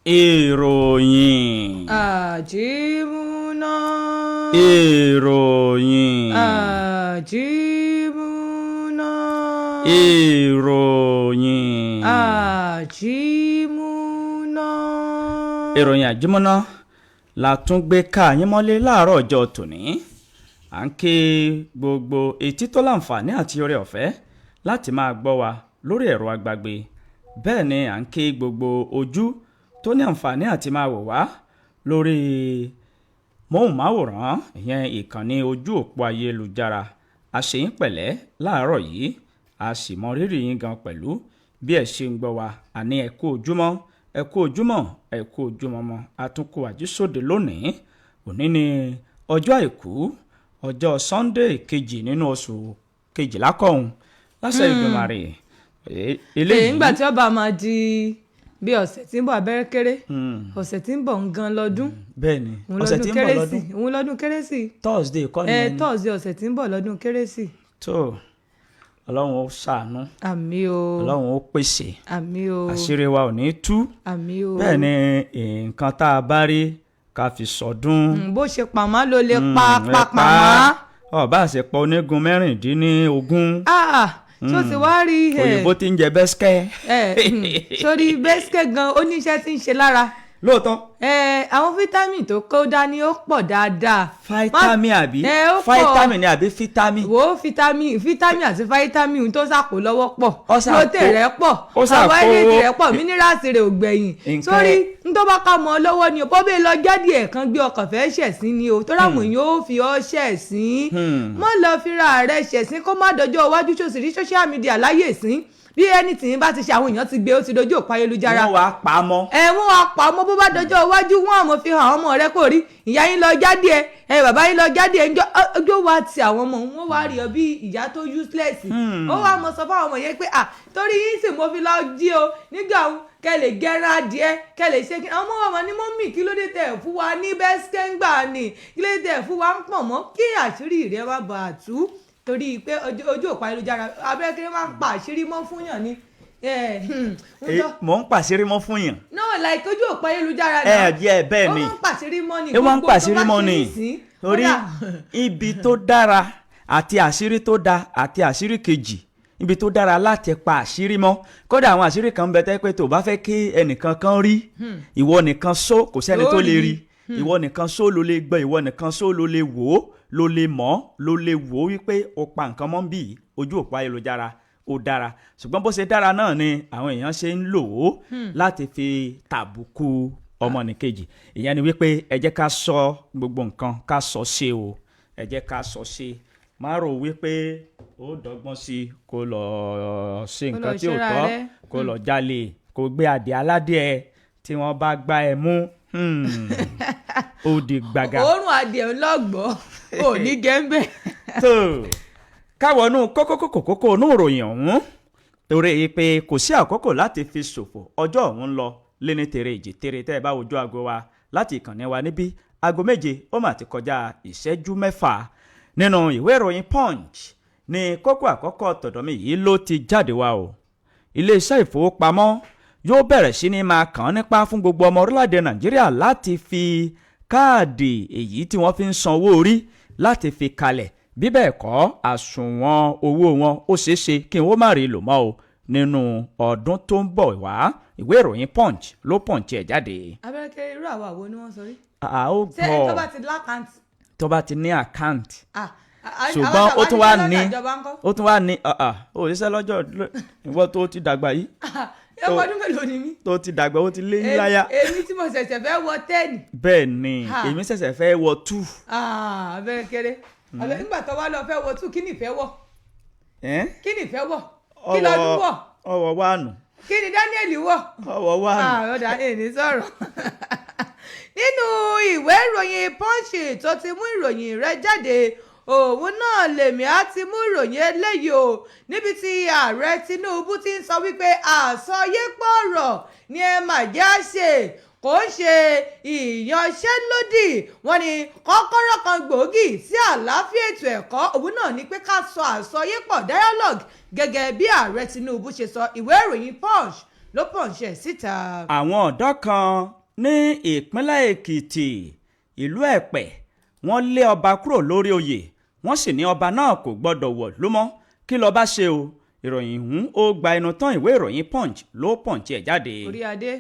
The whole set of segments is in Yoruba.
ìròyìn àjímúná ìròyìn àjímúná ìròyìn àjímúná. ìròyìn àjímúná la tún gbé ká yín mọ́lé láàárọ̀ ọjọ́ tòní. à ń ké gbogbo etí tó láǹfààní àti oore ọ̀fẹ́ láti máa gbọ́ wa lórí ẹ̀rọ agbágbé. bẹ́ẹ̀ ni à ń ké gbogbo ojú tó ní àǹfààní àti máa wò wá lórí móhùnmáwòrán ìyẹn ìkànnì ojú òpó ayélujára. a ṣe yín pẹ̀lẹ́ láàárọ̀ yìí, a sì mọ rírì yín gan pẹ̀lú bí ẹ ṣe ń gbọ́ wa. àní ẹ kú ojúmọ́ ẹ kú ojúmọ́ ẹ kú ojúmọ́ mọ́ àtúnkù àjísòde lónìí. òní ni ọjọ́ àìkú ọjọ́ Sunday kejì nínú oṣù kejìlá kọ̀ọ̀hún láṣẹ Ìdùmarè. eléyìí nígbà tí ọba máa di bí ọ̀sẹ̀ tí ń bọ̀ abẹ́rẹ́ kéré ọ̀sẹ̀ tí ń bọ̀ ń gan lọ́dún. bẹ́ẹ̀ni ọ̀sẹ̀ tí ń bọ̀ lọ́dún òun lọ́dún kérésì. Thursday kọ́ ni ẹni Thursday ọ̀sẹ̀ tí ń bọ̀ lọ́dún kérésì. tó ọlọ́run ó ṣàánú, àmín o, ọlọ́run ó pèsè, àmín o, àṣírí wa ò ní tú, àmín o. bẹ́ẹ̀ ni nǹkan tá a bá rí ká fi sọdún. bó ṣe pàmò ló lè pa pàmò. ọba àṣepọ̀ onígun mẹ́rìndínlógún. tó ti wá rí òyìnbó tí ń jẹ bẹ́sikẹ́. sórí bẹ́sikẹ́ gan oníṣẹ́ tí ń ṣe lára. lóòótọ́. àwọn fítámìn tó kó dání ó pọ̀ dáadáa. fáítámìn àbí fáítámìn ni àbí fítámìn. wo fítámìn àti fáítámìn tó sàpò lọ́wọ́ pọ̀. protein rẹ̀ pọ̀, ó sàpò carbohydrate rẹ̀ pọ̀, minerals rẹ̀ ò gbẹ̀yìn. sórí tó bá ká mọ́ ọ lọ́wọ́ ni o bó bẹ́ẹ̀ lọ jáde ẹ̀kan gbé ọkàn fẹ́ ṣẹ̀sín ni o tó ráwọn èèyàn ó fi ọ́ ṣẹ̀sín. mọ́ lọ fira rẹ̀ ṣẹ̀sín kó má dọjọ́ iwájú ṣòsì rí social media láyè sí bí anything bá ti ṣe àwọn èèyàn ti gbé ó ti dojú òpó ayélujára. wọ́n wá pa á mọ́. wọ́n wá pa á mọ́ bó bá dọjọ́ iwájú wọn àmọ́ fi hàn ọmọ rẹ kò rí ìyá yín lọ jáde bàbá yín lọ jáde ọjọ́ wa ti àwọn ọmọ wọn wá rí ọ bí ìyá tó useless. ó wá mọ sọ fáwọn ọmọ yẹn pé torí yín sì mo fi lọ jí o nígbà kẹ lè gẹran adìẹ kẹ lè ṣe kí àwọn ọmọ ní mọ́mì kí ló dé tẹ̀ fún wa ní bẹ́sikẹ́ngbà ni kí ló dé tẹ̀ fún wa ń pọ̀ mọ́ kí àṣírí rẹ má bàa tú torí pé ojú òpó ayélujára abẹ́rẹ́kẹ́rẹ́ máa ń pa àṣírí mọ́ fún yàn ni. mò ń pàṣírí mọ́ fún yàn. no like ojú òpó ayélujára náà bẹ́ẹ̀ ni ó máa ń pàṣírí mọ́ ni gbogbo tó bá ṣe sí torí ibi tó dára àti àṣírí tó da àti àṣírí kejì ibi tó dára láti pa àṣírí mọ́. kódà àwọn àṣírí kan ń bẹ tẹ́ pé tó bá fẹ́ kí ẹnìkan kan rí ìwọ nìkan só kò sẹ́ni tó lè rí ìwọ nìkan só ló lè gbọ́ ìwọ nìkan só ló lè wò ó ló lè mọ̀ ló lè wò ó wípé o pa nǹkan mọ́ bí ojú òpó ayélujára ó dára. ṣùgbọ́n bó ṣe dára náà ni àwọn èèyàn ṣe ń lò ó láti fi tàbùkù ọmọnìkejì. ìyẹn ni wípé ẹ jẹ́ ká sọ gbogbo nǹkan ká sọ ṣe o, ẹ jẹ́ ká sọ ṣe. má rò wípé ó dọ́gbọ́n sí kó lọ ṣe nǹkan tí ò tọ́ kó lọ jalè kó gbé adìẹ aládìẹ tí wọ́n bá gbá ẹ mú ó di gbàgà. òórùn adìẹ ńlọgbọ ò ní gẹ́ńbẹ́. tó káwọnú kókó inú ìròyìn ọ̀hún torí pé kò sí àkókò láti fi ṣòfò ọjọ́ ọ̀hún lọ léní tere èjì tere tẹ́ ẹ bá wojú aago wa láti ìkànnì wa níbí aago 7 ó mà ti kọjá ìṣẹ́jú 6 nínú ìwé ìròyìn Punch ní kókó àkọ́kọ́ tọ̀dọ̀ mi yìí ló ti jáde wá o. iléeṣẹ́ ìfowópamọ́ yóò bẹ̀rẹ̀ sí ní máa kàn án nípa fún gbogbo ọmọ orílẹ̀-èdè Nàìjíríà láti fi káàdì èyí tí wọ́n fi ń san owó orí láti fi kalẹ̀ bí bẹ́ẹ̀ kọ́ àsùnwọ̀n owó wọn ó ṣeé ṣe kí n ó má rí lò mọ́ o nínú ọdún tó ń bọ̀ wá. ìwé ìròyìn Punch ló Punch ẹ̀ jáde. abẹ́rẹ́kẹ́ irú àwa wo ni wọ́n sọ rí. ó gbọ́ ṣé tó bá ti lákàntì. tó bá ti ní àkáǹtì ṣùgbọ́n ó tún wá ní òṣìṣẹ́ lọ́jọ́ ìwọ tó ti dàgbà yìí ẹwọ ọdún mélòó ni mí. tó ti dàgbà ó ti lé yín láyà. èmi tí mo ṣẹ̀ṣẹ̀ fẹ́ wọ 10. bẹ́ẹ̀ ni èmi ṣẹ̀ṣẹ̀ fẹ́ wọ 2. abẹ́rẹ́ kéré nígbà tó wá lọ fẹ́ wọ 2 kí ni ìfẹ́ wọ̀. kí ni ìfẹ́ wọ̀ kí lọ́dún wọ̀. ọwọ́ wánu. kí ni Daniel wọ̀. ọwọ́ wánu. ọ̀dà èyí sọ̀rọ̀. nínú ìwé ìròyìn Punch tó ti mú ìròyìn rẹ̀ jáde òun náà lèmi á ti mú ìròyìn eléyìí o níbi tí ààrẹ Tinubu ti ń sọ wípé àsọyépọ̀ ọ̀rọ̀ ni ẹ mà já ṣe kò ń ṣe ìyanṣẹ́lódì. wọ́n ní kọ́kọ́rọ́ kan gbòógì sí àlàáfíà ètò ẹ̀kọ́ òun náà ni pé ká sọ àsọyépọ̀ dialogue gẹ́gẹ́ bí ààrẹ Tinubu ṣe sọ. ìwé ìròyìn Punch ló pọ̀nṣẹ̀ síta. àwọn ọ̀dọ́ kan ní ìpínlẹ̀ Èkìtì ìlú Ẹ̀pẹ́ wọ́n lé ọba kúrò lórí oyè wọ́n sì ní ọba náà kò gbọ́dọ̀ wọ̀ lómọ́ kí lọ́ba ṣe o ìròyìn ọ̀hún ó gba ẹnu tán ìwé ìròyìn Punch ló Punch ẹ̀ jáde. orí adé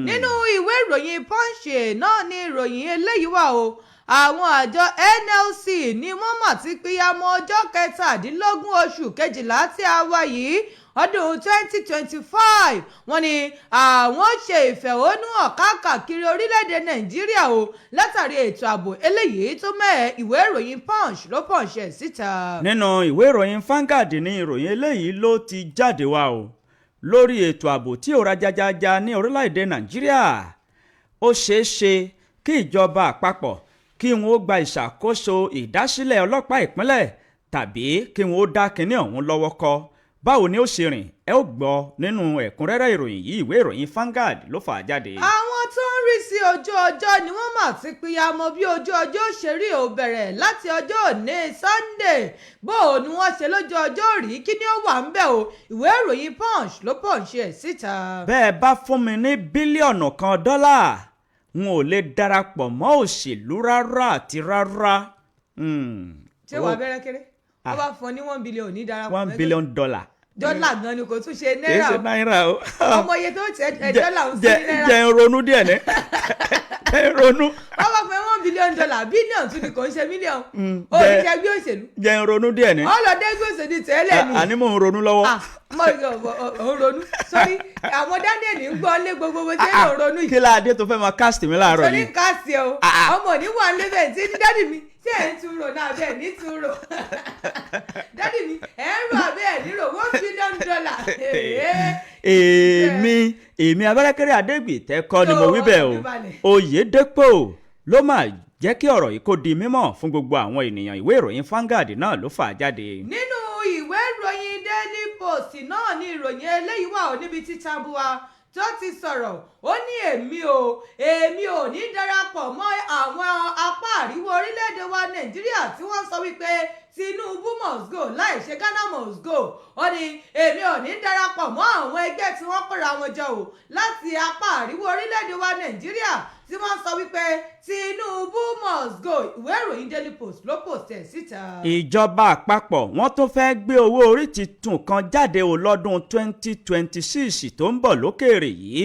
nínú ìwé ìròyìn Punch náà ni ìròyìn eléyìí wà o àwọn àjọ NLC ni wọ́n mà ti pínyàmọ́ ọjọ́ 17 oṣù kejìlá tí a wà yìí ọdún 2025 wọ́n ní àwọn ṣe ìfẹ̀hónúhàn káàkiri orílẹ̀-èdè Nàìjíríà o látàrí ètò ààbò eléyìí tó mẹ́ẹ̀ ìwé ìròyìn Punch ló Punch ẹ̀ síta. nínú ìwé ìròyìn Vanguard ní ìròyìn eléyìí ló ti jáde wá o lórí ètò ààbò tí ó ra jajaja ní orílẹ̀-èdè Nàìjíríà ó ṣeé ṣe kí ìjọba àpapọ̀ kí wọn ó gba ìṣàkóso ìdásílẹ̀ ọlọ́pàá ìpínlẹ̀ tàbí kí wọn ó dá kinní ọ̀hún lọ́wọ́ kọ́ báwo ni ó ṣe rìn ẹ ó gbọ́ nínú ẹ̀kúnrẹ́rẹ́ ìròyìn yìí ìwé ìròyìn Vanguard ló fà á jáde. àwọn tó ń rí sí ojú ọjọ́ ni wọ́n mà ti pínyàmọ́ bí ojú ọjọ́ ṣe rí ò bẹ̀rẹ̀ láti ọjọ́ òní Sunday bó o ni wọ́n ṣe lójú ọjọ́ rí kí ni ó wà ń bẹ̀ o ìwé ìròyìn Punch ló Punch ẹ̀ síta. bẹ́ẹ̀ bá fún mi ní bílíọ̀nù kan dọ́là n ò lè darapọ̀ mọ́ òṣèlú rárá àti rárá. ṣé wàá bẹ̀rẹ̀ kéré wọ́n bá fún ọ ní $1 billion ní darapọ̀ $1 billion. dọ́là gan ni kò tún ṣe kìí ṣe náírà o. ọmọ iye tó tẹ dọ́là ń sí náírà. jẹ́ ń ronú díẹ̀ ní. jẹ́ ń ronú. wọ́n bá fún $1 billion bílíọ̀nù tún ni kò ń ṣe mílíọ̀nù. ó ní ṣe gbé òṣèlú. jẹ́ ń ronú díẹ̀ ní. ọlọ́dẹ gbé òṣèlú tẹ́lẹ̀ ni. àní mò ń ronú lọ́wọ́. mo ń ronú sórí àwọn Daniel ń gbọ́ lé gbogbo bó ṣe ń ronú yìí. kí láadé tó fẹ́ máa cast mi láàárọ̀ yìí. sórí cast ẹ o ọmọ ní wà lébẹ̀ tí ní dádì mi tí ẹ̀ ń tún rò náà bẹ́ẹ̀ ní tún rò dádì mi ẹ̀ ń rò abẹ́ ẹ̀ nírò $1 billion. èmi Abẹ́rẹ́kẹ́rẹ́ Adégbìtẹ́ kọ́ ni mo wí bẹ́ẹ̀ o Oyèdépò ló máa jẹ́ kí ọ̀rọ̀ yìí kó di mímọ̀ fún gbogbo àwọn ènìyàn ìwé ìròyìn Vanguard náà ló fà á jáde. nínú ìwé ìròyìn Daily Post náà ni ìròyìn eléyìí wà ó níbi tí Tambuwa tó ti sọ̀rọ̀ ó ní èmi ò ní darapọ̀ mọ́ àwọn apá àríwá orílẹ̀-èdè wa Nàìjíríà tí wọ́n sọ wípé Tinubu must go láì ṣe Ghana must go ó ní èmi ò ní darapọ̀ mọ́ àwọn ẹgbẹ́ tí wọ́n kóra wọn jọ o láti apá àríwá orílẹ̀-èdè wa Nàìjíríà tí wọ́n sọ wípé Tinubu must go ìwé ìròyìn Daily Post ló post ẹ̀ síta. ìjọba àpapọ̀ wọ́n tún fẹ́ gbé owó orí titun kan jáde o lọ́dún 2026 tó ń bọ̀ lókèèrè yìí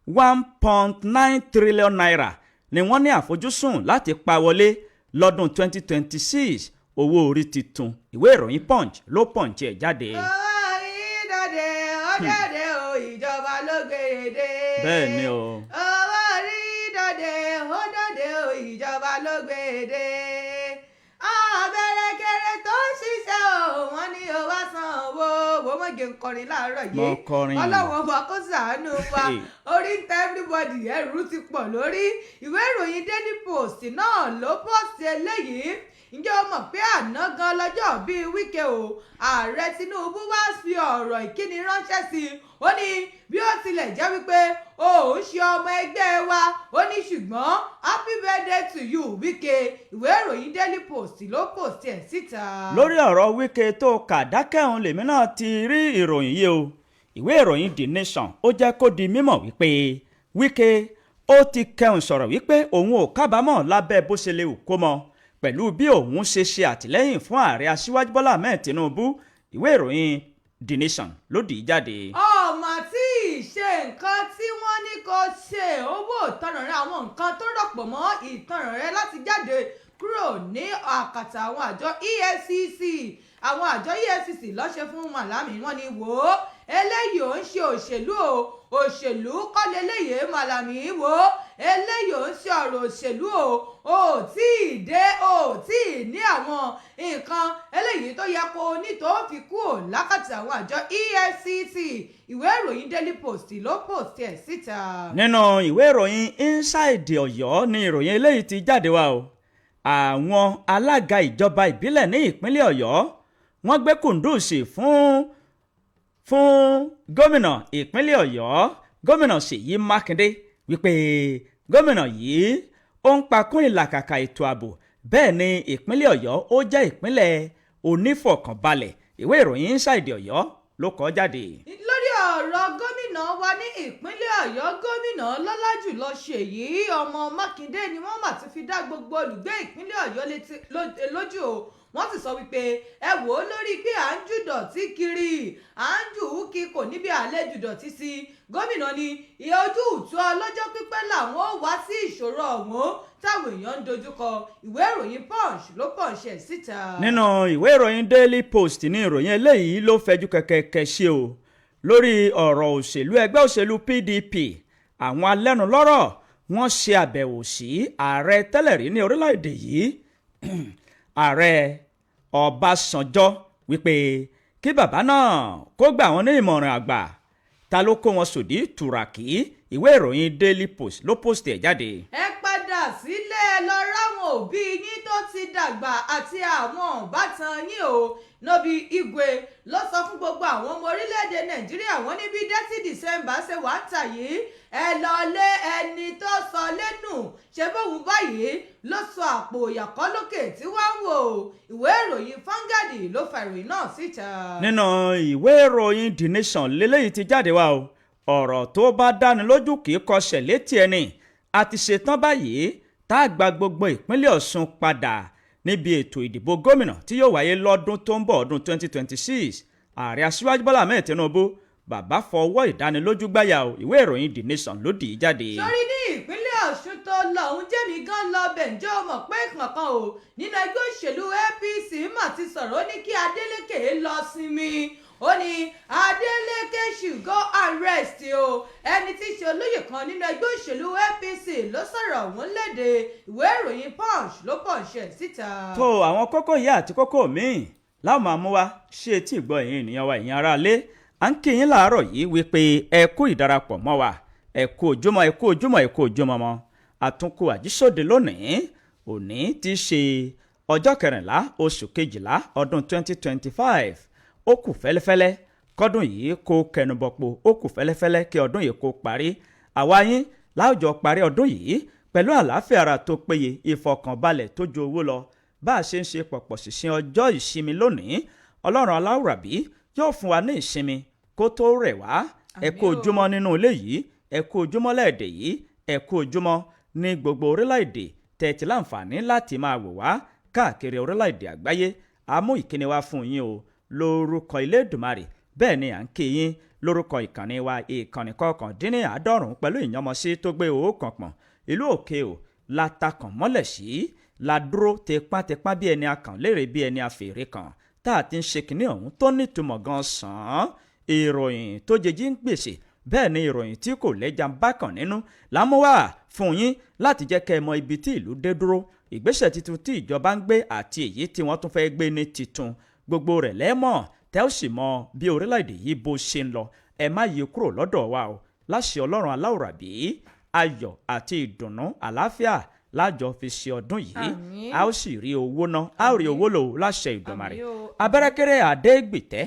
1.9 trillion naira ni wọ́n ní àfojúsùn láti pa wọlé lọ́dún 2026 owó orí titun ìwé ìròyìn Punch ló Punch ẹ̀ jáde. ìdọ̀dẹ ọ̀dẹ̀dẹ̀ o ìjọba ló gbèrèdè. bẹ́ẹ̀ ni o. owó orí ìdọ̀dẹ ọ̀dẹ̀dẹ̀ o ìjọba ló gbèrèdè. Abẹ́rẹ́kẹ́rẹ́ tó ń ṣiṣẹ́ o wọ́n ní o wá san owó mọ̀jẹ̀ ń kọrin láàárọ̀ yìí. mo kọrin yìí. Ọlọ́run ọba kó ṣàánú wa orí ń tẹ everybody ẹrù ti pọ̀ lórí ìwé ìròyìn Daily Post náà ló post eléyìí. Ǹjẹ́ o mọ̀ pé àná gan lọ́jọ́ bíi Wike o ààrẹ Tinubu wá fi ọ̀rọ̀ ìkíni ránṣẹ́ sí i ó ní bí ó tilẹ̀ jẹ́ wípé o ò ṣe ọmọ ẹgbẹ́ wa ó ní ṣùgbọ́n happy birthday to you Wike ìwé ìròyìn Daily Post ló post ẹ̀ síta. lórí ọ̀rọ̀ Wike tó kà dákẹ́hùn lèmi náà ti rí ìròyìn yìí o ìwé ìròyìn The Nation ó jẹ́ kó di mímọ̀ wípé Wike ó ti kẹ́hùn sọ̀rọ̀ wípé òun ò kábàámọ̀ lábẹ́ bó ṣe lè wù kó mọ pẹ̀lú bí òun ṣe ṣe àtìlẹ́yìn fún ààrẹ aṣíwájú Bọ́lá Ahmed Tinubu ìwé ìròyìn The Nation ló dì í jáde. ọmọ tí ìṣe nǹkan tí wọ́n ní kó ṣe owó ìtanràn rẹ àwọn nǹkan tó rọ̀pọ̀ mọ́ ìtanràn rẹ láti jáde kúrò ní àkàtà àwọn àjọ EFCC àwọn àjọ EFCC lọ́ṣẹ́ fún Malami wọ́n ní wò ó eléyìí ò ń ṣe òṣèlú o òṣèlú kọ́ leléyìí Malami wò ó eléyìí ò ń ṣe ọ̀rọ̀ òṣèlú o tí ì ní àwọn nǹkan eléyìí tó yẹ kó ní tó fi kú ò lákàtà àwọn àjọ EFCC ìwé ìròyìn Daily Post ló post ẹ̀ síta. nínú ìwé ìròyìn Inside Ọ̀yọ́ ni ìròyìn eléyìí ti jáde wá o àwọn alága ìjọba ìbílẹ̀ ní ìpínlẹ̀ Ọ̀yọ́ wọ́n gbé kùndùsì fún gómìnà ìpínlẹ̀ Ọ̀yọ́ gómìnà Ṣèyí Mákindé wípé gómìnà yìí ó ń pakún ìlàkàkà ètò ààbò bẹ́ẹ̀ ni ìpínlẹ̀ Ọ̀yọ́ ó jẹ́ ìpínlẹ̀ onífọ̀kànbalẹ̀ ìwé ìròyìn Inside Ọ̀yọ́ ló kọ jáde. lórí ọ̀rọ̀ gómìnà gómìnà wa ní ìpínlẹ̀ Ọ̀yọ́ gómìnà lọ́lá jùlọ Ṣèyí ọmọ Mákindé ni wọ́n mà ti fi dá gbogbo olùgbé ìpínlẹ̀ Ọ̀yọ́ lójú o wọ́n sì sọ wípé ẹ wò ó lórí pé à ń jù dọ̀tí kiri à ń jù ú kí kò níbi àlẹ́ jù dọ̀tí sí gómìnà ní ìyẹn ojú ìtú ọlọ́jọ́ pípẹ́ làwọn ó wá sí ìṣòro ọ̀hún táwọn èèyàn ń dojúkọ ìwé ìròyìn Punch ló Punch ẹ̀ síta. nínú ìwé ìròyìn Daily Post ní ìròyìn eléyìí ló fẹjú kẹ̀kẹ́ ṣe o lórí ọ̀rọ̀ òṣèlú ẹgbẹ́ òṣèlú PDP àwọn alẹ́nulọ́rọ̀ wọ́n ṣe àbẹ̀wò sí ààrẹ tẹ́lẹ̀ rí ní orílẹ̀-èdè yìí ààrẹ Ọbásanjọ́ wípé kí bàbá náà kó gbà wọ́n ní ìmọ̀ràn àgbà ta ló kó wọn sòdí tùràkì ìwé ìròyìn Daily Post ló post ẹ̀ jáde. ẹ padà sílé lọ ráwọn òbí yín tó ti dàgbà àti àwọn ìbátan yín o Nobi Igwe ló sọ fún gbogbo àwọn ọmọ orílẹ̀-èdè Nàìjíríà wọ́n ní bí dẹ́tí December ṣe wà ń tà yìí ẹ lọ lé ẹni tó sọ lẹ́nu ṣe bóun báyìí ló sọ àpò ìyàkọ́ lókè tí wọ́n ń wò ìwé ìròyìn Vanguard ló fa ìròyìn náà síta. nínú ìwé ìròyìn The Nation lélẹ́yìí ti jáde wá o ọ̀rọ̀ tó bá dáni lójú kì í kọsẹ̀ létí ẹni a ti ṣetán báyìí tá a gba gbogbo ìpínlẹ̀ Ọ̀ṣun padà níbi ètò ìdìbò gómìnà tí yóò wáyé lọ́dún tó ń bọ̀ ọdún 2026 ààrẹ aṣíwájú Bọ́lá Ahmed Tinubu bàbá fọwọ́ ìdánilójú gbáyà o ìwé ìròyìn The Nation ló dì í jáde. sórí ní ìpínlẹ̀ Ọ̀ṣun tó lọ́hún jẹ́mi gan lọ bẹ̀ǹjọ́ mọ̀ pé kankan o nínú ẹgbẹ́ òṣèlú APC mà ti sọ̀rọ̀ ó ní kí Adeleke lọ sinmi ó ní Adeleke should go and rest o ẹni tí í ṣe olóyè kan nínú ẹgbẹ́ òṣèlú APC ló sọ̀rọ̀ ọ̀hún léde ìwé ìròyìn Punch ló Punch ẹ̀ síta. tó àwọn kókó yìí àti kókó míì láwọn máa mú wá ṣé etí ìgbọ́ ẹ̀yin ènìyàn wa ẹ̀yin aráalé à ń kí yín láàárọ̀ yìí wípé ẹ kú ìdarapọ̀ mọ́ wa ẹ kú ojúmọ́ ẹ kú ojúmọ́ ẹ kú ojúmọ́ mọ́ àtúnkù àjíṣòde lónìí òní ti ṣe ọjọ́ 14 oṣù kejìlá ọdún 2025 ó kù fẹ́lẹ́fẹ́lẹ́ kọ́dún yìí kó kẹnubọ̀pọ̀ ó kù fẹ́lẹ́fẹ́lẹ́ kí ọdún yìí kó parí àwa yín láwùjọ parí ọdún yìí pẹ̀lú àlàáfíà ara tó péye ìfọkànbalẹ̀ tó ju owó lọ bá a ṣe ń ṣe pọ̀pọ̀ ṣìnṣìn ọjọ́ ìsinmi lónìí ọlọ́run aláwùrábí yóò fún wa ní ìsinmi kó tó rẹ̀ wá ẹ kú ojúmọ́ nínú ilé yìí ẹ kú ojúmọ́ lẹ́ẹ̀dẹ̀ yìí ẹ kú ojúmọ́ ní gbogbo orílẹ̀-èdè tẹ̀tí láǹfààní láti máa wò wá káàkiri orílẹ̀-èdè àgbáyé àmú ìkíni wá fún yín o lórúkọ Elédùmarè bẹ́ẹ̀ ni à ń kí yín lórúkọ ìkànnì wa ìkànnì 99 pẹ̀lú ìyànmọ́sí tó gbé òókàn pọ̀n ìlú òkè o látakàn mọ́lẹ̀ sí la dúró tepátepá bí ẹni akàn lérè bí ẹni afèrè kan tá a ti ń ṣe kínní ọ̀hún tó nítumọ̀ gan sàn án ìròyìn tó jẹjí ń gbèsè bẹ́ẹ̀ ni ìròyìn tí kò lẹ́jà bákan nínú lámúwá fún yín láti jẹ́ kẹ́ ẹ mọ ibi tí ìlú dé dúró ìgbésẹ̀ tuntun tí ìjọba ń gbé àti èyí tí wọ́n tún fẹ́ gbé ní titun gbogbo rẹ̀ lẹ́mọ̀ tẹ́ ó sì mọ bí orílẹ̀-èdè yìí bó ṣe ń lọ ẹ má yí kúrò lọ́dọ̀ wa o láṣẹ ọlọ́run aláwùrábí ayọ̀ àti ìdùnnú àlàáfíà lájọ fi ṣe ọdún yìí a ó sì rí owó ná a ó rí owó lò láṣẹ Ìdùmarè abẹ́rẹ́kẹ́rẹ́ àdégbìtẹ́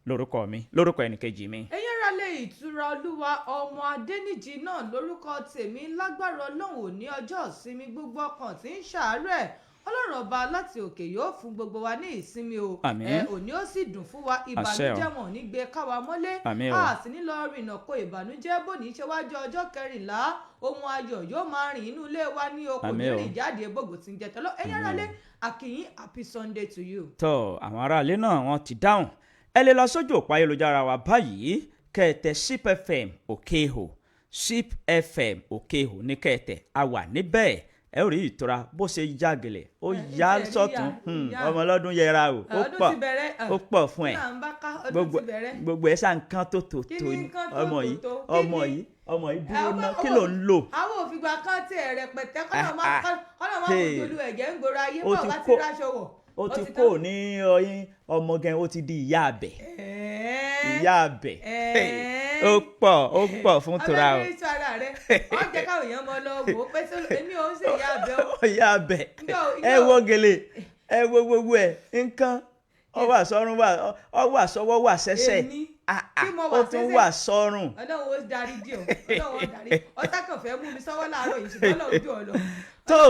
lórúkọ mi lórúkọ ẹnìkejì mi. ẹyẹ rálẹ̀ ìtura olúwa ọmọ adẹ́nìjì náà lórúkọ tèmi lágbára ọlọ́run ò ní ọjọ́ ìsinmi gbogbo ọkàn tí ń ṣàárẹ̀ ọlọ́run ọba láti òkè yóò fún gbogbo wa ní ìsinmi o òní ó sì dùn fún wa ìbànújẹ́ wọn ò ní gbé káwa mọ́lé a sì ní lọ rìnà kó ìbànújẹ́ bòní ṣe wájú ọjọ́ 14 ohun ayọ̀ yóò máa rìn inú ilé wa ní okò ní rìn jáde gbogbo tí ń jẹ tọ́lọ́ ẹ̀yin aráalé akínyìn happy Sunday to you. tó àwọn aráalé náà wọ́n ti dáhùn ẹ lè lọ sójú òpó ayélujára wa báyìí kẹ̀tẹ̀ Sip FM Òkèhò Sip FM Òkèhò ní kẹ̀tẹ̀ a wà níbẹ̀ ẹ ò rí ìtura bó ṣe já gèlè ó yá sọ́tún ọmọ ọlọ́dún yẹra o ó pọ̀ fún ẹ gbogbo ẹ ṣáà ń kán tó ní ọmọ yìí dúró ná kí ló ń lò. àwọn òfìgbà kan tí ẹ rẹpẹtẹ kọ́nà máa mú olú ẹ̀jẹ̀ ń gbòòrò ayé bọ̀ bá ti ráṣọ wọ̀. ó ti kó ní ọyìn ọmọ gan ó ti di ìyá abẹ ó pọ̀ fún tura o. ọlọ́run ìṣọ́ ara rẹ̀ wọ́n jẹ́ káwọn èèyàn mọ́ lọ wò ó pé èmi ò ń ṣe ìyá abẹ o. ìyá abẹ ẹ wo gèlè ẹ wo gbogbo ẹ nǹkan ọwọ́ àsọrun ọwọ́ àsọwọ́ wà sẹ́sẹ̀ ó tún wà sọ́run. ọlọ́run ó darí díẹ̀ ọlọ́run ó darí ọ̀tá kan fẹ́ mú mi sọ́wọ́ láàárọ̀ yìí ṣùgbọ́n ọlọ́run jù ọ lọ. tó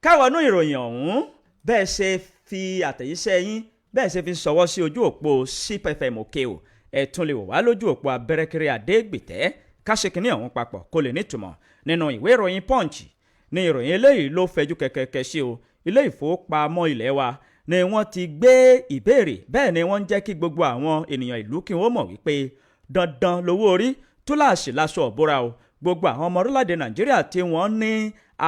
káwọnú ìròyìn ọ̀hún bẹ́ẹ̀ ṣe fi àtẹ̀jíṣẹ́ yín bẹ́ẹ̀ ṣe fi ṣọwọ́ sí ojú òpó Sip FM Òkèhò ẹ tún lè wò wá lójú òpó abẹ́rẹ́kẹ́rẹ́ adégbìtẹ́ káṣekínní ọ̀hún papọ̀ kó lè nítumọ̀ nínú ìwé ìròyìn punch ní ìròyìn eléyìí ló fẹjú kẹ̀kẹ́kẹ́ sí o ilé ìfowópamọ́ ilé wa ni wọ́n ti gbé ìbéèrè bẹ́ẹ̀ ni wọ́n ń jẹ́ kí gbogbo àwọn ènìyàn ìlú kí wọ́n mọ̀ wípé dandan lówó orí túláàsì láṣọ ọ̀bọ̀ra o gbogbo àwọn ọmọ orílẹ̀-èdè nàìjíríà tí wọ́n ní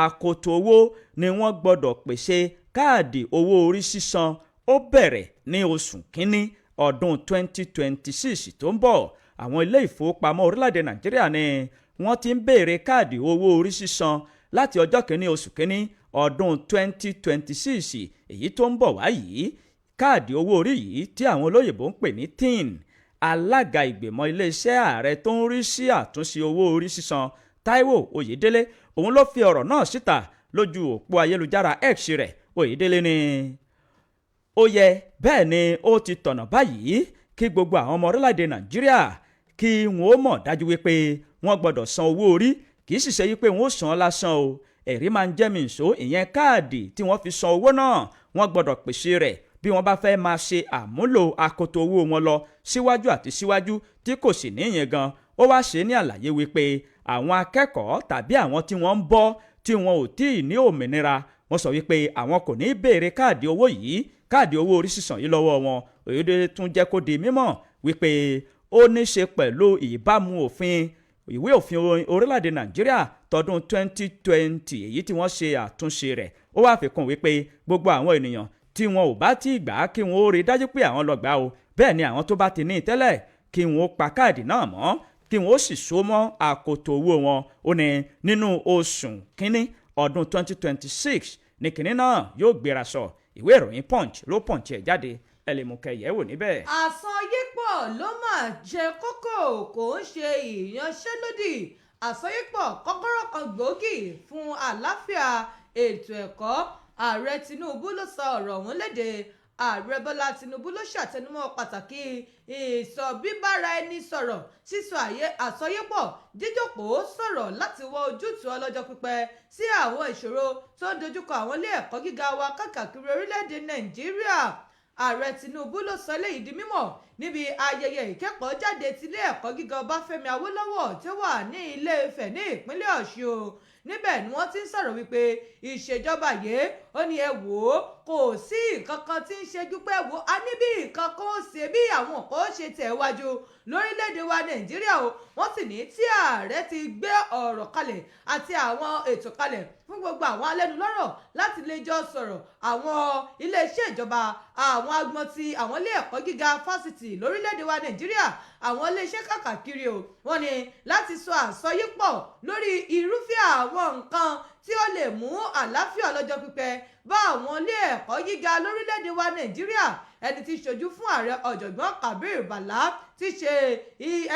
akoto owó ni wọ́n gbọ́dọ̀ pèsè káàdì owó orí sísan ó bẹ̀rẹ̀ ní oṣù kínní ọdún 2026 tó ń bọ̀ àwọn ilé ìfowópamọ́ orílẹ̀-èdè nàìjíríà ni wọ́n ti ń béèrè káàdì owó orí sísan láti ọjọ́ kínní oṣù kínní ọdún 2026 èyí tó ń bọ̀ wá yìí káàdì owó orí yìí tí àwọn olóyìnbó ń pè ní tin alága ìgbìmọ̀ iléeṣẹ́ ààrẹ tó ń rí sí àtúnṣe owó orí sísan Táíwò Oyèdélé òun ló fi ọ̀rọ̀ náà síta lójú òpó ayélujára X rẹ̀ Oyèdélé ni ó yẹ bẹ́ẹ̀ ni ó ti tọ̀nà báyìí kí gbogbo àwọn ọmọ orílẹ̀-èdè Nàìjíríà kí wọ́n mọ̀ dájú wípé wọ́n gbọ́dọ̀ san owó orí kì í sì ṣe wípé wọ́n ó san lásán o ẹ̀rí máa ń jẹ́ mi ìṣó ìyẹn káàdì tí wọ́n fi san owó náà wọ́n gbọ́dọ̀ pèsè rẹ̀ bí wọ́n bá fẹ́ máa ṣe àmúlò akoto owó wọn lọ síwájú àti síwájú tí kò sì níyẹn gan ó wá ṣe ní àlàyé wípé àwọn akẹ́kọ̀ọ́ tàbí àwọn tí wọ́n ń bọ́ tí wọn ò tí ì ní òmìnira wọ́n sọ wípé àwọn kò ní béèrè káàdì owó yìí káàdì owó orí sísan yìí lọ́wọ́ wọn Oyèdélé tún jẹ́ kó di mímọ̀ wípé ó ní ṣe pẹ̀lú ìbámu òfin ìwé òfin orílẹ̀-èdè Nàìjíríà tọdún 2020 èyí tí wọ́n ṣe àtúnṣe rẹ̀ ó wá fi kún wípé gbogbo àwọn ènìyàn tí wọn ò bá tí gbà á kí wọn ó rí dájú pé àwọn lọ gbà o bẹ́ẹ̀ ni àwọn tó bá ti ní tẹ́lẹ̀ kí wọn ó pa káàdì náà mọ́ kí wọn ó sì so mọ́ akoto owó wọn ó ní nínú oṣù kínní ọdún 2026 ní kínní náà yóò gbéra sọ ìwé ìròyìn punch ló punch ẹ̀ jáde ẹ lè mú kẹyẹ̀wò níbẹ̀. àsọyípọ̀ ló máa jẹ kókó kò ń ṣe ìyanṣẹ́lódì àsọyípọ̀ kọ́kọ́rọ́ kan gbòógì fún àlàáfíà ètò ẹ̀kọ́ ààrẹ Tinubu ló sọ ọ̀rọ̀ ọ̀hún léde ààrẹ Bọ́lá Tinubu ló ṣàtẹnumọ́ pàtàkì ìsọ bíbára ẹni sọ̀rọ̀ sísọ àsọyépọ̀ jíjókòó sọ̀rọ̀ láti wọ ojútùú ọlọ́jọ́ pípẹ́ sí àwọn ìṣòro tó ń dojúkọ àwọn ilé ẹ̀kọ́ gíga wa káàkiri orílẹ̀-èdè Nàìjíríà ààrẹ Tinubu ló sọ eléyìí di mímọ̀ níbi ayẹyẹ ìkẹ́kọ̀ọ́ jáde tilé ẹ̀kọ́ gíga Ọbáfẹ́mi Awólọ́wọ̀ tó wà ní Ilé-Ifẹ̀ ní ìpínlẹ̀ Ọ̀ṣun níbẹ̀ ni wọ́n ti ń sọ̀rọ̀ wípé ìṣèjọba yìí ó ní ẹ wò ó kò sí nǹkan kan tí ń ṣẹ́jú pé wò á ní bí nǹkan kan ó ṣe bí àwọn kan ó ṣe tẹ̀ wájú lórílẹ̀‐èdè wa Nàìjíríà o wọ́n sì ní tí ààrẹ ti gbé ọ̀rọ̀ kalẹ̀ àti àwọn ètò kalẹ̀ fún gbogbo àwọn alẹ́nulọ́rọ̀ láti lè jọ sọ̀rọ̀ àwọn iléeṣẹ́ ìjọba àwọn agbọn ti àwọn ilé ẹ̀kọ́ gíga fásitì lórílẹ̀‐èdè wa Nàìjíríà àwọn iléeṣẹ́ kàkàkiri o wọ́n ní láti sọ àsọyípọ̀ lórí irúfẹ́ àwọn nǹkan tí ó lè mú àlàáfíà ọlọ́jọ́ pípẹ́ bá àwọn ilé ẹ̀kọ́ gíga lórílẹ̀‐èdè wa Nàìjíríà ẹni tí ṣojú fún ààrẹ ọ̀jọ̀gbọ́n Kabir Bala ti ṣe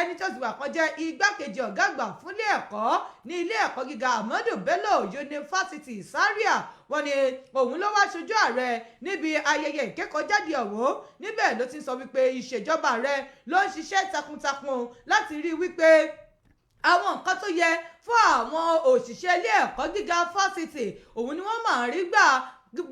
ẹni tó ti wà kan jẹ́ igbákejì ọ̀gá àgbà fún ilé ẹ̀kọ́ ní ilé ẹ̀kọ́ gíga Ahmadu Bello Yunifásitì Zaria wọ́n ní òun ló wá ṣojú ààrẹ níbi ayẹyẹ ìkẹ́kọ̀ọ́jáde ọ̀hún níbẹ̀ ló ti sọ wípé ìṣèjọba rẹ̀ ló ń ṣiṣẹ́ takuntakun láti rí wípé àwọn nǹkan tó yẹ fún àwọn òṣìṣẹ́ ilé ẹ̀kọ́ gíga fásitì òun ni wọ́n máa rí gbà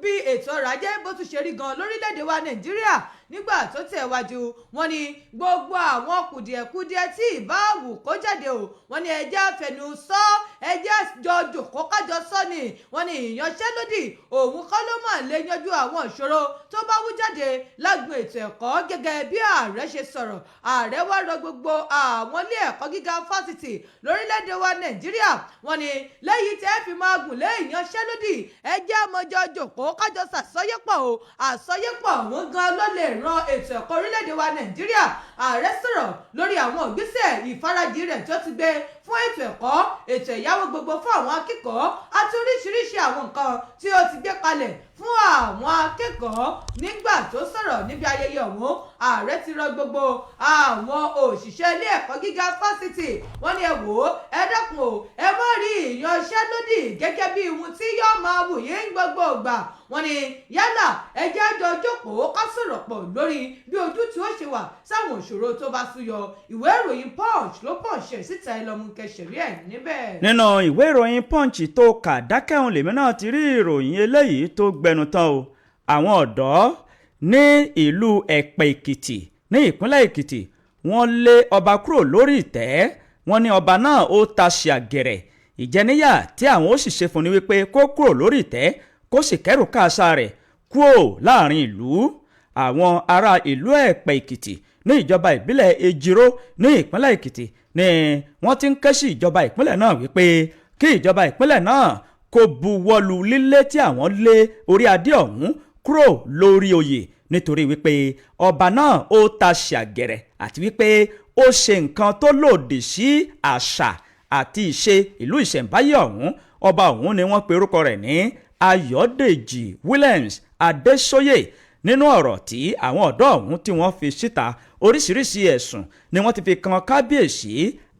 bí ètò ọrọ̀ ajé bó tún ṣe rí gan lórílẹ̀‐èdè wa Nàìjíríà nígbà tó tẹ̀ wájú wọ́n ní gbogbo àwọn kùdìẹ̀kudiẹ tí ìbáwù kó jáde o wọ́n ní ẹjẹ́ àfẹnu sọ ẹjẹ́ jọ jòkó kájọ sọ ni wọ́n ní ìyanṣẹ́lódì òun kọ́ ló máa lè yanjú àwọn ìṣòro tó bá wú jáde lágbo ètò ẹ̀kọ́ gẹ́gẹ́ bí ààrẹ ṣe sọ̀rọ̀ ààrẹ wá rọ gbogbo àwọn ilé ẹ̀kọ́ gíga fásitì lórílẹ̀‐èdè wa Nàìjíríà wọ́n ní lẹ́yìn tẹ́ fi máa gùn lé ìyanṣẹ́lódì ẹjẹ́ àmọ́jọ jòkó kájọ ṣàsọyépọ̀ o àsọyépọ̀ òun gan ló lè ran ètò ẹ̀kọ́ orílẹ̀-èdè wa Nàìjíríà ààrẹ sọ̀rọ̀ lórí àwọn ìgbésẹ̀ ìfarajì rẹ̀ tó ti gbé fún ètò ẹ̀kọ́ ètò ẹ̀yáwó gbogbo fún àwọn akẹ́kọ̀ọ́ àti oríṣiríṣi àwọn nǹkan tí ó ti gbé kalẹ̀ fún àwọn akẹ́kọ̀ọ́ nígbà tó sọ̀rọ̀ níbi ayẹyẹ ọ̀hún ààrẹ ti rọ gbogbo àwọn òṣìṣẹ́ ilé ẹ̀kọ́ gíga fásitì wọ́n ní ẹ wò ó ẹ dákun o ẹ má rí ìyanṣẹ́lódì gẹ́gẹ́ bí ohun tí yóò máa wù yín gbogbo ìgbà wọ́n ní yálà ẹ jẹ́ àjọ jókòó ká sọ̀rọ̀ pọ̀ lórí bí ojútùú ó ṣe wà sáwọn ìṣòro tó bá súyọ ìwé ìròyìn punch ló punch ẹ̀ síta ẹ lọ́mú kẹsẹ̀rí ẹ̀ níbẹ̀. nínú ìwé ìròyìn punch tó kà dákẹ́hùn lèmi náà ti rí ìròyìn eléyìí tó gbẹnu tán o àwọn ọ̀dọ́ ní ìlú Ẹ̀pẹ́ Èkìtì ní ìpínlẹ̀ Èkìtì wọ́n lé ọba kúrò lórí ìtẹ́ wọ́n ní ọba náà ó taṣì àgẹ̀rẹ̀ ìjẹníyà tí àwọn ó sì ṣe fún ni wípé kó kúrò lórí ìtẹ́ kó sì kẹ́rù káàsà rẹ̀ kúrò láàrin ìlú. àwọn ará ìlú Ẹ̀pẹ́ Èkìtì ní ìjọba ìbílẹ̀ Ejiro ní ìpínlẹ̀ Èkìtì ni wọ́n ti ń ké sí ìjọba ìpínlẹ̀ náà wípé kí ìjọba ìpínlẹ̀ náà kó buwọ́lu lílé tí àwọn lé orí adé ọ̀hún kúrò lórí oyè nítorí wípé ọba náà ó taṣì àgẹ̀rẹ̀ àti wípé ó ṣe nǹkan tó lòdì sí àṣà àti ìṣe ìlú ìṣẹ̀ǹbáyé ọ̀hún. ọba ọ̀hún ni wọ́n pe orúkọ rẹ̀ ní Ayọ̀dèjì Williams Adéṣóyè. nínú ọ̀rọ̀ tí àwọn ọ̀dọ́ ọ̀hún tí wọ́n fi síta oríṣiríṣi ẹ̀sùn ni wọ́n ti fi kan kábíyèsí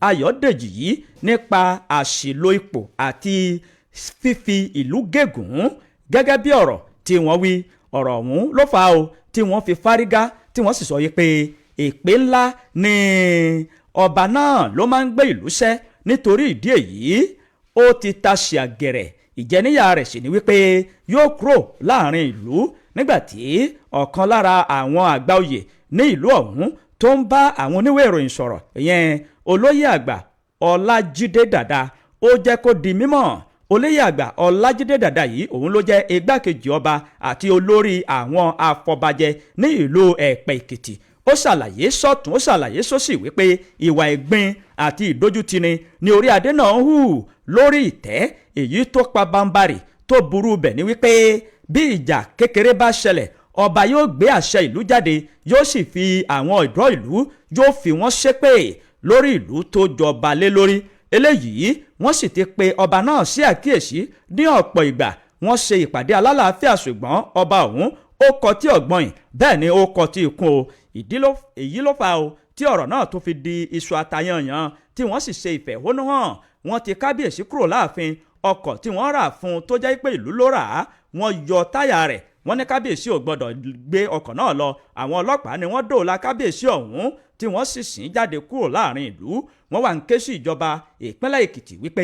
Ayọ̀dèjì yìí nípa àṣìlò ipò àti fífi ìlú gégùn. gẹ́gẹ́ bí ọ̀rọ̀ tí wọ́n wí ọ̀rọ̀ ọ̀hún ló fà á o tí wọ́n fi fárígá tí wọ́n sì sọ yìí pé èpè ńlá ni ọba náà ló máa ń gbé ìlú ṣẹ́ nítorí ìdí èyí ó ti taṣì àgẹ̀rẹ̀ ìjẹníyà rẹ̀ sì ni wípé yóò kúrò láàrin ìlú. nígbàtí ọ̀kan lára àwọn àgbà oyè ní ìlú ọ̀hún tó ń bá àwọn oníwèé ìròyìn sọ̀rọ̀ ìyẹn olóyè àgbà Ọlájídé Dàda ó jẹ́ kó di mímọ̀. olóyè àgbà Ọlájídé Dàda yìí òun ló jẹ́ igbákejì ọba àti olórí àwọn afọbajẹ ní ìlú Ẹ̀pẹ́ Èkìtì. ó ṣàlàyé sọ́tún ó ṣàlàyé sósì wípé ìwà ẹ̀gbin àti ìdójútini ni orí adé náà hù lórí ìtẹ́. èyí tó pa bámbárì tó burú bẹ̀ ni wípé bí ìjà kékeré bá ṣẹlẹ̀ ọba yóò gbé àṣẹ ìlú jáde yóò sì fi àwọn ọ̀dọ́ ìlú yóò fi wọ́n ṣépè lórí ìlú tó jọba lé lórí. eléyìí wọ́n sì ti pe ọba náà sí àkíyèsí ní ọ̀pọ̀ ìgbà. wọ́n ṣe ìpàdé alálàáfíà ṣùgbọ́n ọba ọ̀hún ó kọtí ọ̀gbọ́n yìí bẹ́ẹ̀ ni ó kọtí ikún o. èyí ló fà o tí ọ̀rọ̀ náà tó fi di iṣu atayanyan tí wọ́n sì ṣe ìfẹ̀hónúhàn. wọ́n ti kábíyèsí kúrò láàfin ọkọ̀ tí wọ́n rà fún un tó jẹ́ pé ìlú ló rà á wọ́n yọ táyà rẹ̀. wọ́n ní kábíyèsí ò gbọ́dọ̀ gbé ọkọ̀ náà lọ. àwọn ọlọ́pàá ni wọ́n dóòlà kábíyèsí ọ̀hún tí wọ́n sì sìn jáde kúrò láàrin ìlú. wọ́n wá ń ké sí ìjọba ìpínlẹ̀ Èkìtì wípé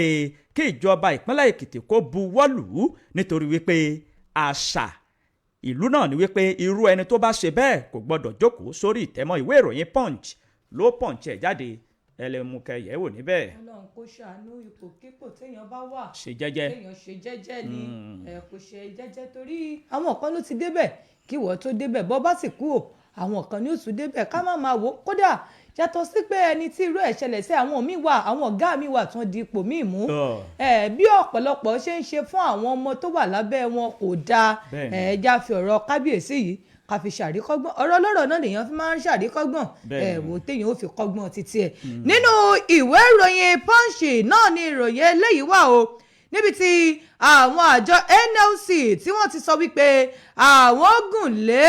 kí ìjọba ìpínlẹ̀ Èkìtì kó buwọ́lù nítorí wípé àṣà ìlú náà ni wípé irú ẹni tó bá ṣe bẹ́ẹ̀ kò gbọ́dọ̀ jókòó sórí ìtẹ́mọ́. ìwé ìròyìn Punch ló Punch ẹ̀ jáde ẹlẹ́mùkẹ́ yẹ̀wò níbẹ̀. Ọlọ́run kó ṣàánú ipòkípò téèyàn bá wà ṣe jẹ́jẹ́ téèyàn ṣe jẹ́jẹ́ ni kò ṣe jẹ́jẹ́ torí àwọn kan ló ti débẹ̀ kí wọ́n tó débẹ̀ bọ́ bá sì kú ò àwọn kan ní òtún débẹ̀ ká má máa wò kódà yàtọ̀ sí pé ẹni tí irú ẹ̀ ṣẹlẹ̀ sí àwọn míì wà àwọn ọ̀gá mi wà tán di ipò míì mú bí ọ̀pọ̀lọpọ̀ ṣe ń ṣe fún àwọn ọmọ tó wà lábẹ́ wọn kò dáa. ẹja fi ọ̀rọ̀ kábíyèsí yìí ká fi ṣàríkọ́gbọ́n ọ̀rọ̀ lọ́rọ̀ náà lèèyàn fi máa ń ṣàríkọ́gbọ́n wò téèyàn ó fi kọ́gbọ́n títí ẹ̀. nínú ìwé ìròyìn Punch náà ni ìròyìn eléyìí wà o níbi tí àwọn àjọ NLC tí wọ́n ti sọ wípé àwọn gùn lé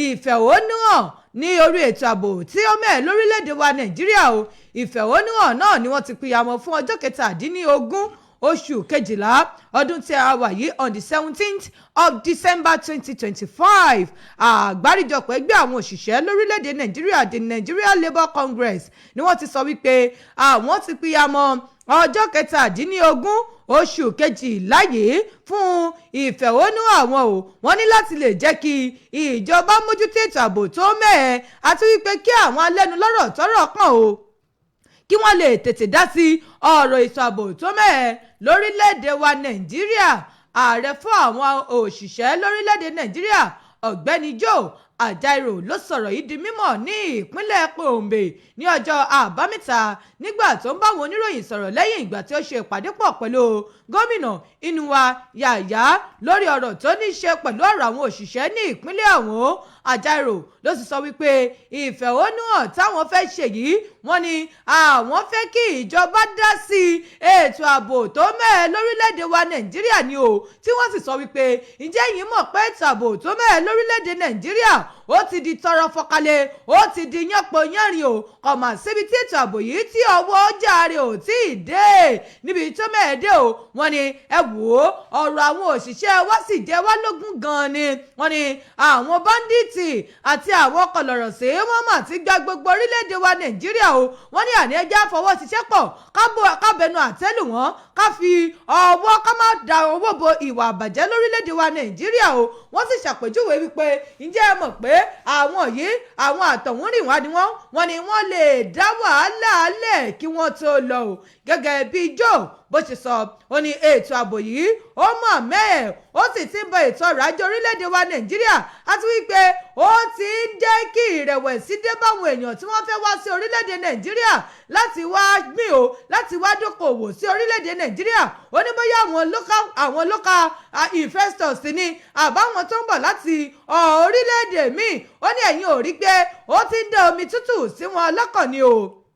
ìfẹ̀hónúhàn ní orí ètò ààbò tí ó mẹ́ẹ̀ lórílẹ̀‐èdè wa Nàìjíríà o. ìfẹ̀hónúhàn náà ni wọ́n ti pìyàmọ́ fún ọjọ́ 17 oṣù kejìlá ọdún tí a wà yìí on the 17th of December 2025 àgbáríjọpọ̀ ẹgbẹ́ àwọn òṣìṣẹ́ lórílẹ̀‐èdè Nàìjíríà the Nigeria Labour Congress ni wọ́n ti sọ wípé àwọn ti pìyàmọ́ ọjọ́ 17 oṣù kejìlá yìí fún ìfẹ̀hónú àwọn o. wọ́n ní láti lè jẹ́ kí ìjọba mójútó ètò ààbò tó mẹ́ẹ̀ àti wípé kí àwọn alẹ́nulọ́rọ̀ tọ́rọ̀ kàn o kí wọ́n lè tètè dá sí ọ̀rọ̀ ètò ààbò tó mẹ́ẹ̀ lórílẹ̀‐èdè wa Nàìjíríà. ààrẹ fún àwọn òṣìṣẹ́ lórílẹ̀‐èdè Nàìjíríà ọ̀gbẹ́ni Joe Ajaero ló sọ̀rọ̀ yìí di mímọ̀ ní ìpínlẹ̀ Gombe ní ọjọ́ àbámẹ́ta nígbà tó ń bá àwọn oníròyìn sọ̀rọ̀ lẹ́yìn ìgbà tí ó ṣe ìpàdé pọ̀ pẹ̀lú gómìnà Inuwa Yahaya lórí ọ̀rọ̀ tó ní í ṣe pẹ̀lú ọ̀rọ̀ àwọn òṣìṣẹ́ ní ìpínlẹ̀ ọ̀hún. Ajaero ló sì sọ wípé ìfẹ̀hónúhàn táwọn fẹ́ ṣe yìí wọ́n ní àwọn fẹ́ kí ìjọba dá sí ètò ààbò tó mẹ́ẹ̀ lórílẹ̀‐èdè wa Nàìjíríà ni o tí wọ́n sì sọ wípé ǹjẹ́ yìí mọ̀ pé ètò ààbò tó mẹ́ẹ̀ lórílẹ̀‐èdè Nàìjíríà ó ti di tọrọ fọkalẹ̀ ó ti di yánpọ̀ yánrin o ọmọ síbi tí ètò ààbò yìí tí ọwọ́ jàre ò tí ì dé níbi tó mẹ́ẹ̀ẹ́dẹ́ o wọ́n ní ẹ wò ó ọ̀rọ̀ àwọn òṣìṣẹ́ wa sì jẹ́ wá lógún gan-an ni wọ́n ní àwọn báńdíìtì àti àwọn kọlọ̀rọ̀ sí wọ́n mà ti gba gbogbo orílẹ̀-èdè wa Nàìjíríà o wọ́n ní àní ẹjẹ́ àfọwọ́ ṣiṣẹ́ pọ̀ kábẹnu àtẹ́lù wọn ká fi ọwọ́ ká má da owó bo ìwà àbàjẹ́ lórílẹ̀-èdè wa Nàìjíríà o wọ́n sì ṣàpèjúwe wípé ǹjẹ́ ẹ mọ̀ pé àwọn yìí àwọn àtọ̀húnrìnwá ni wọ́n ní wọ́n lè dá wàhálà lẹ̀ kí wọ́n tó lọ o gẹ́gẹ́ bí Joe bó ṣe sọ ó ní ètò ààbò yìí ó mọ̀ mẹ́ẹ̀ ó sì ti ń bọ ètò ọrọ̀ ajé orílẹ̀-èdè wa Nàìjíríà àti wípé ó ti ń jẹ́ kí ìrẹ̀wẹ̀sì dé báwọn èèyàn tí wọ́n fẹ́ wá sí orílẹ̀-èdè Nàìjíríà láti wá gbìn o láti wá dókòwò sí orílẹ̀-èdè Nàìjíríà ó ní bóyá àwọn local investors ni àbáwọn tó ń bọ̀ láti orílẹ̀-èdè míì ó ní ẹ̀yin ò rí pé ó ti ń dá omi tútù sí wọn lọ́kàn ni o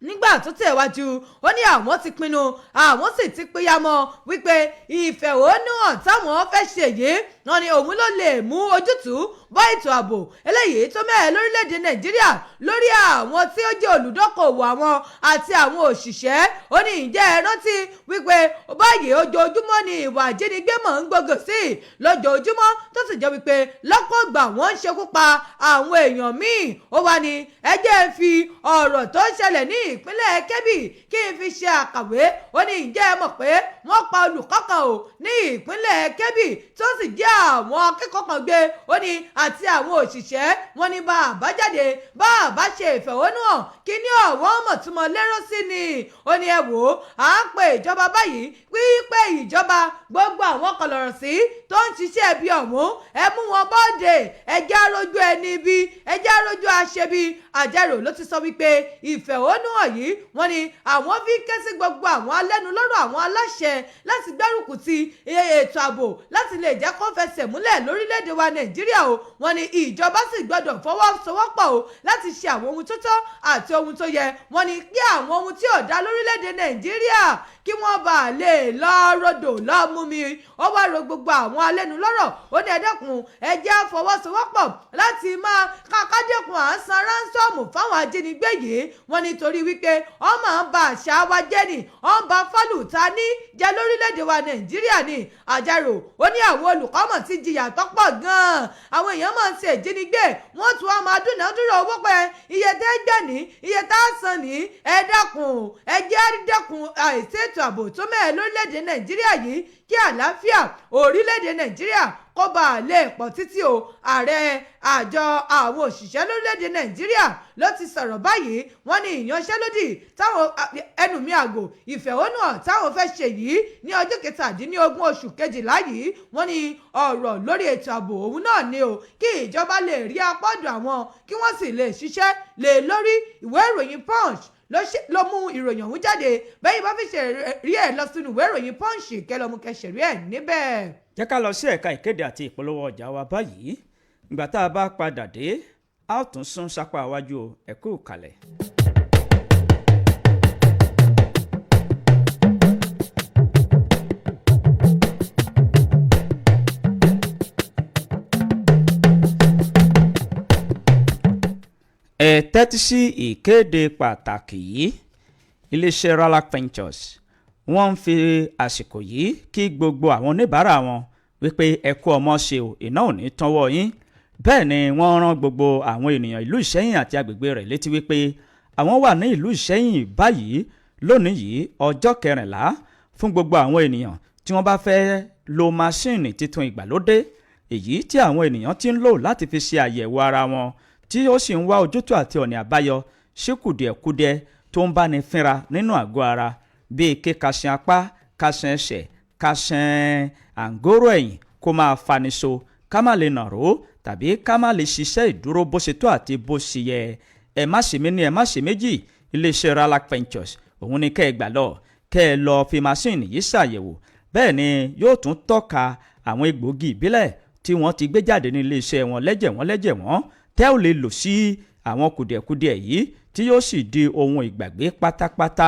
nígbà tó tẹ̀wájú ó ní àwọn ti pinnu àwọn sì ti pínyàmọ́ wípé ìfẹ̀hónúhàn táwọn fẹ́ ṣe yìí wọ́n ní òun ló lè mú ojútùú bọ́ ètò ààbò eléyìí tó mẹ́ẹ̀ lórílẹ̀‐èdè Nàìjíríà lórí àwọn tí ó jẹ́ olùdókòwò àwọn àti àwọn òṣìṣẹ́ ó ní ìjẹ́ ẹ rántí wípé báyìí ojoojúmọ́ ni ìwà ìjínigbé mọ̀ ń gbógun sí lójoojúmọ́ tó sì jẹ́ wípé lọ́pọ̀ ìgbà wọ́n ń ṣekú pa àwọn èèyàn míì ó wá ní ẹ jẹ́ ń fi ọ̀rọ̀ tó ṣẹlẹ̀ ní ìpínlẹ̀ Kebbi kí n fi ṣe àkàwé ó ní ìjẹ́ ẹ mọ̀ pé wọ́n pa olùkọ́ kan ò ní ìpínlẹ̀ Kebbi tó sì jẹ́ àwọn akẹ́kọ̀ọ́ kan gbé ó ní àti àwọn òṣìṣẹ́ wọn ní bá àbájáde bá àbá ṣe ìfẹ̀hónúhàn kí ní ọ̀wọ́n mọ̀túnmọ̀ lérò sí ni ó ní ẹ wò ó à ń pe ìjọba báyìí wípé ìjọba gbogbo àwọn kọlọ̀rọ̀ sí tó ń ṣiṣẹ́ bí ọ̀hún ẹ mú wọn bọ́ọ̀dè ẹjẹ́ arójú ẹni bí ẹjẹ́ arójú aṣebi Àjàrò ló ti sọ wípé ìfẹ̀hónúhàn yìí wọ́n ní àwọn fi ń ké sí gbogbo àwọn alẹ́nulọ́rọ̀ àwọn aláṣẹ láti gbárùkù ti ètò ààbò láti lè jẹ́ kó fẹsẹ̀ múlẹ̀ lórílẹ̀‐èdè wa Nàìjíríà o wọ́n ní ìjọba sì gbọ́dọ̀ fọwọ́sowọ́pọ̀ o láti ṣe àwọn ohun tó tọ́ àti ohun tó yẹ wọ́n ní kí àwọn ohun tí ò dá lórílẹ̀‐èdè Nàìjíríà kí wọ́n bá lè lọ rodò lọ mú mi ó wá ro gbogbo àwọn alẹ́nulọ́rọ̀ ó ní ẹ dákun ẹ jẹ́ fọwọ́sowọ́pọ̀ láti máa kádẹ́kun à ń san ránsọ́ọ̀mù fáwọn ajínigbé yìí wọ́n nítorí wípé wọ́n máa ń ba àṣà wa jẹ́ ni wọ́n ń ba fálù ta ní jẹ́ lórílẹ̀‐èdè wa Nàìjíríà ni Àjàrò ó ní àwọn olùkọ́ mọ̀ ti jìyà tọ́pọ̀ gan-an àwọn èèyàn máa ń ṣe ìjínigbé wọ́n tún wá máa dúnàádúrà owó pẹ́ iye tẹ́ gbẹ̀ ní iye tá a san ní ẹ dákun ẹ jẹ́ dẹ́kun àìsètò ààbò tó mẹ́ẹ̀ lórílẹ̀‐èdè Nàìjíríà yìí kí àlàáfíà orílẹ̀‐èdè Nàìjíríà kó bá a lè pọ̀ títí o ààrẹ àjọ àwọn òṣìṣẹ́ lórílẹ̀‐èdè Nàìjíríà ló ti sọ̀rọ̀ báyìí wọ́n ní ìyanṣẹ́lódì táwọn ẹnu mi àgò ìfẹ̀hónúhàn táwọn fẹ́ ṣe yìí ní ọjọ́ 17 oṣù kejìlá yìí wọ́n ní ọ̀rọ̀ lórí ètò ààbò òun náà ni o kí ìjọba lè rí apọ́dù àwọn kí wọ́n sì lè ṣiṣẹ́ lé lórí ìwé ìròyìn Punch ló mú ìròyìn ọ̀hún jáde bẹ́ẹ̀ bá fi ṣe rí ẹ̀ lọ sínú ìwé ìròyìn Punch kẹlọ́mù kẹsẹ̀rí ẹ̀ níbẹ̀. jẹ́ ká lọ sí ẹ̀ka ìkéde àti ìpolówó ọjà wa báyìí ìgbà tá a bá padà dé a ó tún sún sápá iwájú ẹ kú kalẹ̀. ẹ tẹ́tí sí ìkéde pàtàkì yìí iléeṣẹ́ Ralac Ventures wọ́n ń fi àsìkò yìí kí gbogbo àwọn oníbàárà wọn wípé ẹ kú ọmọ ṣe ò iná ò ní tánwọ́ yín bẹ́ẹ̀ ni wọ́n rán gbogbo àwọn ènìyàn ìlú Ìṣẹ́yìn àti agbègbè rẹ̀ létí wípé àwọn wà ní ìlú Ìṣẹ́yìn báyìí lónìí yìí ọjọ́ 14 fún gbogbo àwọn ènìyàn tí wọ́n bá fẹ́ lo máṣíìnì titun ìgbàlódé èyí tí àwọn ènìyàn ti ń lò láti fi ṣe àyẹ̀wò ara wọn tí ó sì ń wá ojútùú àti ọ̀nà àbáyọ sí kùdìẹ̀kudiẹ tó ń báni fínra nínú àgọ́ ara bíi kíkaṣan apá kaṣan ẹsẹ̀ kaṣan àǹgóró ẹ̀yìn kó máa faniṣo ká má lè nàró tàbí ká má lè ṣiṣẹ́ ìdúró bó ṣe tó àti bó ṣe yẹ ẹ má ṣe mí ní ẹ má ṣe méjì iléeṣẹ́ Ralac Ventures òun ni kẹ́ ẹ gbà lọ kẹ́ ẹ lọ fi máṣíìnì yìí ṣàyẹ̀wò bẹ́ẹ̀ ni yóò tún tọ́ka àwọn egbòogi ìbílẹ̀ tí wọ́n ti gbé jáde ní iléeṣẹ́ wọn lẹ́jẹ̀ wọ́n tẹ́ ò lè lò sí àwọn kùdìẹ̀kudiẹ yìí tí yóò sì di ohun ìgbàgbé pátápátá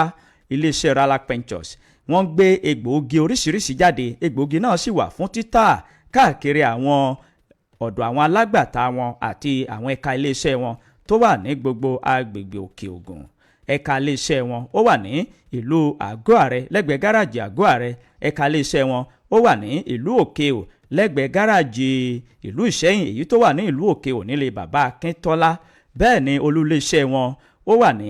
iléeṣẹ́ Ralac Ventures wọ́n gbé egbòogi oríṣiríṣi jáde egbòogi náà sì wà fún títà káàkiri àwọn ọ̀dọ̀ àwọn alágbàtà wọn àti àwọn ẹ̀ka iléeṣẹ́ wọn tó wà ní gbogbo agbègbè Òkè Ògùn ẹ̀ka iléeṣẹ́ wọn ó wà ní ìlú Àgọ́ Àrẹ lẹ́gbẹ̀ẹ́ gáràjì Àgọ́ Àrẹ ẹ̀ka iléeṣẹ́ wọn ó wà ní ìlú Òkè Ò lẹ́gbẹ̀ẹ́ gáràjì ìlú Ìṣẹ́yìn èyí tó wà ní ìlú Òkè Ò nílé bàbá Akíntọ́lá bẹ́ẹ̀ ni olúléeṣẹ́ wọn ó wà ní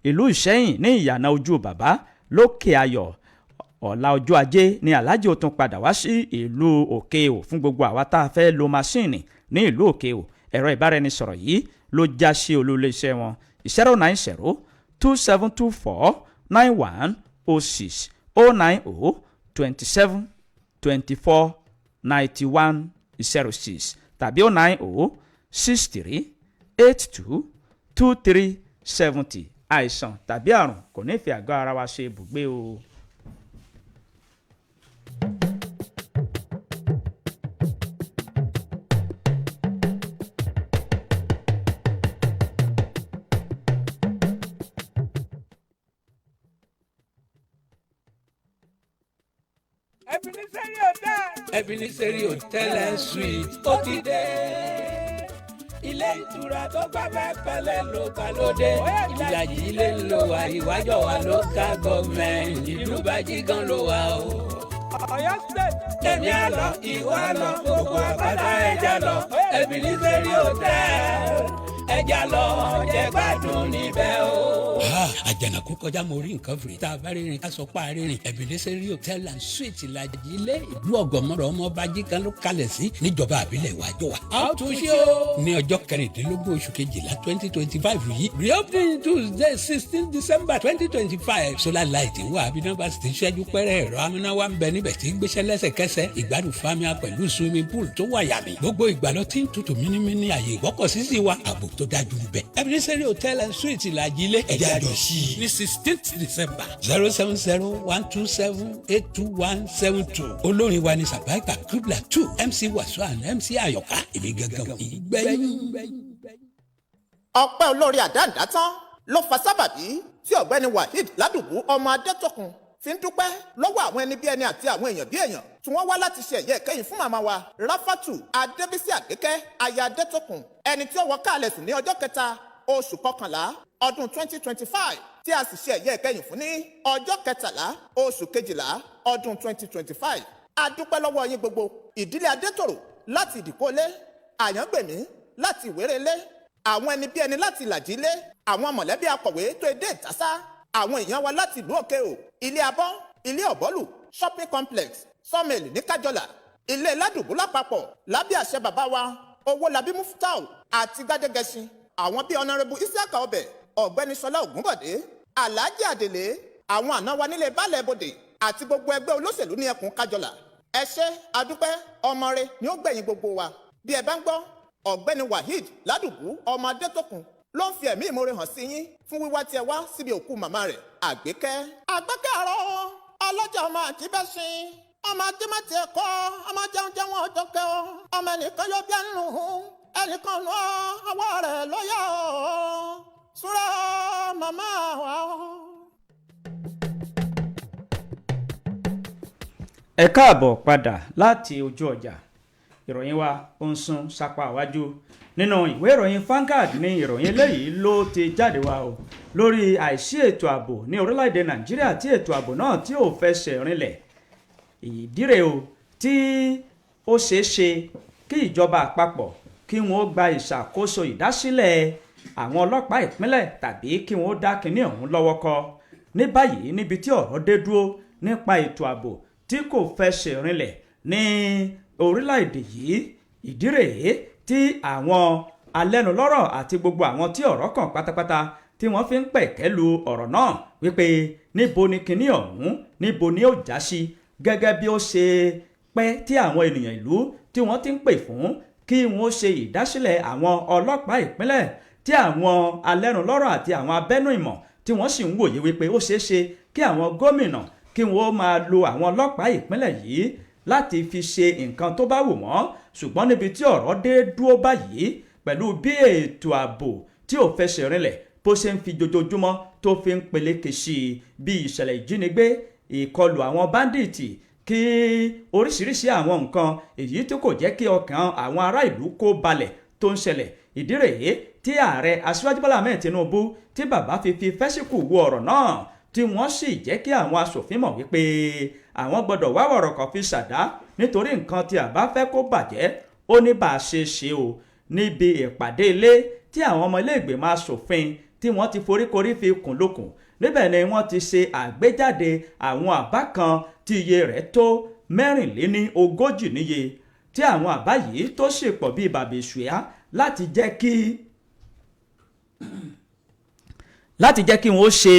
ìlú Ìṣẹ́yìn ní ìyànà ojú bàbá lókè Ayọ̀ ọ̀la ọjọ́ ajé ni aláàjì ó tún padà wá sí ìlú Òkè Ò fún gbogbo àwa tá a fẹ́ lo máṣíìnì ní ìlú Òkè Ò ẹ̀rọ ìbáraẹnisọ̀rọ̀ yìí ló já sí olú-iléeṣẹ́ wọn 090-2724-9106 090-2724-9106 tàbí 090-6382-2370. àìsàn tàbí àrùn kò ní fi àgọ́ ara wa ṣe ibùgbé o. Ebenezer Hotel and Suite ó ti dé. Ilé ìtura tó gbàgbẹ́ pẹ́lẹ́ ló gbàlódé. Ìlàjì ilé ń lo àríwájọ́ wa local government. Ìlú Bàjí gan ló wà o. Ọ̀yọ́ state. Èmi á lọ, ìwọ á lọ, gbogbo àpáta ẹja lọ. Ebenezer Hotel ẹja lọ jẹ gbádùn níbẹ̀ o. Àjànàkú kọjá mo rí nǹkan fìrí tá a bá rìnrìn ká sọ pa àrìnrìn. Ebenezer Hotel and Suite Ìlàjì ilé ìlú ọ̀gọ̀mọ̀rọ̀ ọmọ Bàjí kan ló kalẹ̀ sí níjọba àbílẹ̀ ìwájọ́ wa. a ó tún ṣe o. ní ọjọ́ kẹrìndínlógún oṣù kejìlá 2025 yìí reopening Tuesday 16 December 2025 solar light wà abinaba ti ṣẹ́jú pẹ́rẹ́ ẹ̀rọ amúnáwá ń bẹ níbẹ̀ tí gbéṣẹ́ lẹ́sẹ̀kẹsẹ̀ ìgbádùn fámíà pẹ̀lú swimming pool tó wà yàmì gbogbo ìgbàlọ́ tí ń tutù mímímí àyè ìgbọ́kọ̀sí sí wa ààbò tó dájú ń bẹ. Ebenezer Hotel and Suite Ìlàjì ilé ẹ̀jẹ̀ àjọ sí i ní 16th December 070-127-82172 olórin wa ní Sàbáìkà Kúbla 2 MC Wàsó and MC Àyọ̀ká èmi gangan ìgbẹ́yìn. ọpẹ́ olórí àdáǹdá tán ló fa sábàbí tí ọ̀gbẹ́ni Waheed Ládùbú ọmọ Adétòkun fi ń dúpẹ́ lọ́wọ́ àwọn ẹni bí ẹni àti àwọn èèyàn bí èèyàn tí wọ́n wá láti ṣe ẹ̀yẹ ìkẹyìn fún màmá wa Ráfátù Adébísí Àgbékẹ́ aya Adétòkun ẹni tí ó wọ káàlẹ̀ sùn ní ọjọ́ kẹta oṣù kọkànlá ọdún 2025 tí a sì ṣe ẹ̀yẹ ìkẹyìn fún ní ọjọ́ kẹtàlá oṣù kejìlá ọdún 2025. a dúpẹ́ lọ́wọ́ yín gbogbo ìdílé Adétòrò láti Ìdìkólé, Àyàngbèmí láti Ìwérelé, àwọn ẹni bí ẹni láti Ìlàjì ilé, àwọn mọ̀lẹ́bí akọ̀wé tó edé Ìtásá, àwọn èèyàn wa láti ìlú Òkè-Ò, ilé Abọ́, ilé Ọ̀bọ́lù, shopping complex, sọ́mẹ̀lì ní Kájọlà, ilé Ládùbú lápapọ̀ lábẹ́ àṣẹ bàbá wa Owólabí Muftau àti Gádégẹṣin, àwọn bíi Honorable Isiaka Ọbẹ̀, Ọ̀gbẹ́ni Ṣọlá Ògúnbọ̀dé, Alhaji Àdèlé, àwọn àna wa nílé Baálẹ̀ Bodè àti gbogbo ẹgbẹ́ olóṣèlú ní ẹkùn Kájọlà. ẹ ṣé adúpẹ́, ọmọ rẹ ni ó gbẹ̀yìn gbogbo wa. bí ẹ bá ń gbọ́, ọ̀gbẹ́ni Waheed Ládùbú ọmọ Adétòkun ló ń fi ẹ̀mí ìmoore hàn sí yín fún wíwá tí ẹ wá síbi òkú màmá rẹ̀ Àgbékẹ́. Àgbékẹ́ àrọ́ ọlọ́jà ọmọ àjíbẹ́sìn ọmọ ajímọ̀tì ẹ̀kọ́ ọmọ jẹun jẹun ọjọ́ kẹ́ ọ ọmọ ẹnìkan yóò bí ẹnu ẹnìkan lọ ọwọ́ rẹ̀ lọ́yà ọ súnrẹ́ màmá wa. ẹ káàbọ̀ padà láti ojú ọjà. ìròyìn wa ó ń sún sápá iwájú nínú ìwé ìròyìn Vanguard ní ìròyìn eléyìí ló ti jáde wá o lórí àìsí ètò ààbò ní orílẹ̀-èdè Nàìjíríà tí ètò ààbò náà tí ò fẹsẹ̀ rinlẹ̀. ìdí rèé o tí ó ṣeé ṣe kí ìjọba àpapọ̀ kí wọ́n gba ìṣàkóso ìdásílẹ̀ àwọn ọlọ́pàá ìpínlẹ̀ tàbí kí wọ́n dá kinní ọ̀hún lọ́wọ́ kọ. ní báyìí níbi tí ọ̀rọ̀ dé dúró nípa ètò ààbò tí kò fẹsẹ̀ rinlẹ̀ ní orílẹ̀-èdè yìí, ìdí rèé tí àwọn alẹ́nulọ́rọ̀ àti gbogbo àwọn tí ọ̀rọ̀ kàn pátápátá tí wọ́n fi ń pẹ̀kẹ́ lu ọ̀rọ̀ náà wípé níbo ni kinní ọ̀hún níbo ni ó já sí, gẹ́gẹ́ bí ó ṣe pẹ́ tí àwọn ènìyàn ìlú tí wọ́n ti ń pè fún kí wọ́n ṣe ìdásílẹ̀ àwọn ọlọ́pàá ìpínlẹ̀ tí àwọn alẹ́nulọ́rọ̀ àti àwọn abẹ́nú ìmọ̀ tí wọ́n sì ń wòye wípé ó ṣeé ṣe kí àwọn gómìnà kí wọ́n máa lo àwọn ọlọ́pàá ìpínlẹ̀ yìí láti fi ṣe nǹkan tó bá wù wọ́n. ṣùgbọ́n níbi tí ọ̀rọ̀ dé dúró báyìí pẹ̀lú bí ètò ààbò tí ò fẹsẹ̀ rinlẹ̀ bó ṣe ń fi jojoojúmọ́ tó fi ń peléke sí i, bí ìṣẹ̀lẹ̀ ìjínigbé, ìkọlù àwọn báńdíìtì, kí oríṣiríṣi àwọn nǹkan èyí tí kò jẹ́ kí ọkàn àwọn ará ìlú kó balẹ̀ tó ń ṣẹlẹ̀. ìdí rèé tí ààrẹ Aṣíwájú Bọ́lá Ahmed Tinubu tí bàbá fi fẹ́sìkù wo ọ̀rọ̀ náà tí wọ́n sì jẹ́ kí àwọn aṣòfin mọ̀ wípé àwọn gbọ́dọ̀ wá ọ̀rọ̀ kan fi ṣàdá nítorí nǹkan tí a bá fẹ́ kó bàjẹ́ ó ní bá a ṣe ṣe o. níbi ìpàdé ilé tí àwọn ọmọ ilé ìgbìmọ̀ aṣòfin tí wọ́n ti foríkorí fi kùn lókun, níbẹ̀ ni wọ́n ti ṣe àgbéjáde àwọn àbá kan tí iye rẹ̀ tó 44 níye, tí àwọn àbá yìí tó sì pọ̀ bíi bàbá ìṣùyà láti jẹ́ kí wọ́n ṣe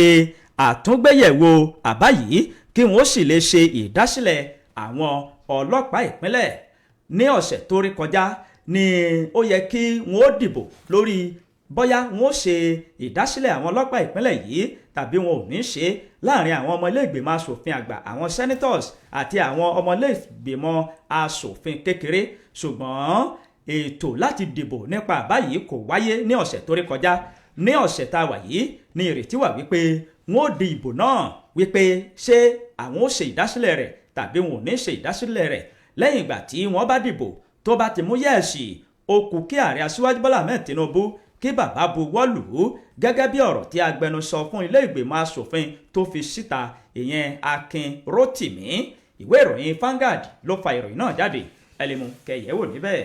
àtúngbéyẹ̀wò àbá yìí kí wọ́n sì lè ṣe ìdásílẹ̀ àwọn ọlọ́pàá ìpínlẹ̀. Ní ọ̀sẹ̀ tó rí kọjá ni ó yẹ kí wọ́n dìbò lórí bóyá wọ́n ṣe ìdásílẹ̀ àwọn ọlọ́pàá ìpínlẹ̀ yìí tàbí wọn ò ní ṣe láàrin àwọn ọmọ ilé ìgbìmọ̀ asòfin àgbà àwọn senators àti àwọn ọmọ ilé ìgbìmọ̀ asòfin kékeré. Ṣùgbọ́n ètò láti dìbò nípa àbá yìí kò wáyé ní ọ̀sẹ̀ tó rí kọjá. Ní ọ̀sẹ̀ tá a wà yìí ní ìrètí wà wípé wọn ò di ìbò náà wípé ṣé àwọn ó ṣe ìdásílẹ̀ rẹ̀ tàbí wọn ò ní ṣe ìdásílẹ̀ rẹ̀. Lẹ́yìn ìgbà tí wọ́n bá dìbò tó bá ti mú yẹ̀ẹ̀sì ó kù kí ààrẹ aṣíwájú Bọ́lá Ahmed Tinubu kí bàbá buwọ́ lù ú gẹ́gẹ́ bí ọ̀rọ̀ tí agbẹnusọ fún ilé ìgbìmọ̀ asòfin tó fi síta ìyẹn Akin Rotimi. Ìwé ìròyìn Vanguard ló fa ìròyìn náà jáde ẹ lè mú kẹyẹ̀wò níbẹ̀.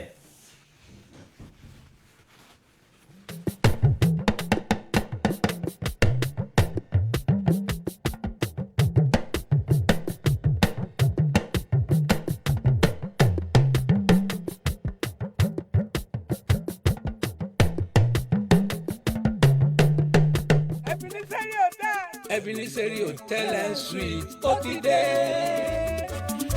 Ebenezer Hotel and Suite ó ti dé.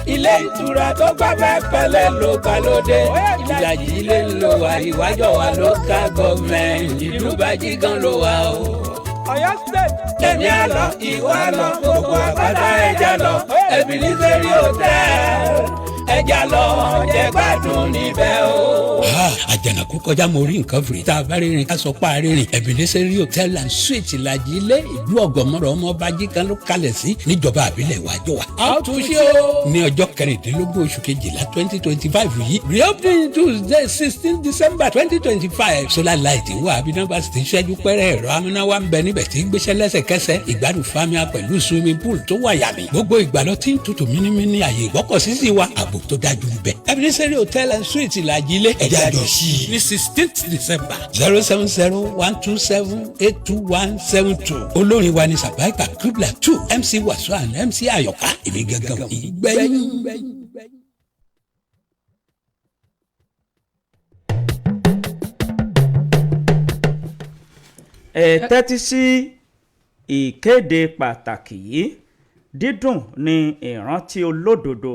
Ilé ìtura tó gbáfẹ́ pẹ́lẹ́ ló gbàlódé. Ìlàjì ilé ń lò wá ìwájọ́ wa local government. Ìlú Gegun ló wà o. Ọ̀yọ́ state. Èmi á lọ, ìwọ á lọ, gbogbo àpáta ẹja lọ. Ebenezer Hotel ẹja lọ jẹ gbádùn níbẹ̀ o. Àjànàkú kọjá mo rí nǹkan fìrí tá a bá rìnrìn ká sọ pa rìnrìn. Ebenezer Hotel and Suite Ìlàjì ilé ìlú ọ̀gọ̀mọ̀rọ̀ ọmọ Gegun ló kalẹ̀ sí níjọba àbílẹ̀ ìwájọ́ wa. a ó tún ṣe o. ní ọjọ́ 16 oṣù kejìlá 2025 yìí reopening Tuesday 16 December 2025 solar light wà abinaba ti ṣẹ́jú pẹ́rẹ́ ẹ̀rọ amúnáwá ń bẹ níbẹ̀ tí ń gbéṣẹ́ lẹ́sẹ̀kẹsẹ̀ ìgbádùn fámíà pẹ̀lú swimming pool tó wà yàmì gbogbo ìgbàlọ́ tí ń tutù mímímí àyè ìgbọ́kọ̀sí sí wa ààbò tó dájú ń bẹ. Ebenezer Hotel and Suite Ìlàjì ilé ẹ̀jẹ̀ àjọṣí ní 16th December 070-127-82172 olórin wa ní Sàbáìkà Kibla 2 MC Wàsó and MC Àyọ̀ká èmi gangan ìgbẹ́yìn. Ẹ tẹ́tí sí ìkéde pàtàkì yìí. Dídùn ni ìrántí olódodo.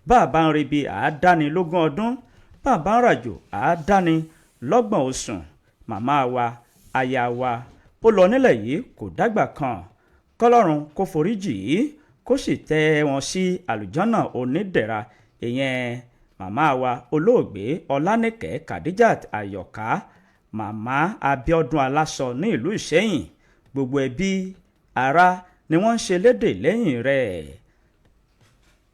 Bàbá ń rí bí àádánilógún ọdún, bàbá ń ràjò àádánilọ́gbọ̀n oṣù. Màmá wa, aya wa, ó lọ nílẹ̀ yìí kò dágbà kan. Kọ́lọ́run kó foríjì yìí kó sì tẹ́ wọn sí àlùjọ́nà onídẹ̀ra. Ìyẹn màmá wa olóògbé Ọlánìkẹ́ Khadijat Àyọ̀ká, màmá Abíọ́dún Aláṣọ ní ìlú Ìṣẹ́yìn. Gbogbo ẹbí ará ni wọ́n ń ṣe lédè lẹ́yìn rẹ̀.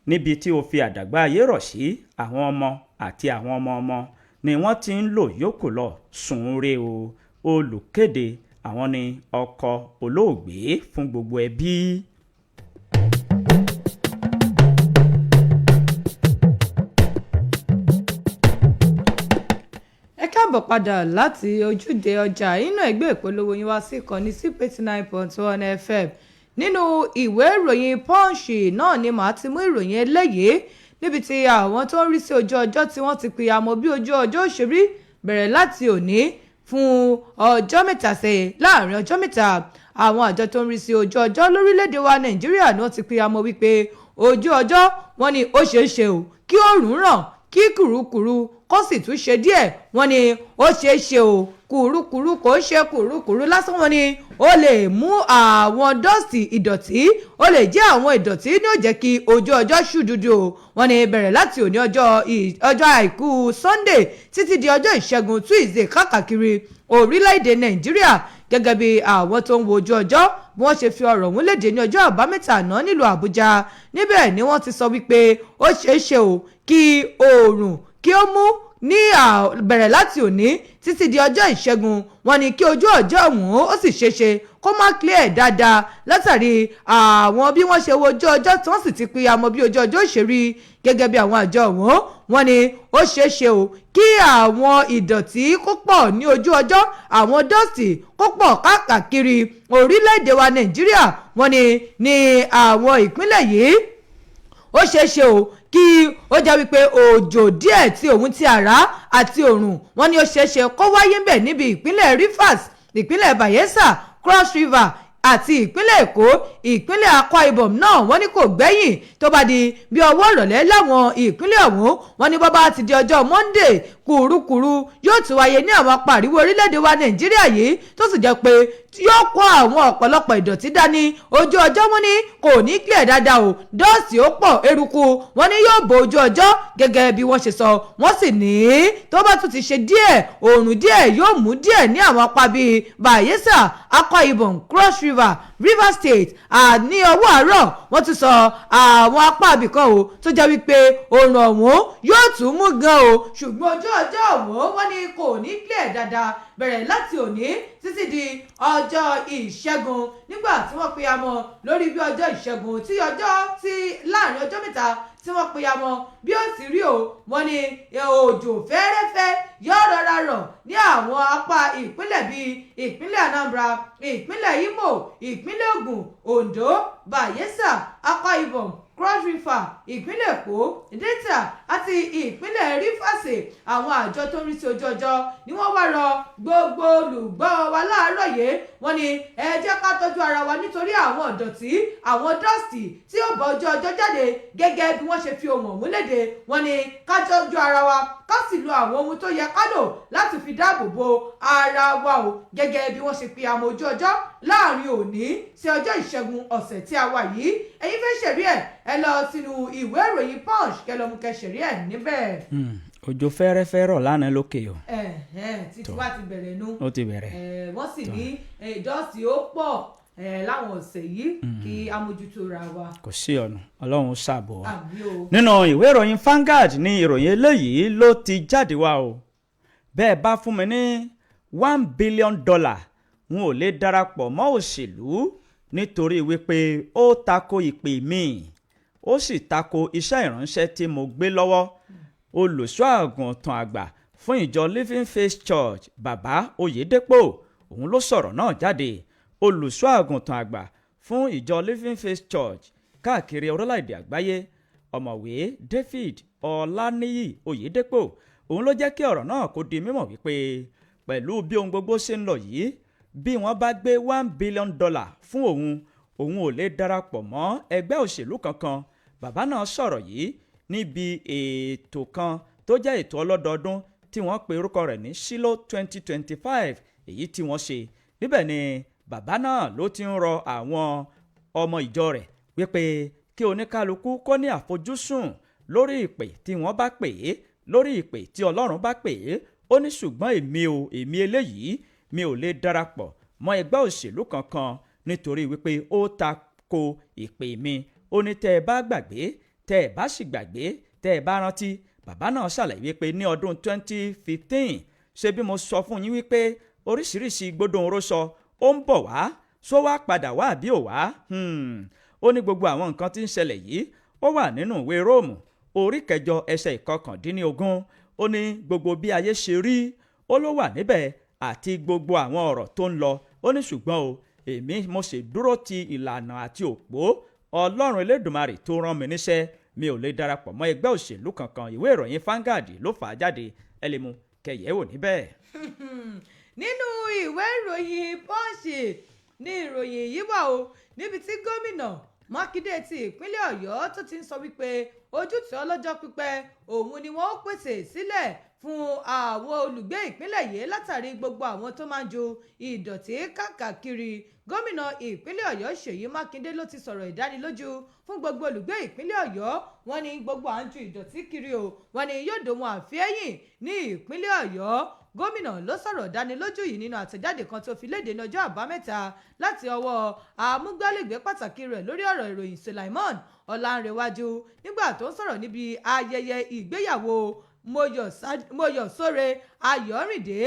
Níbi tí ó fi àdàgbà ayé rọ̀ sí, àwọn ọmọ àti àwọn ọmọ ọmọ ni wọ́n ti ń lò yókù lọ sùn re o. Olùkéde àwọn ni ọkọ olóògbé fún gbogbo ẹbí. Ẹ káàbọ̀ padà láti ojúde ọjà inú ẹgbẹ́ ìpolówó yín wá sí ìkànnì 89.1 FM. Nínú ìwé ìròyìn Punch náà ni màá ti mú ìròyìn eléyìí níbi tí àwọn tó ń rí sí ojú ọjọ́ tí wọ́n ti pìyàmọ́ bí ojú ọjọ́ ṣe rí bẹ̀rẹ̀ láti òní fún ọjọ́ mẹ́ta sẹ́yìn. Láàrin ọjọ́ mẹ́ta àwọn àjọ tó ń rí sí ojú ọjọ́ lórílẹ̀‐èdè wa Nàìjíríà ni wọ́n ti pìyàmọ́ wípé ojú ọjọ́ wọn ni ó ṣeé ṣe o kí oòrùn ràn kí kùrukùru kó sì tún ṣe díẹ̀. Wọ́n ní ó ṣeé ṣe o kùrukùru kò ṣe kùrukùru lásán. Wọ́n ní ó lè mú àwọn dọ́ọ̀sì ìdọ̀tí ó lè jẹ́ àwọn ìdọ̀tí ní ó jẹ́ kí ojú ọjọ́ ṣú dúdú o. Wọ́n ní bẹ̀rẹ̀ láti òní ọjọ́ àìkú Sunday títí di ọjọ́ ìṣẹ́gun Tuesday káàkiri orílẹ̀-èdè Nàìjíríà gẹ́gẹ́ bí àwọn tó ń wo ojú ọjọ́ bí wọ́n ṣe fi ọ̀rọ̀ ọ̀hún léde ní ọjọ́ àbámẹ́ta àná nílùú Àbújá. Níbẹ̀ ni wọ́n ti sọ wípé ó ṣeé ṣe o kí oòrùn kí ó mú ní bẹ̀rẹ̀ láti òní títí di ọjọ́ ìṣẹ́gun. Wọ́n ní kí ojú ọjọ́ ọ̀hún ó sì ṣeéṣe kó má clear dáadáa látàrí àwọn bí wọ́n ṣe wo ojú ọjọ́ tí wọ́n sì ti pín amọ̀ bí ojú ọjọ́ ṣe rí gẹ́gẹ́ bí àwọn àjọ ọ̀hún. Wọ́n ní ó ṣeéṣe o kí àwọn ìdọ̀tí kó pọ̀ ní ojú ọjọ́ àwọn dọ́ọ̀sì kó pọ̀ káàkiri orílẹ̀-èdè wa Nàìjíríà. Wọ́n ní àwọn ìpínlẹ̀ yìí ó ṣeé ṣe o kí ó jẹ́ wípé òjò díẹ̀ tí òun ti àrá àti òrùn wọ́n ní ó ṣeéṣe kó wáyé ń bẹ̀ níbi ìpínlẹ̀ Rivers, ìpínlẹ̀ Bayelsa, Cross River àti ìpínlẹ̀ Èkó, ìpínlẹ̀ Akwa Ibom náà wọ́n ní kò gbẹ́yìn tó bá di bí ọwọ́ ìrọ̀lẹ́ láwọn ìpínlẹ̀ ọ̀hún wọ́n ní bọ́bá ti di ọjọ́ Monday kùrukùru yóò tún wáyé ní àwọn apá àríwá orílẹ̀-èdè wa Nàìjíríà yìí tó sì jẹ́ pé yóò kó àwọn ọ̀pọ̀lọpọ̀ ìdọ̀tí dání. ojú ọjọ́ wọn ní kò ní clear dáadáa o, dọ́ọ̀sì ó pọ̀, eruku wọn ní yóò bo ojú ọjọ́ gẹ́gẹ́ bí wọ́n ṣe sọ. wọ́n sì ní tó bá tún ti ṣe díẹ̀ oòrùn díẹ̀ yóò mú díẹ̀ ní àwọn apá bíi Bayelsa, Akwa Ibom, Cross River, Rivers State ní ọwọ́ àárọ̀. wọ́n tún sọ àwọn apá ibìkan o tó jẹ́ wípé oòrùn ọ̀hún yóò tún mú gan o, ṣùgbọ́n ojú ọjọ́ ọ̀hún wọ́n ní kò ní clear dáadáa bẹ̀rẹ̀ láti òní títí di ọjọ́ ìṣẹ́gun, nígbà tí wọ́n pe amọ̀ lórí bí ọjọ́ ìṣẹ́gun tí láàrin ọjọ́ mẹ́ta tí wọ́n pe amọ̀ bí ó sì rí o. wọ́n ní òjò fẹ́ẹ́rẹ́fẹ́ yóò rọra rọ̀ ní àwọn apá ìpínlẹ̀ bíi ìpínlẹ̀ Anambra, ìpínlẹ̀ Imo, ìpínlẹ̀ Ògùn, Ondo, Bayelsa, Akwa Ibom, Cross River, ìpínlẹ̀ Èkó, Delta àti ìpínlẹ̀ Rivers. àwọn àjọ tó ń rí sí ojú ọjọ́ ni wọ́n wá rọ gbogbo olùgbọ́ wa láàárọ̀ yìí. wọ́n ní ẹ jẹ́ ká tọ́jú ara wa nítorí àwọn ìdọ̀tí, àwọn dọ́ọ̀sì tí ó bọ ojú ọjọ́ jáde gẹ́gẹ́ bí wọ́n ṣe fi ohun ọ̀hún léde. wọ́n ní ká tọ́jú ara wa ká sì lo àwọn ohun tó yẹ ká lò láti fi dáàbò bo ara wa o, gẹ́gẹ́ bí wọ́n ṣe pe àmọ́ ojú ọjọ́ láàrin òní sí ọjọ́ ìṣẹ́gun ọ̀sẹ̀ tí a wà yìí. ẹ̀yin fẹ́ ṣẹ̀rí ẹ lọ sínú ìwé ìròyìn Punch kẹlọ́mù kẹsẹ̀rí ẹ̀ níbẹ̀. òjò fẹ́rẹ́fẹ́ rọ̀ lánàá lókè o. títí wá ti bẹ̀rẹ̀ nú. ó ti bẹ̀rẹ̀. wọ́n sì ní ìdọ́sí ó pọ̀ láwọn ọ̀sẹ̀ yìí kí a mójútó ra wa. kò sí ọ̀nà Ọlọ́run ṣàbò wa. àmín o. nínú ìwé ìròyìn Vanguard ní ìròyìn eléyìí ló ti jáde wá o. bẹ́ẹ̀ bá fún mi ní $1 billion n ò lè darapọ̀ mọ́ òṣèlú nítorí wípé ó tako ìpè mi ó sì tako iṣẹ́ ìránṣẹ́ tí mo gbé lọ́wọ́. olùṣọ́ àgùntàn àgbà fún ìjọ Living Faith Church bàbá Oyèdépò òun ló sọ̀rọ̀ náà jáde. olùṣọ́ àgùntàn àgbà fún ìjọ Living Faith Church káàkiri orílẹ̀-èdè àgbáyé ọ̀mọ̀wé David Ọláníyì Oyèdépò òun ló jẹ́ kí ọ̀rọ̀ náà kó di mímọ̀ wípé pẹ̀lú bí ohun gbogbo ṣe ń lọ yìí bí wọ́n bá gbé $1 billion fún òun ò lè darapọ̀ mọ́ ẹgbẹ́ òṣèlú kankan. bàbá náà sọ̀rọ̀ yìí níbi ètò kan tó jẹ́ ètò ọlọ́dọọdún tí wọ́n pe orúkọ rẹ̀ ní Shiloh 2025 èyí tí wọ́n ṣe. níbẹ̀ ni bàbá náà ló ti ń rọ àwọn ọmọ ìjọ rẹ̀ wípé kí oníkálukú kó ní àfojúsùn lórí ìpè tí wọ́n bá pè é, lórí ìpè tí Ọlọ́run bá pè é. ó ní ṣùgbọ́n èmi eléyìí mi ò lè darapọ̀ mọ́ ẹgbẹ́ òṣèlú kankan nítorí wípé ó tako ìpè mi. ó ní tẹ́ ẹ bá gbàgbé tẹ́ ẹ bá sì gbàgbé tẹ́ ẹ bá rántí bàbá náà ṣàlàyé wípé ní ọdún 2015 ṣé bí mo sọ fún yín wípé oríṣiríṣi gbódùn oróṣọ ó ń bọ̀ wá só wá padà wá àbí ò wá. ó ní gbogbo àwọn nǹkan tí ń ṣẹlẹ̀ yìí ó wà nínú ìwé Róòmù orí 9 ẹsẹ̀ 19. ó ní gbogbo bí ayé ṣe rí ó ló wà níbẹ̀ àti gbogbo àwọn ọ̀rọ̀ tó ń lọ. ó ní ṣùgbọ́n o èmi mo ṣe dúró ti ìlànà àti òpó Ọlọ́run Elédùmarè tó rán mi níṣẹ́. mi ò lè darapọ̀ mọ́ ẹgbẹ́ òṣèlú kankan. ìwé ìròyìn Vanguard ló fà á jáde ẹ lè mú kẹyẹ̀wò níbẹ̀. nínú ìwé ìròyìn Punch ní ìròyìn yìí wà o níbi tí gómìnà Mákindé ti ìpínlẹ̀ Ọ̀yọ́ tó ti ń sọ wípé ojútùú ọlọ́jọ́ pípẹ́ òun ni wọ́n pèsè sílẹ̀ fún àwọn olùgbé ìpínlẹ̀ yìí látàrí gbogbo àwọn tó máa ń ju ìdọ̀tí káàkiri. gómìnà ìpínlẹ̀ Ọ̀yọ́ Ṣèyí Mákindé ló ti sọ̀rọ̀ ìdánilójú fún gbogbo olùgbé ìpínlẹ̀ Ọ̀yọ́. wọ́n ní gbogbo à ń ju ìdọ̀tí kiri o wọ́n ní yóò dòun àfẹ́yìn ní ìpínlẹ̀ Ọ̀yọ́. gómìnà ló sọ̀rọ̀ ìdánilójú yìí nínú àtẹ̀jáde kan tó fi léde ní ọjọ́ àbámẹ́ta láti ọwọ́ amúgbálẹ́gbẹ̀ẹ́ pàtàkì rẹ̀ lórí ọ̀rọ̀ ìròyìn Sulaiman Ọlánrewájú nígbà tó ń sọ̀rọ̀ níbi ayẹyẹ ìgbéyàwó Mọ́yọ̀sọ́rẹ́ Ayọ̀rìndé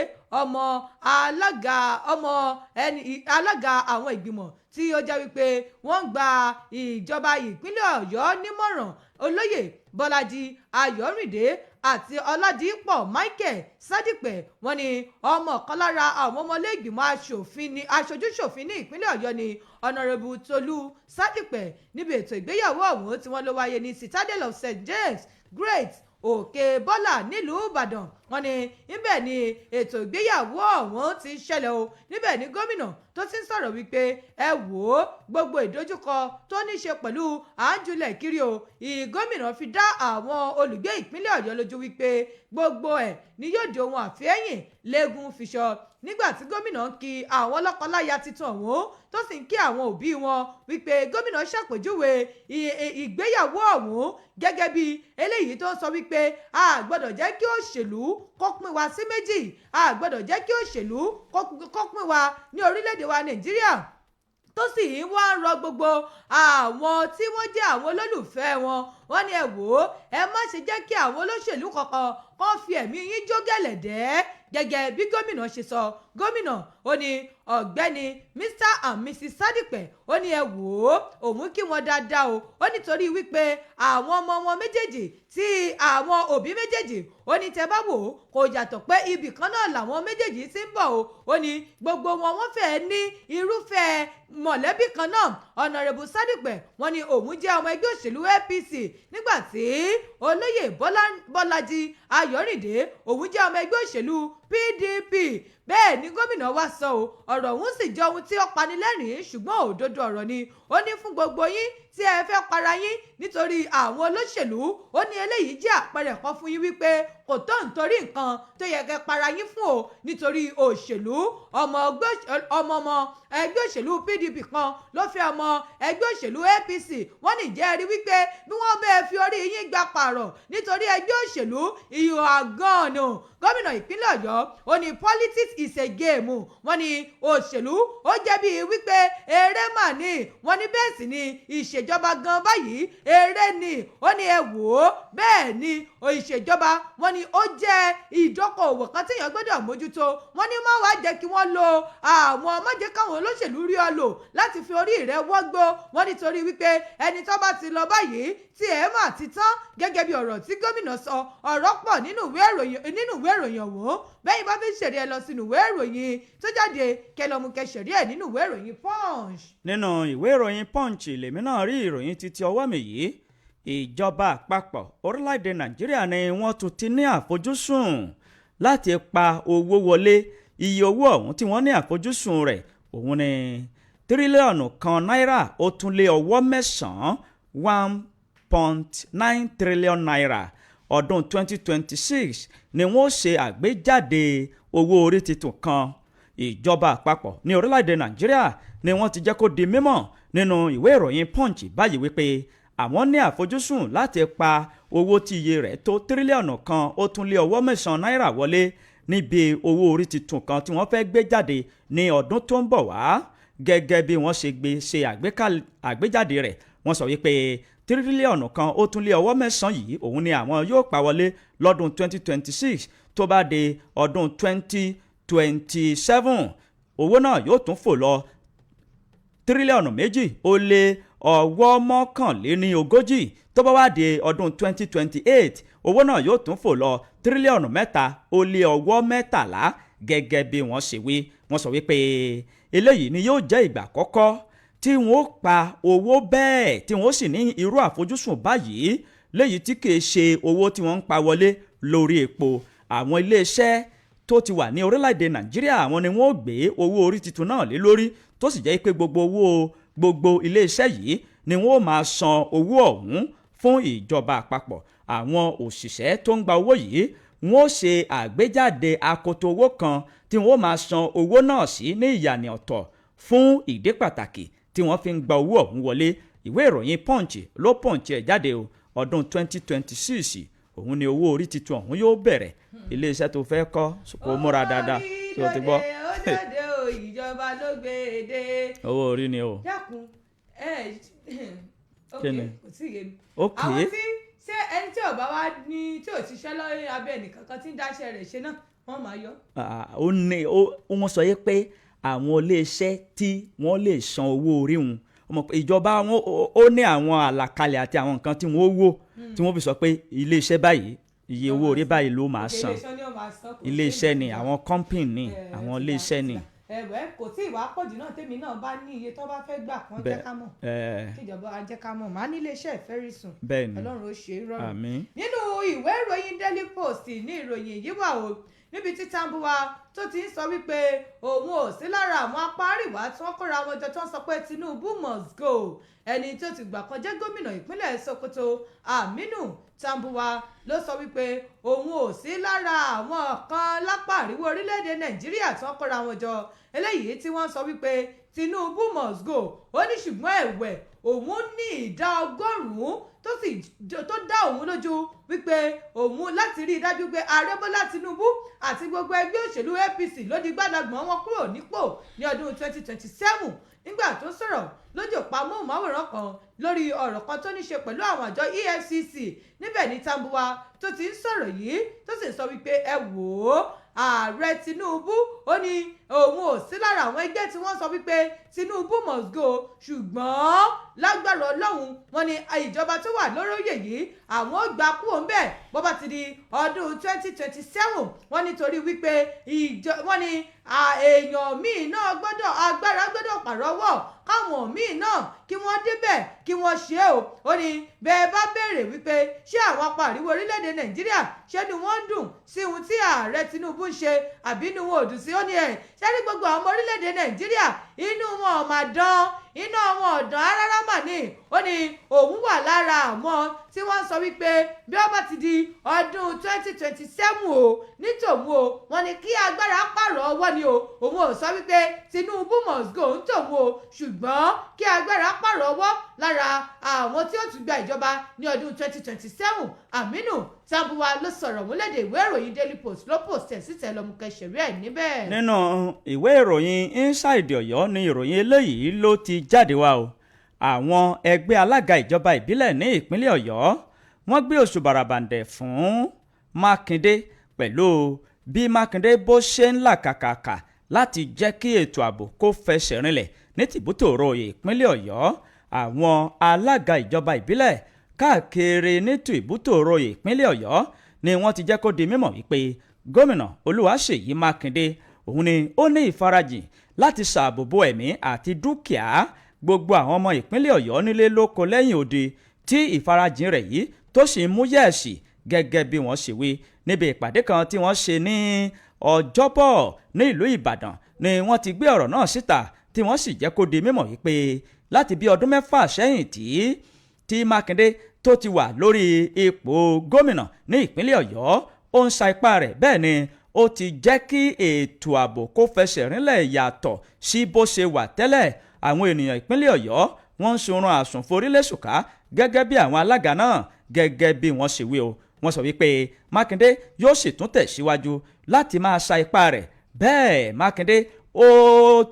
alága àwọn ìgbìmọ̀ tí ó jẹ́ wípé wọ́n ń gba ìjọba ìpínlẹ̀ Ọ̀yọ́ nímọ̀ràn olóyè Bọ́lájí Ayọ̀rìndé àti Ọládìpọ̀ Michael Sádìpẹ̀ wọ́n ní ọmọ kan lára àwọn ọmọlẹ́gbìmọ̀ aṣojú-ṣòfin ní ìpínlẹ̀ Ọ̀yọ́ ni ọ̀nàrẹ́bù Tolú Sádìpẹ̀ níbi ètò ìgbéyàwó ọ̀hún tí wọ́n ló wáyé ní Citadel of St James Great Òkè Bọ́là nílùú Ìbàdàn wọ́n ní níbẹ̀ ni ètò ìgbéyàwó ọ̀hún ti ṣẹlẹ̀ o níbẹ̀ ni gómìnà tó ti ń sọ̀rọ̀ wípé ẹ wò ó gbogbo ìdojúkọ tó ní ṣe pẹ̀lú àájúlẹ̀ kiri o gómìnà fi dá àwọn olùgbé ìpínlẹ̀ Ọ̀yọ́ lójú wípé gbogbo ẹ̀ ni yóò di ohun àfihàn lẹ́gùn fiṣọ nígbà tí gómìnà ń kí àwọn lọ́kọláya titun ọ̀hún tó sì ń kí àwọn òbí wọn wípé gómìnà ṣàpèjúwe ìgbéyàwó ọ̀hún gẹ́gẹ́ bí eléyìí tó ń sọ wípé a gbọ́dọ̀ jẹ́ kí òṣèlú kó pín wa sí méjì a gbọ́dọ̀ jẹ́ kí òṣèlú kó pín wa ní orílẹ̀-èdè wa Nàìjíríà tó sì ń wá ń rọ gbogbo àwọn tí wọ́n jẹ́ àwọn olólùfẹ́ wọn wọ́n ní ẹ wò ó ẹ má ṣe jẹ́ kí àwọn olóṣèlú kankan fi ẹ̀mí yín jó gẹ̀lẹ̀dẹ́ gẹ́gẹ́ bí gómìnà ṣe sọ gómìnà ó ní ọ̀gbẹ́ni Mr and Mrs Sádìpẹ̀ ó ní ẹ wò ó òun kí wọn dáadáa o ó nítorí wípé àwọn ọmọ wọn méjèèjì tí àwọn òbí méjèèjì ó ní tẹ́ bá wò ó kò yàtọ̀ pé ibì kan náà làwọn méjèèjì ti ń bọ̀ o ó ní gbogbo wọn wọ́n fẹ́ẹ́ ní irúfẹ́ mọ̀lẹ́bí kan náà ọ̀nàrẹ́bù Sádìpẹ̀ wọ́n ní òun jẹ́ ọmọ ẹgbẹ́ òṣèlú APC nígbà tí olóyè Bọ́lájí Ayọ̀rìndé òun jẹ́ ọmọ ẹgbẹ́ òṣèlú PDP bẹ́ẹ̀ ni gómìnà wa sọ o ọ̀rọ̀ ọ̀hún sì jẹ́ ohun tí ó panilẹ́rìn-ín ṣùgbọ́n òdodo ọ̀rọ̀ ni ó ní fún gbogbo yín tí ẹ fẹ́ para yín nítorí àwọn olóṣèlú ó ní eléyìí jẹ́ àpẹẹrẹ kan fún yín wípé kò tó nítorí nǹkan tó yẹ kẹ́ para yín fún o nítorí òṣèlú ọmọ ẹgbẹ́ òṣèlú PDP kan ló fẹ́ ọmọ ẹgbẹ́ òṣèlú APC wọ́n ní jẹ́rìí wípé bí wọ́n bẹ́ẹ̀ fi orí yín gba pààrọ̀ nítorí ẹgbẹ́ òṣèlú ìhò àgọ́ọ̀nù gómìnà ìpínlẹ̀ Ọ̀yọ́ ó ní politics is a game wọ́n ní òṣèlú ó jẹ́ bíi wípé eré mà ní wọ́n ní bẹ́ẹ̀ sì ni ìṣèjọba gan báyìí eré ni ó ní ẹ wò ó bẹ́ẹ̀ ni ìṣèjọba wọ́n ní ó jẹ́ ìdókòwò kan tíyàn gbọ́dọ̀ mójútó wọ́n ní má wàá jẹ́ kí wọ́n lo àwọn má jẹ́ káwọn olóṣèlú rí ọ lò láti fi orí rẹ̀ wọ́gbó wọ́n nítorí wípé ẹni tó bá ti lọ báyìí tí ẹ̀ mà ti tán gẹ́gẹ́ bí ọ̀rọ̀ tí gómìnà sọ ọ̀rọ̀ pọ̀ nínú ìwé ìròyìn ọ̀hún bẹ́yìn bá fi ṣẹ̀rí ẹ lọ sínú ìwé ìròyìn tó jáde kẹlọ́mù kẹsẹ̀rí ẹ̀ nínú ìwé ìròyìn Punch. nínú ìwé ìròyìn Punch lèmi náà rí ìròyìn títí ọwọ́ mi yìí ìjọba àpapọ̀ orílẹ̀-èdè Nàìjíríà ni wọ́n tún ti ní àfojúsùn láti pa owó wọlé iye owó ọ̀hún tí wọ́n ní àfojúsùn rẹ̀ òun ni tírílíọ̀nù kan náírà ó tún lé ọwọ́ mẹ́sàn-án 1.9 trillion naira ọdún 2026 ni wọ́n ṣe àgbéjáde owó orí titun kan ìjọba àpapọ̀ ní orílẹ̀-èdè Nàìjíríà ni wọ́n ti jẹ́ kó di mímọ̀ nínú ìwé ìròyìn Punch báyìí wípé àwọn ní àfojúsùn láti pa owó tí iye rẹ̀ tó tírílíọ̀nù kan ó tún lé ọwọ́ mẹ́sàn-án náírà wọlé níbi owó orí titun kan tí wọ́n fẹ́ gbé jáde ní ọdún tó ń bọ̀ wá gẹ́gẹ́ bí wọ́n ṣe àgbéjáde rẹ̀ wọ́n sọ wípé tírílíọ̀nù kan ó tún lé ọwọ́ mẹ́sàn-án yìí òun ni àwọn yóò pa wọlé lọ́dún 2026 tó bá di ọdún 2027 owó náà yóò tún fò lọ tírílíọ̀nù méjì ó lé ọwọ́ mọ́kànléníogójì tó bá wá di ọdún 2028 owó náà yóò tún fò lọ tírílíọ̀nù mẹ́ta ó lé ọwọ́ mẹ́tàlá gẹ́gẹ́ bí wọ́n ṣe wí wọ́n sọ wípé eléyìí ni yóò jẹ́ ìgbà àkọ́kọ́ tí wọ́n pa owó bẹ́ẹ̀ tí wọ́n sì ní irú àfojúsùn báyìí léyìí tí kìí ṣe owó tí wọ́n ń pa wọlé lórí epo àwọn iléeṣẹ́ tó ti wà ní orílẹ̀-èdè Nàìjíríà àwọn ni wọ́n gbé owó orí titun náà lé lórí tó sì jẹ́ pé gbogbo iléeṣẹ́ yìí ni wọ́n máa san owó ọ̀hún fún ìjọba àpapọ̀ àwọn òṣìṣẹ́ tó ń gba owó yìí wọ́n ṣe àgbéjáde akoto owó kan tí wọ́n máa san owó náà sí ní ìyànà ọ̀tọ̀ fún ìdí pàtàkì tí wọ́n fi ń gba owó ọ̀hún wọlé ìwé ìròyìn Punch ló Punch ẹ̀ jáde o ọdún 2026 òun ni owó orí titun ọ̀hún yóò bẹ̀rẹ̀ iléeṣẹ́ tó fẹ́ kọ́ kó múra dáadáa tí o ti gbọ́. ó jáde o ìjọba ló gbé e dé. owó orí ni o. dákun Kíni? kò sí yé mi. Okay. àwọn tí ṣé ẹni tí ò bá wá ní tí ò ṣiṣẹ́ lọ́wọ́ abẹ́ ẹnìkankan tí ń dáṣẹ́ rẹ̀ ṣe náà wọ́n máa yọ. wọ́n sọ yé pé àwọn iléeṣẹ́ tí wọ́n lè san owó orí wọn ìjọba wọn ó ní àwọn àlàkalẹ̀ àti àwọn nǹkan tí wọ́n wò tí wọ́n fi sọ pé iléeṣẹ́ báyìí iye owó orí báyìí ló máa san iléeṣẹ́ ni àwọn company ni àwọn iléeṣẹ́ ni. kò tí ìwà pọ̀jù náà tèmi náà bá ní iye tó bá fẹ́ gbà kán jẹ́ ká mọ̀ kíjọba á jẹ́ ká mọ̀ máa ní iléeṣẹ́ very soon Ọlọ́run ó ṣe é rọrùn. nínú ìwé ìròyìn Daily Post ní ìròyìn yìí wà o níbi tí Tambuwa tó ti ń sọ wípé òun ò sí lára àwọn apá àríwá tí wọ́n kóra wọn jọ tó ń sọ pé Tinubu must go ẹni tó ti gbà kan jẹ́ gómìnà ìpínlẹ̀ Sokoto Aminu Tambuwa ló sọ wípé òun ò sí lára àwọn kan lápá àríwá orílẹ̀-èdè Nàìjíríà tí wọ́n kóra wọn jọ eléyìí tí wọ́n sọ wípé Tinubu must go ó ní ṣùgbọ́n ẹ̀wẹ̀ òun ní ìdá 100% tó dá òun lójú wípé òun láti rí i dájú pé ààrẹ Bọ́lá Tinubu àti gbogbo ẹgbẹ́ òṣèlú APC ló di gbádàgbọ́n wọn kúrò nípò ní ọdún 2027 nígbà tó sọ̀rọ̀ lójú òpó amóhùnmáwòrán kan lórí ọ̀rọ̀ kan tó ní ṣe pẹ̀lú àwọn àjọ EFCC níbẹ̀ ní Tambuwa tó ti ń sọ̀rọ̀ yìí tó sì sọ wípé ẹ wò ó ààrẹ Tinubu ó ní òun ò sí lára àwọn ẹgbẹ́ tí wọ́n sọ wípé Tinubu must go ṣùgbọ́n lágbára Ọlọ́run wọn ni ìjọba tó wà lóróyè yìí àwọn ò gbà kúrò ń bẹ̀ bó bá ti di ọdún 2027 wọ́n nítorí wípé wọ́n ní èèyàn míì náà agbára gbọ́dọ̀ pàrọwọ́ káwọn míì náà kí wọ́n débẹ̀ kí wọ́n ṣe é o ó ní bẹ́ẹ̀ bá béèrè wípé ṣé àwọn apá àríwá orílẹ̀-èdè Nàìjíríà ṣé ni wọ́n ń dùn sí ohun tí ààrẹ Tinubu ń ṣe àbí inú wọn ò dùn sí ó ní ṣé ní gbogbo àwọn ọmọ orílẹ̀-èdè Nàìjíríà inú wọn ò máa dán inú àwọn ọ̀dàn rárá mà ní ó ní òun wà lára àwọn tí wọ́n sọ wípé bí wọ́n bá ti di ọdún 2027 o nítòun o wọ́n ní kí agbára pààrọ̀ ọwọ́ ni o òun ò sọ wípé Tinubu must go nítòun o ṣùgbọ́n kí agbára pààrọ̀ ọwọ́ lára àwọn tí ó tún gba ìjọba ní ọdún 2027 Aminu Tambuwa ló sọ̀rọ̀ múlẹ̀dẹ̀ ìwé ìròyìn Daily Post ló pòsẹ̀ síta lọ́mùkẹ́ ṣẹ̀rí ẹ̀ níbẹ̀. nínú ìwé ìròyìn Inside Ọ̀yọ́ ni ìròyìn eléyìí ló ti jáde wá o àwọn ẹgbẹ́ alága ìjọba ìbílẹ̀ ní ìpínlẹ̀ Ọ̀yọ́ wọ́n gbé òṣùbàràbàǹdẹ̀ fún Mákindé pẹ̀lú bí Mákindé bó ṣe ń làkàkàkà láti jẹ́ kí ètò ààbò kó fẹsẹ̀ rinlẹ̀ ní tìbútòrò ìpínlẹ̀ Ọ̀yọ́ àwọn alága ìjọba ìbílẹ̀ káàkiri ní tìbútòrò ìpínlẹ̀ Ọ̀yọ́ ni wọ́n ti jẹ́ kó di mímọ̀ wípé gómìnà Olúwaṣèyí Mákindé òun ni ó ní ìfarajìn láti ṣààbòbò ẹ̀mí àti dúkìá gbogbo àwọn ọmọ ìpínlẹ̀ Ọ̀yọ́ nílé lóko lẹ́yìn odi tí ìfarajìn rẹ̀ yìí tó sì ń mú yẹ̀ẹ̀sì gẹ́gẹ́ bí wọ́n ṣe wí níbi ìpàdé kan tí wọ́n ṣe ní Ọjọ́bọ̀ ní ìlú Ìbàdàn ni wọ́n ti gbé ọ̀rọ̀ náà síta tí wọ́n sì jẹ́ kó di mímọ̀ wípé láti bí ọdún 6 sẹ́yìn tí Mákindé tó ti wà lórí ipò gómìnà ní ìpínlẹ̀ Ọ̀yọ́ ó ń sa ipá rẹ̀ bẹ́ẹ̀ ni ó ti jẹ́ kí ètò ààbò kó fẹsẹ̀ rinlẹ̀ yàtọ̀ sí bó ṣe wà tẹ́lẹ̀ àwọn ènìyàn ìpínlẹ̀ Ọ̀yọ́ wọ́n ń sunrun àsùnforílẹ̀sùká gẹ́gẹ́ bí àwọn alága náà gẹ́gẹ́ bí wọ́n ṣe wí o wọ́n sọ wípé Mákindé yóò sì tún tẹ̀síwájú láti máa sa ipá rẹ̀ bẹ́ẹ̀ Mákindé ó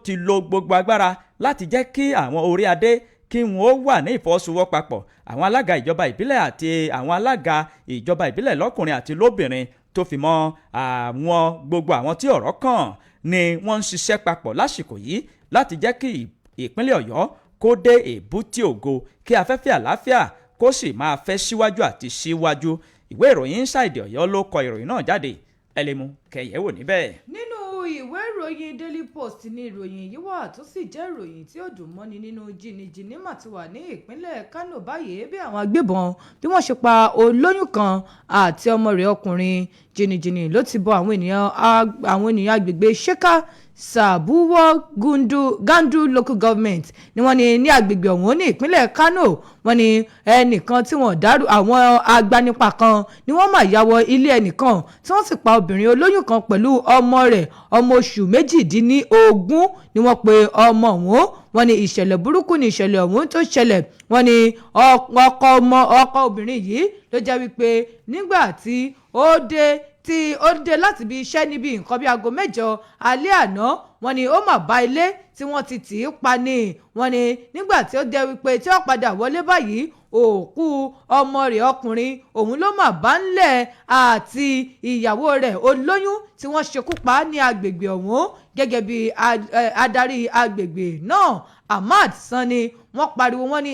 ti lo gbogbo agbára láti jẹ́ kí àwọn orí adé kí wọ́n wà ní ìfọwọ́sowọ́papọ̀ àwọn alága ìjọba ìbílẹ̀ àti àwọn alága ìjọba ìbílẹ̀ lọ́kùnrin àti lóbìnrin tó fi mọ́ àwọn gbogbo àwọn tí ọ̀rọ̀ kàn ni wọ́n ń ṣiṣẹ́ papọ̀ lásìkò yìí láti jẹ́ kí ìpínlẹ̀ Ọ̀yọ́ kó dé èbúté ògo kí afẹ́fẹ́ àlàáfíà kó sì máa fẹ́ síwájú àti síwájú ìwé ìròyìn Inside Ọ̀yọ́ ló kọ ìròyìn náà jáde ẹ lè mú kẹyẹ̀wò níbẹ̀. nínú ìwé ìròyìn Daily Post ní ìròyìn yìí wà tó sì jẹ́ ìròyìn tí ó dùn mọ́ni nínú jìnnìjìnnì mà ti wà ní ìpínlẹ̀ Kánò báyìí bí àwọn agbébọn bí wọ́n ṣe pa olóyún kan àti ọmọ rẹ̀ ọkùnrin jìnnìjìnnì ló ti bọ àwọn ènìyàn agbègbè Sheka Sabuwa Gandu local government ni wọ́n ní agbègbè ọ̀hún ní ìpínlẹ̀ Kánò wọ́n ní ẹnìkan tí wọ́n dárú àwọn agbanipa kan ni wọ́n máa ya wọ ilé ẹnìkan tí wọ́n sì pa obìnrin olóyún kan pẹ̀lú ọmọ rẹ̀ ọmọ oṣù 18 ni wọ́n pe ọmọ ọ̀hún wọ́n ní ìṣẹ̀lẹ̀ burúkú ni ìṣẹ̀lẹ̀ ọ̀hún tó ṣẹlẹ̀ wọ́n ní ọkọ obìnrin yìí ló jẹ́ wípé nígbà tí ó dé láti bí iṣẹ́ níbi nǹkan bí aago 8 alẹ́ àná wọ́n ní ó mà bá ilé tí wọ́n ti tì í pa ni wọ́n ní nígbà tí ó jẹ́ wípé tí ó padà wọlé báyìí òkú ọmọ rẹ̀ ọkùnrin òun ló mà bá ń lẹ̀ àti ìyàwó rẹ̀ olóyún tí wọ́n ṣekú pa ní agbègbè ọ̀hún gẹ́gẹ́ bí adarí agbègbè náà Ahmad Sani wọ́n pariwo wọ́n ní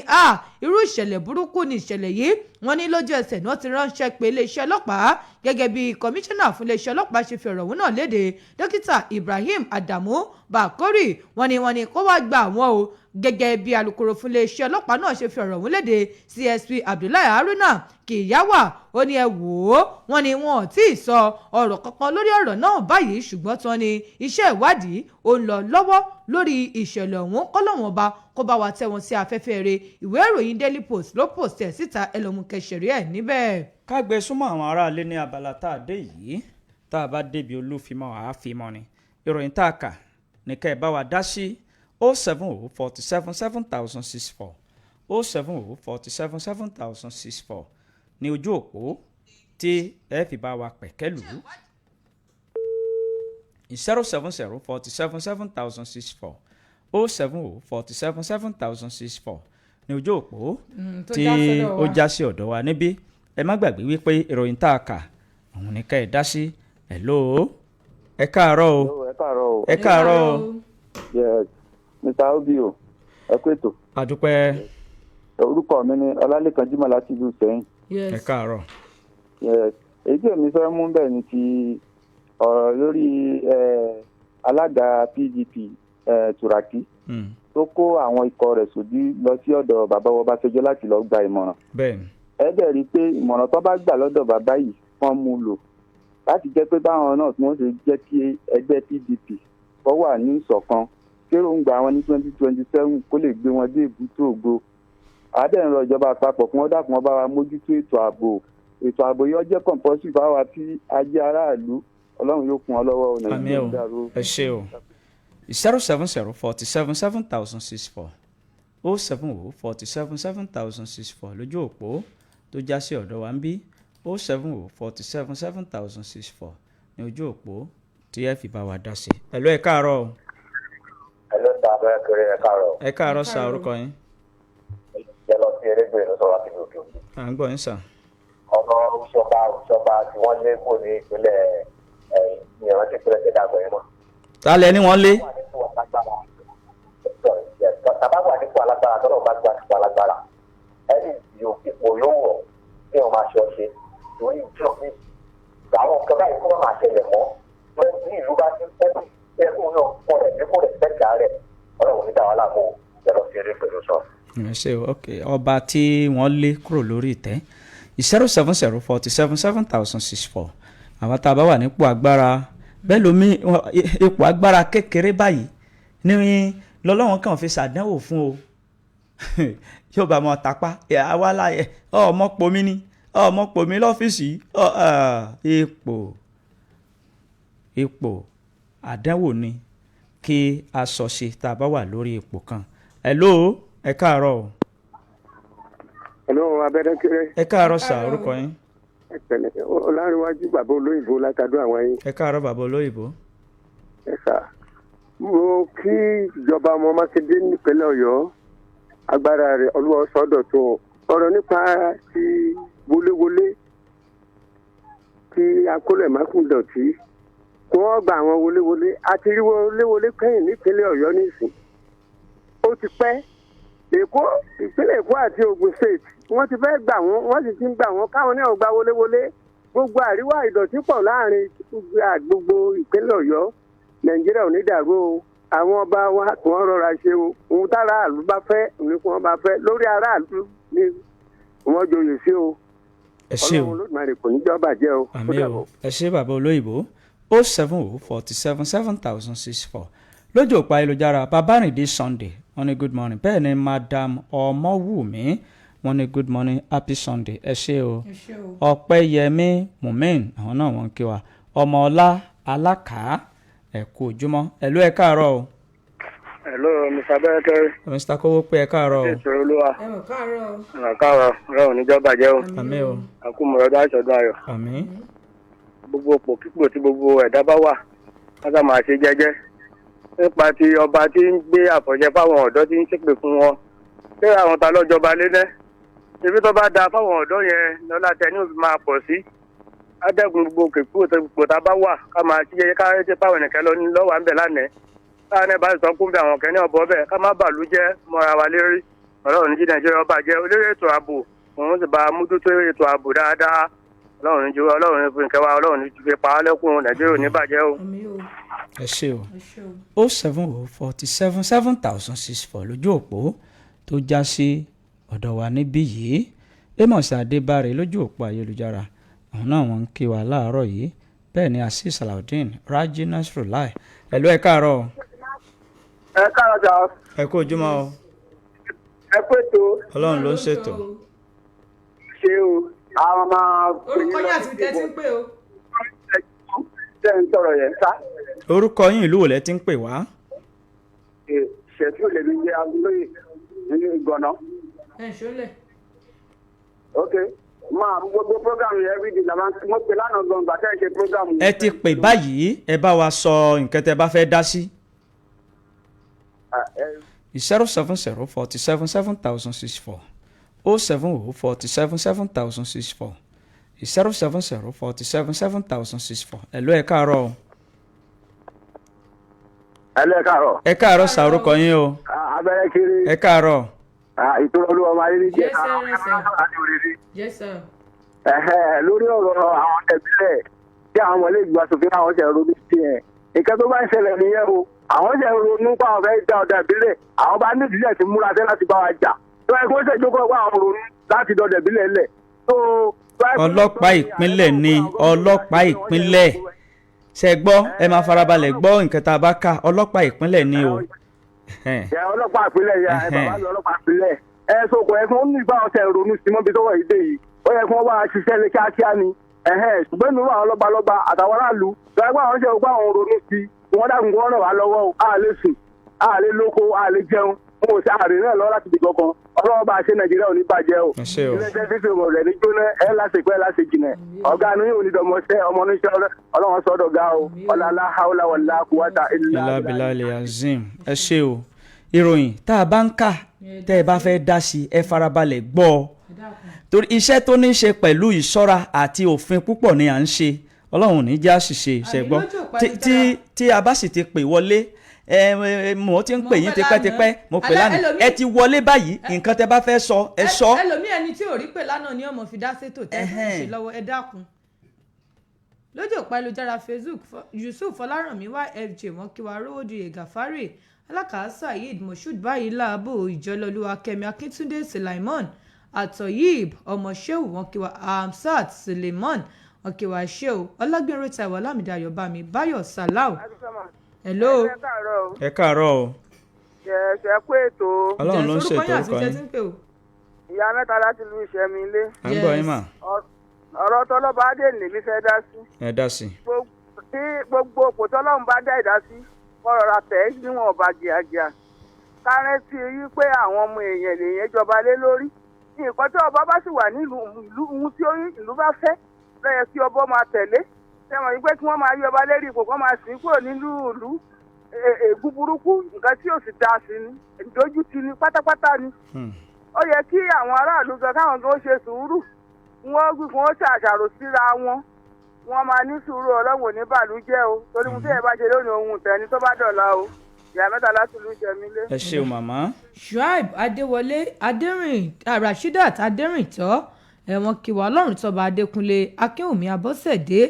irú ìṣẹ̀lẹ̀ burúkú ni ìṣẹ̀lẹ̀ yìí wọ́n ní lójú ẹsẹ̀ ni wọ́n ti ránṣẹ́ pé iléeṣẹ́ ọlọ́pàá gẹ́gẹ́ bí kọmíṣánná fún iléeṣẹ́ ọlọ́pàá ṣe fi ọ̀rọ̀ ọ̀hún náà léde dókítà Ibrahim Adamu Bakori wọ́n ní kó wá gba àwọn o gẹ́gẹ́ bí alukoro fún iléeṣẹ́ ọlọ́pàá náà ṣe fi ọ̀rọ̀ ọ̀hún léde CSP Abdullahi Haruna Kiyawa ó ní ẹ wò ó wọ́n ní wọn ò tí ì sọ ọ̀rọ̀ kankan lórí ọ̀rọ̀ náà báyìí ṣùgbọ́n tí wọ́n ní iṣẹ́ ìwádìí ó ń lọ lọ́wọ́ lórí ìṣẹ̀lẹ̀ ọ̀hún kọ́lọ́wọ́n ọba kó bá wa tẹ̀ wọ́n sí afẹ́fẹ́ rẹ̀ ìwé ìròyìn Daily Post ló post ẹ̀ síta ẹlòmú kẹsẹ̀rí ẹ̀ níbẹ̀. ká gbé súnmọ́ àwọn aráalé ní abala tá a dé yìí tá a bá débi olúfimọ́ àáfimọ́ ni ìròyìn tá a kà ní ká ẹ bá wa dá sí 070 47 7064 070 47 7064 ní ojú òpó tí ẹ fi bá wa pẹ̀kẹ́ lù ú 070 47 7064 070 47 7064 ní ojú òpó tí ó já sí ọ̀dọ̀ wa níbí ẹ má gbàgbé wípé ìròyìn tá a kà òun ní ká ẹ dá sí hello ẹ káàárọ̀ o ẹ káàárọ̀ o. Yes, Mr. Obio ẹ kú ètò. àdúpẹ́. orúkọ mi ni Ọlálékan Jímọ̀ láti ìlú Ìṣẹ̀yìn. ẹ káàárọ̀. Yes, èyí tí èmi fẹ́ mú bẹ́ẹ̀ ni ti ọ̀rọ̀ lórí alága PDP Turaki tó kó àwọn ikọ̀ rẹ̀ sódì lọ sí ọ̀dọ̀ bàbá Ọbásanjọ́ láti lọ gba ìmọ̀ràn. bẹ́ẹ̀ni. ẹ dẹ̀ rí i pé ìmọ̀ràn tó bá gbà lọ́dọ̀ bàbá yìí wọ́n mú lò láti jẹ́ pé báwọn náà tí wọ́n ṣe jẹ́ kí ẹgbẹ́ PDP kó wà ní ìṣọ̀kan kéròǹgbà wọn ní 2027 kó lè gbé wọn dé ìbútó ògo. àádẹ́rìn ìjọba àpapọ̀ kí wọ́n dákun wọn bá wa mójútó ètò ààbò yóò jẹ́ compulsory fáwa tí ajé aráàlú ọlọ́run yóò kún ọ lọ́wọ́ ọ̀nà ìgbésẹ̀ dàrú. ẹ ṣé o 070 47 7064 070 47 7064 lójú òpó tó já sí ọ̀dọ̀ wa ń bí 070 47 7064 ní ojú òpó tí ẹ fi bá wa dá sí. ẹ̀lọ́ ẹ káàárọ̀ o. ẹ̀lọ́ ta abẹ́rẹ́ kiri ẹ káàárọ̀. ẹ káàárọ̀ sà orúkọ yín. ẹ lọ sí erégbè ló sọ̀rọ̀ àti lòkè òkè. à ń gbọ́ yín sà. ọ̀nà òṣọba tí wọ́n lé kò ní ìpínlẹ̀ ìrántí ìpínlẹ̀ tẹ̀dá àgbẹ̀yìn mọ́. tálẹ̀ ni wọ́n lé. tàbá wà nípò alágbára tọ́lọ̀ bá gba nípò alágbára ẹni ipò yóò wọ̀ kí wọ́n máa ṣe ọṣẹ lórí ìjọ pé àwọn nǹkan báyìí kó máa ṣẹlẹ̀ mọ́ wọ́n ní ìlú bá ti fẹ́ ẹkún náà kọ́ rẹ̀ ní kó rẹ̀ fẹ́ẹ̀kà rẹ̀ ọlọ́run ní dáwọ́ làmú ìjọba fi eré pẹ̀lú sọ. ẹ ṣe ok ọba tí wọ́n lé kúrò lórí ìtẹ́ 070 47 7064 àwọn tá a bá wà nípò agbára bẹ́ẹ̀ lómi ipò agbára kékeré báyìí ní lọ́lọ́wọ́n kàn fi ṣàdánwò fún o yóò bá mọ tapá àwa láyẹ ọmọ pomi ni ọmọ pomi lọ́fíìsì ipò àdánwò ni kí a sọ ṣe tá a bá wà lórí ipò kan hello ẹ káàárọ̀ o. hello abẹ́rẹ́ kéré. ẹ káàárọ̀ sà orúkọ yín. ẹ pẹ̀lẹ́ ọlárẹ̀wájú bàbá olóyìnbó látàdún àwọn yín. ẹ káàárọ̀ bàbá olóyìnbó. ẹ sà mo kí ìjọba ọmọ Mákindé nípínlẹ̀ Ọ̀yọ́ agbára rẹ̀ Olúwa sọ́dọ̀ tó ọ̀rọ̀ nípa ti wọléwọlé tí akólẹ̀ mákùndọ̀tì kí wọ́n gba àwọn wọléwọlé àti rí wọléwọlé kẹ́yìn nípínlẹ̀ Ọ̀yọ́ nísìn ó ti pẹ́ Èkó ìpínlẹ̀ Èkó àti Ògùn state wọ́n ti fẹ́ gbà wọ́n sì ti ń gbà wọ́n káwọn náà gba wọléwọlé gbogbo àríwá ìdọ̀tí pọ̀ láàrin gbogbo ìpínlẹ̀ Ọ̀yọ́ Nàìjíríà ò ní dàrú o àwọn ọba wa kí wọ́n rọra ṣe o ohun tára àlú bá fẹ́ ní kí wọ́n bá fẹ́ lórí aráàlú ni wọ́n joyè sí o. ẹ ṣé o Ọlọ́run Olódùmarè kò ní jọba jẹ́ o. àmín o ẹ ṣé bàbá olóyìnbó 070 47 7064 lójú òpó ayélujára Babárìndé Sunday wọ́n ní good morning bẹ́ẹ̀ ni Madam Ọmọwùmí wọ́n ní good morning happy Sunday ẹ ṣé o Ọpẹ́yẹmí Mumin àwọn náà wọ́n ń kí wa Ọmọọlá Alákàá ẹ kú ojúmọ́ ẹ̀lú ẹ káàárọ̀ o. hello Mr. Abẹ́rẹ́kẹ́. Mr. Kówó pé ẹ káàárọ̀ o. ètò olúwa. ẹ mọ̀ káàárọ̀. káàárọ̀ ọlọ́run níjọba jẹ́ o. àmín o. àkúmọ̀rọ̀dá àṣọdún ayọ̀. àmín. gbogbo òpó kíkò tí gbogbo ẹ̀dá bá wà ká máa ṣe jẹ́jẹ́ nípa ti ọba tí ń gbé àfọ̀jẹ́ fáwọn ọ̀dọ́ tí ń ṣépè fún wọn ṣé àwọn ta lọ́jọba lẹ́nẹ́ ibi tó bá da fáwọn ọ̀dọ́ yẹn lọ́la tẹni òfin máa pọ̀ sí adẹ́gun gbogbo kèkú òtò tá a bá wà ká máa ṣíyẹ ká ṣe fáwọn ẹnìkan lọ́wọ́ à ń bẹ̀ lánàá káwọn ẹ̀ bá sọ kún bí àwọn kẹ́ni ọ̀bọ bẹ́ẹ̀ ká má bàlú jẹ́ mọ́ra wa lérí ọlọ́run jí nàìjíríà ọba jẹ́ olórí ètò ààbò òun sì bá mójútó ètò ààbò dáadáa ọlọ́run ju ọlọ́run fún ìkẹwàá ọlọ́run ju fi pa á lẹ́kùn nàìjíríà ò ní bàjẹ́ o. ẹ ṣe o 07047 lójú òpó tó já sí ọ̀dọ̀ wa níbí yìí Amos Adébárè lójú òpó ayélujára àwọn náà wọ́n ń kí wa láàárọ̀ yìí bẹ́ẹ̀ ni Azeez Salaudeen Raji Nasrullah ẹ̀lú ẹ̀ káàárọ̀. ẹ káàárọ̀ jà. ẹ kú ojúmọ́ o. ẹ pé tó. ọlọ́run ló ń ṣètò. ṣé o àwọn máa. orúkọ yín àti tẹ́tí ń pè o. ṣé ń sọ̀rọ̀ yẹn sá. orúkọ yín ìlú wo lẹ ti ń pè wá. ṣètò lèmi jẹ́ abúlé nínú ìgbọ̀nà. ẹ ṣọlẹ̀. ok máa gbogbo program yẹn everyday la máa mo pè lánàá gan gbàtẹ́ ṣe program. ẹ ti pè báyìí ẹ bá wa sọ nǹkan tẹ́ bá fẹ́ dá sí. 07047 07047 07047 ẹ̀lú ẹ̀ káàárọ̀ o. ẹ káàárọ̀. ẹ káàárọ̀ sa orúkọ yín o. abẹ́rẹ́ kiri. ẹ káàárọ̀. ìtura olúwa máa rí ní jẹ́ lórí ọ̀rọ̀ àwọn ẹ̀bílẹ̀ tí àwọn ọmọlé ìgbà sòfin àwọn ṣe ronú sí ẹ̀ nǹkan tó bá ń ṣẹlẹ̀ nìyẹn o àwọn ṣe ronú pa àwọn fẹ́ẹ́ gba ọ̀dà ìbílẹ̀ àwọn bá ní ìdílé ti múra sẹ́ láti bá wa jà tó ẹ kó ṣèjókòó pa àwọn ronú láti dọ̀dà ìbílẹ̀ lẹ̀. ọlọ́pàá ìpínlẹ̀ ni ọlọ́pàá ìpínlẹ̀ ṣe gbọ́ ẹ máa farabalẹ̀ gbọ́ nǹkan tá a bá kà ọlọ́pàá ìpínlẹ̀ ni o. ọlọ́pàá ìpínlẹ̀ yà ẹ bàbá mi ọlọ́pàá ìpínlẹ̀ ẹ sọkọ ẹ fún nígbà ọ̀sẹ̀ ronú sí mọ́bi tó wọ̀ yìí dé yìí ó yẹ kí wọ́n bá a ṣiṣẹ́ lé kíákíá ni ṣùgbọ́n nínú àwọn lọ́balọ́ba àtàwọn aráàlú lọ́gbà àwọn ṣe gbọ́ àwọn ronú sí wọ́n dákun kí wọ́n ràn wá lọ́wọ́ o a lè sùn a lè lóko a lè jẹun wọn ò sí àárín náà lọ́wọ́ láti dìgbọ́ kan ọlọ́wọ́ bá a ṣe nàìjíríà ò ní bàjẹ́ o iléeṣẹ́ fífi rẹ̀ ní jóná ẹ̀ lásìkò ẹ̀ láti jìnà ọ̀gá ni yóò ní dọ̀mọ́sẹ́ ọmọ oníṣẹ́ ọlọ́wọ́n sọ́dọ̀ ga o ọ̀làlá haúlá wàlá kúwátà ilá bilal azim ẹ ṣé o ìròyìn tá a bá ń kà tẹ́ ẹ bá fẹ́ dá sí ẹ farabalẹ̀ gbọ́ ọ torí iṣẹ́ tó ní í ṣe pẹ̀lú ìṣọ́ra àti òfin púpọ̀ ni à ń ṣe ọlọ́run ní já ṣìṣe ṣẹ̀gbọ́n tí a bá sì ti pè wọlé mo ti ń pè yín tipẹ́tipẹ́ mo pè lánàá ẹ ti wọlé báyìí nǹkan tẹ́ bá fẹ́ sọ ẹ sọ. ẹlòmíì ẹni tí ò rí pè lánàá ni ọmọ fi dá sétò tẹ́sán ṣe lọ́wọ́ ẹ dákun lójú òpá ìlújára Facebook Yusuf Fọlárànmíwá FJ wọn kí wa rówódìyẹ Gàfárì alákàásà Saheed Moshood báyìí láàbò ìjọlọlúwa Kẹ́mi Akíntúndé Sulaimon Atoyib ọmọ sheu wọn kí wa Hamsat Suleiman wọn kí wa sheu ọlágbẹ̀rẹ̀ taiwo Lámìdí Ayọ̀bámi Báyọ̀ Salau. hello. ẹ káàárọ̀ o. ṣe kú ètò. ọlọ́run ló ń ṣètò orúkọ yín. ìyá mẹ́ta láti lu ìṣẹ́mi ilé. à ń gbọ́ yín mà. ọ̀rọ̀ tọ́lọ́ba adé nìbí fẹ́ dá sí. ẹ dá sí. tí gbogbo òpó tọ́lọ́run bá dá ìdá sí kọ́rọ̀ra tẹ̀ níwọ̀n ọba gíagíà kárẹ́tì yí pé àwọn ọmọ èèyàn lèèyàn jọba lé lórí nǹkan tí ọba bá sì wà nílùú ohun tí ìlú bá fẹ́ lọ́yẹ kí ọba máa tẹ̀lé sẹ́wọ̀n yìí pé kí wọ́n máa yí ọba lérí ipò kan máa sìn kúrò nílùú ìlú ègún burúkú nǹkan tí ò sì dáa sí ni ìdójú ti ni pátápátá ni ó yẹ kí àwọn aráàlú gan káwọn gan ṣe sùúrù wọ́n gbìfún ó ṣàṣàrò síra wọn wọ́n máa ní sùúrù ọlọ́run ní bàlújẹ́ o torí mo tẹ́yẹ̀ bá ṣe lónìí ohun tẹ̀ni tó bá dọ̀la o ìyá mẹ́ta láti lu ìṣẹ́mílé. ẹ ṣeun màmá. Shuaib Adéwọlé Rasheedat Adérìntọ́ ẹ̀wọ̀n kíwà ọlọ́run tọba Adékúnlé Akínwùmí Abọ́sẹ̀dé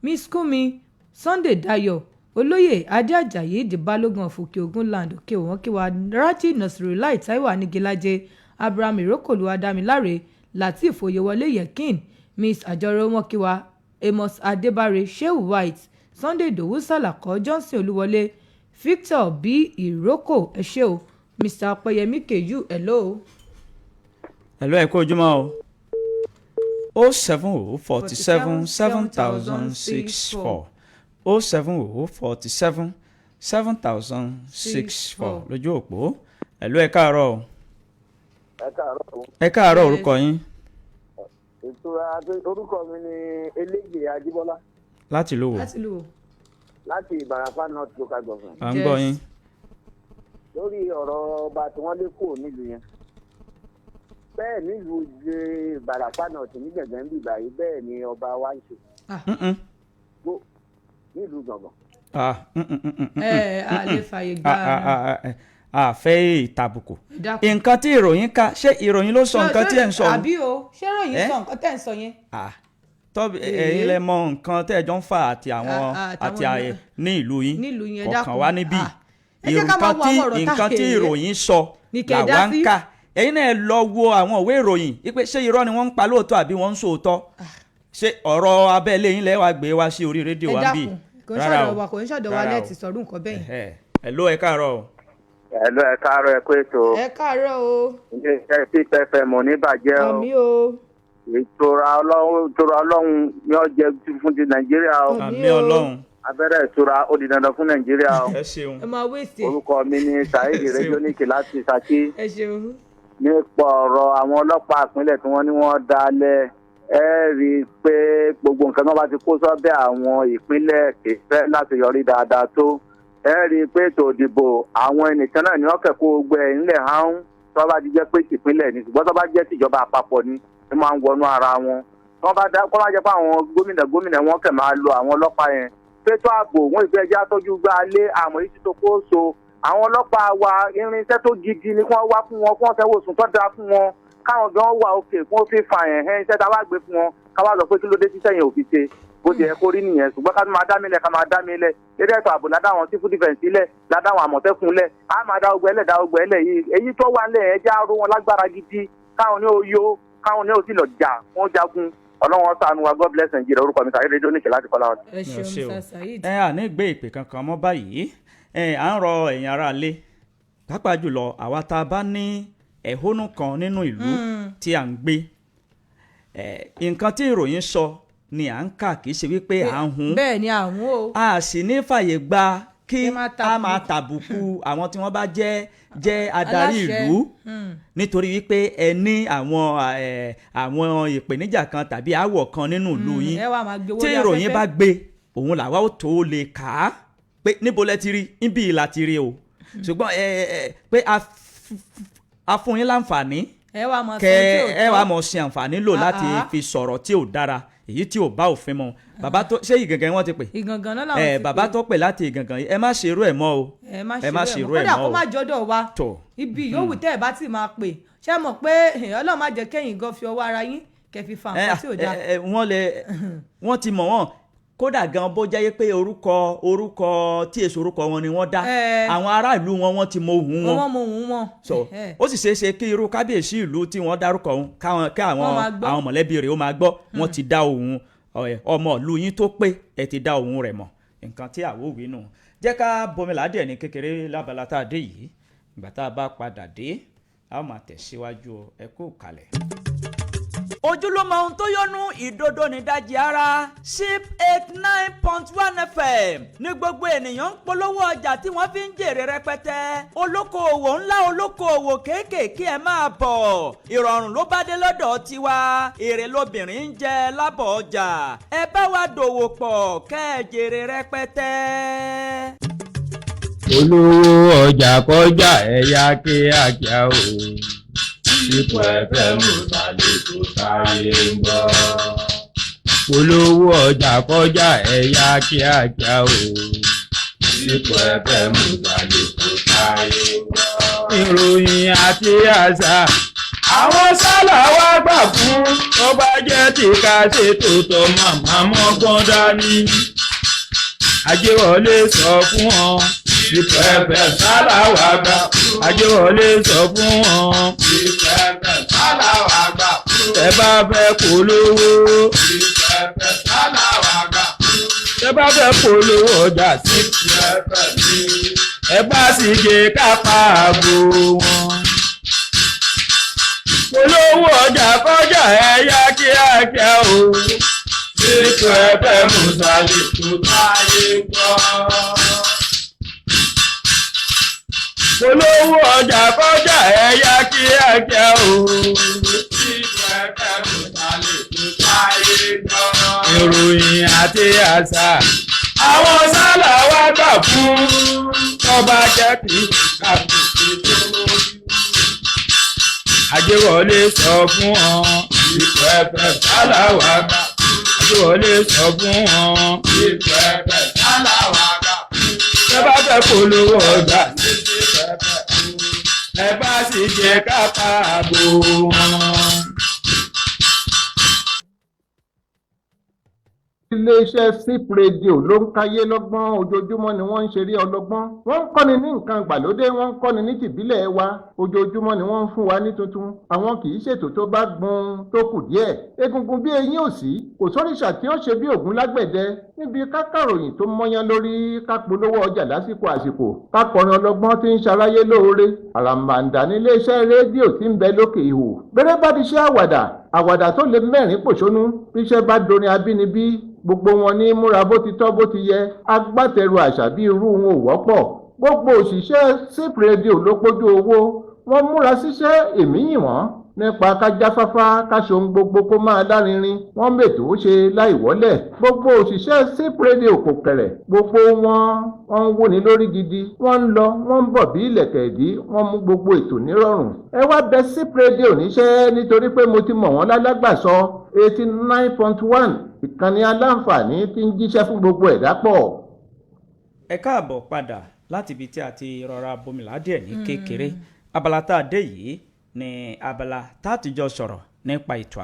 Miss Kúnmi Sunday Dayọ̀ Olóyè Adé Àjàyí di Balógun Òfòkè Ògúnland òkè wọn kíwà Rájí Nasrullah Táíwò Anígilájé Abraham Ìrókòlù Adámiláre Lateef Oyèwọlé Yekin Miss Àjọrò wọn kíwà Amos Adébárè Shehu White Sunday Ìdòwú Sàlàkọ́ Johnson Olúwọlé Victor B. Ìrókò ẹ ṣé o Mr. Ọpẹ́yẹmí Kèjú hello. hello ẹ kú ojúmọ́ o 07047 7064 07047 7064 lójú òpó hello ẹ káàárọ̀ o. ẹ káàárọ̀ orúkọ yín. orúkọ mi ni Elégbè Ajíbọ́lá. láti lówó. láti lówó. láti Ìbàràpá North Local Government. à ń gbọ́ yín. lórí ọ̀rọ̀ ọba tí wọ́n lé kúrò nílùú yẹn bẹ́ẹ̀ nílùú Ìbàràpá náà tí ní gbẹ̀gbẹ̀ ń bì báyìí bẹ́ẹ̀ ni ọba wa ń ṣe nílùú gbọ̀ngàn. a lè fààyè gba àfẹ́ ìtàbùkù nǹkan tí ìròyìn ká ṣé ìròyìn ló sọ nǹkan tí ẹ̀ ń sọ. àbí o ṣé ìròyìn sọ nǹkan tẹ̀ ń sọ yẹn. tọ́bi ẹ̀yin lẹ mọ nǹkan tẹ́ ẹ jọ ń fà àti àwọn àti ààyè ní ìlú yín kọ̀ọ̀kan wá níbí nǹkan tí ìròyìn sọ làwa ń kà ẹ̀yin náà lọ wo àwọn ìwé ìròyìn wípé ṣé irọ́ ni wọ́n ń pa lóòótọ́ àbí wọ́n ń sòótọ́ ṣé ọ̀rọ̀ abẹ́lé yín lẹ́wà gbé wá sí orí rédíò wa bí rárá o kò ń ṣọ̀dọ̀ wa lẹ́ẹ̀tì sọ̀rọ̀ nǹkan bẹ́ẹ̀. ẹ ló ẹ káàárọ̀ o. Hello, ẹ káàárọ̀ ẹ kú ètò. Ẹ káàárọ̀ o. Ilé-iṣẹ́ PFM ò ní bàjẹ́ o. Àmì o. Ìtura Ọlọ́run ni ó jẹ fún ti Nàìjíríà o. Àmì Ọlọ́run. Abẹ́rẹ́ ìtura ó di dandan fún Nàìjíríà o. Ẹ ṣeun. Ẹ máa wéṣẹ̀. Orúkọ mi ni Saheed Rédíóníkì láti Ṣakí. Ẹ ṣeun. Nípa ọ̀rọ̀ àwọn ọlọ́pàá ìpínlẹ̀ tí wọ́n ní wọ́n dalẹ̀ ẹ rí i pé gbogbo nǹkan náà bá ti kó sọ́bẹ̀ àwọn ìpínlẹ̀ kìfẹ́ láti yọrí dáadáa tó. Ẹ rí i pé ètò ìdìbò àwọn ẹnìkan náà ni wọ́n kẹ́kọ̀ọ́ gbẹ ńlẹ̀ hàn tó bá ti jẹ́ pé ìpínlẹ̀ ni ṣùgbọ́n tó bá jẹ́ tìjọba àpapọ̀ ni wọ́n máa ń wọnú ara wọn. Kọ́ bá jẹ́ pé àwọn gómìnà wọn kẹ̀ máa lo àwọn ọlọ́pàá yẹn. Fétò ààbò wọn ìfẹ́ ẹja tọ́jú gbá lé àmọ́ yìí ti tó kó so àwọn ọlọ́pàá wa irinṣẹ́ tó gidi ni wọ́n wá fún wọn kí wọ́n fẹ́wọ́ sùn tó dáa fún wọn káwọn gan wà òkè fún òfin fa ẹ̀hẹ́n iṣẹ́ tá a bá gbé fún wọn ká wá lọ pé kí ló dé tíṣẹ́ yẹn ò fi ṣe bó ti yẹ kó rí nìyẹn ṣùgbọ́n ká máa dá mi lẹ̀ ká máa dá mi lẹ̀ eré ẹ̀tọ́ ààbò ládàwọn civil defence lẹ̀ ládàwọn àmọ̀tẹ́kùn lẹ̀ á máa dá ogun ẹlẹ̀ yìí èyí tó wà lẹ̀ ẹja aró wọn lágbára gidi káwọn ní oyó káwọn ní òsì lọ jà wọn jagun ọlọ́wọ́n ṣàánú wa God bless Nigeria orúkọ mi Saheed Rédíóníkì láti kọ́lá wọn. ẹ ṣeun Mr. Saheed. à ní gbé ìpè kankan mọ́ báyìí à ń rọ ẹ̀yin ará ilé pàápàá jùlọ àwa tá a bá ní ẹ̀hónú kan nínú ìlú tí à ń gbé nǹkan tí ìròyìn sọ ni à ń kà kì í ṣe wípé à ń hun bẹ́ẹ̀ ni à ń hun o. a sì ní fàyè gba kí a máa tàbùkù àwọn tí wọ́n bá jẹ́ adarí ìlú nítorí wípé ẹ ní àwọn ìpèníjà kan tàbí aáwọ̀ kan nínú ìlú yín tí ìròyìn bá gbé òun làwa ó tó lè kà á pé níbo lẹ ti rí níbí ìlà ti rí o ṣùgbọ́n pé a fún yín láǹfààní ẹ wàá mọ̀ ṣe àǹfààní lò láti fi sọ̀rọ̀ tí ò dára èyí tí ò bá òfin mu bàbá tó ṣé ìgangan wọn ti pè ìgangan náà làwọn ti pè bàbá tó pè láti ìgangan ẹ má ṣerú ẹ̀ mọ́ o ẹ má ṣerú ẹ̀ mọ́ o kódà kó má jọ́dọ̀ wa ibi yòówù tẹ́ ẹ bá ti máa pè ṣé mọ̀ pé Ọlọ́run má jẹ́ kẹ́yìn gan fi ọwọ́ ara yín kẹ́ fi fa nǹkan tí ò dáa. wọ́n ti mọ̀ wọ́n kódà gan bó jẹ́ pé orúkọ tí èso orúkọ wọn ni wọ́n dá àwọn aráàlú wọn ti mọ ohùn wọn. wọ́n mọ ohùn wọn. so ó sì ṣeé ṣe kí irú kábíyèsí ìlú tí wọ́n dárúkọ òun kí àwọn mọ̀lẹ́bí rẹ̀ ó máa gbọ́ wọ́n ti dá ohùn ọmọ ìlú yín tó pé ẹ ti dá ohùn rẹ̀ mọ̀ nǹkan tí àwọ̀ wí nù. jẹ́ ká bomi ládìẹ̀ ní kékeré lábala tá a dé yìí ìgbà tá a bá padà dé a ó máa tẹ̀síwájú ẹ kú kalẹ̀. ojúlówó ohun tó yọnu ìdodo nídajì ara ship 89.1 FM ní gbogbo ènìyàn ń polówó ọjà tí wọ́n fi ń jèrè rẹpẹtẹ olókoòwò ńlá olókoòwò kéékèèké ẹ máa bọ̀ ìrọ̀rùn ló bá dé lọ́dọ̀ tiwa èrè lobìnrin ń jẹ lábọ̀ ọjà ẹ bá wa dòwò pọ̀ kẹ́ ẹ jèrè rẹpẹtẹ. olówó ọjà kọjá ẹ̀yà kíákíá o. Ipò ẹ̀fẹ̀ mú sálẹ̀ tó sáré ń bọ̀. Polówó ọjà kọjá ẹ̀yà kíákíá o. Ipò ẹ̀fẹ̀ mú sálẹ̀ tó sáré ń bọ̀. Ìròyìn àti àṣà àwọn sálà wá gbà fún tó bá jẹ́ tí ká ṣètò tọ́ màmá mọ́gbọ́n dání. Ajéwọlé sọ fún wọn. Ipò ẹ̀fẹ̀ sálà wá gbà. Ajéwọlé sọ fún wọn. Ipò ẹ̀fẹ̀ sálà wá gbà. Tẹ́ bá fẹ́ polówó. Ipò ẹ̀fẹ̀ sálà wá gbà. Tẹ́ bá fẹ́ polówó ọjà sí. Ipò ẹ̀fẹ̀ ní. Ẹ bá sì gé kápá ààbò wọn. Polówó ọjà kọjá ẹ̀yà kíákíá o. Ipò ẹ̀fẹ̀ mú sálẹ̀ tó táyé gbọ́. Polówó ọjà kọjá ẹ̀yà kíákíá o. Ipò ẹ̀fẹ̀ mú sálẹ̀ tó táyé gbọ́. Ìròyìn àti àṣà àwọn sálà wá gbà fún tọ́ba jẹ́ kí kábíyèsí tó lórí. Ajéwọlé sọ fún wọn ìpẹ́pẹ́ sálà wá gbà. Ajéwọlé sọ fún wọn ìpẹ́pẹ́ sálà wá gbà. Ẹ bá fẹ́ polówó ọjà ní ìpẹ́pẹ́. Ẹ bá sì jẹ́ ká pa àgbo wọn. iléeṣẹ́ sip radio ló ń káyé lọ́gbọ́n ojoojúmọ́ ni wọ́n ń ṣeré ọlọ́gbọ́n wọ́n ń kọ́ni ní nǹkan ìgbàlódé wọ́n ń kọ́ni ní tìbílẹ̀ wa ojoojúmọ́ ni wọ́n ń fún wa ní tuntun àwọn kì í ṣètò tó bá gbọ́n tó kù díẹ̀ egungun bí eyín ò sí kò sóríṣà tí ó ṣe bí ògún lágbẹ̀dẹ níbi kákàròyìn tó mọ́yán lórí kápolówó ọjà lásìkò àsìkò kákọrin ọlọ́gbọ́n tí ń ṣaráyé lóore àràmàǹdà ní iléeṣẹ́ rédíò tí ń bẹ lókè ihò bẹ́rẹ́ bá ti ṣe àwàdà tó lè mẹ́rin pòṣónú bíṣẹ́ bá dorin abínibí gbogbo wọn ní múra bó ti tọ́ bó ti yẹ agbátẹrù àṣà bí irú wọn ò wọ́pọ̀ gbogbo òṣìṣẹ́ sip radio ló pójú owó wọ́n múra síṣẹ́ èmi yìn wọ́n nípa kájáfáfá káṣohun gbogbo kó máa dárinrin wọ́n mètò ó ṣe láì wọ́lẹ̀ gbogbo òṣìṣẹ́ sip radio kò kẹ̀rẹ̀ gbogbo wọn ń wúni lórí gidi wọ́n ń lọ wọ́n ń bọ̀ bí ìlẹ̀kẹ̀ ìdí wọ́n mú gbogbo ètò nírọ̀rùn ẹ wá bẹ̀ sip radio níṣẹ́ nítorí pé mo ti mọ̀ wọ́n lálágbàsọ 89.1 ìkànnì aláǹfààní tí ń jíṣẹ́ fún gbogbo ẹ̀dá pọ̀. ẹ káàbọ̀ padà láti ibi tí a ti rọra bomila díẹ̀ ní kékeré abala tá a dé yìí ní abala tá a ti jọ sọ̀rọ̀ nípa ètò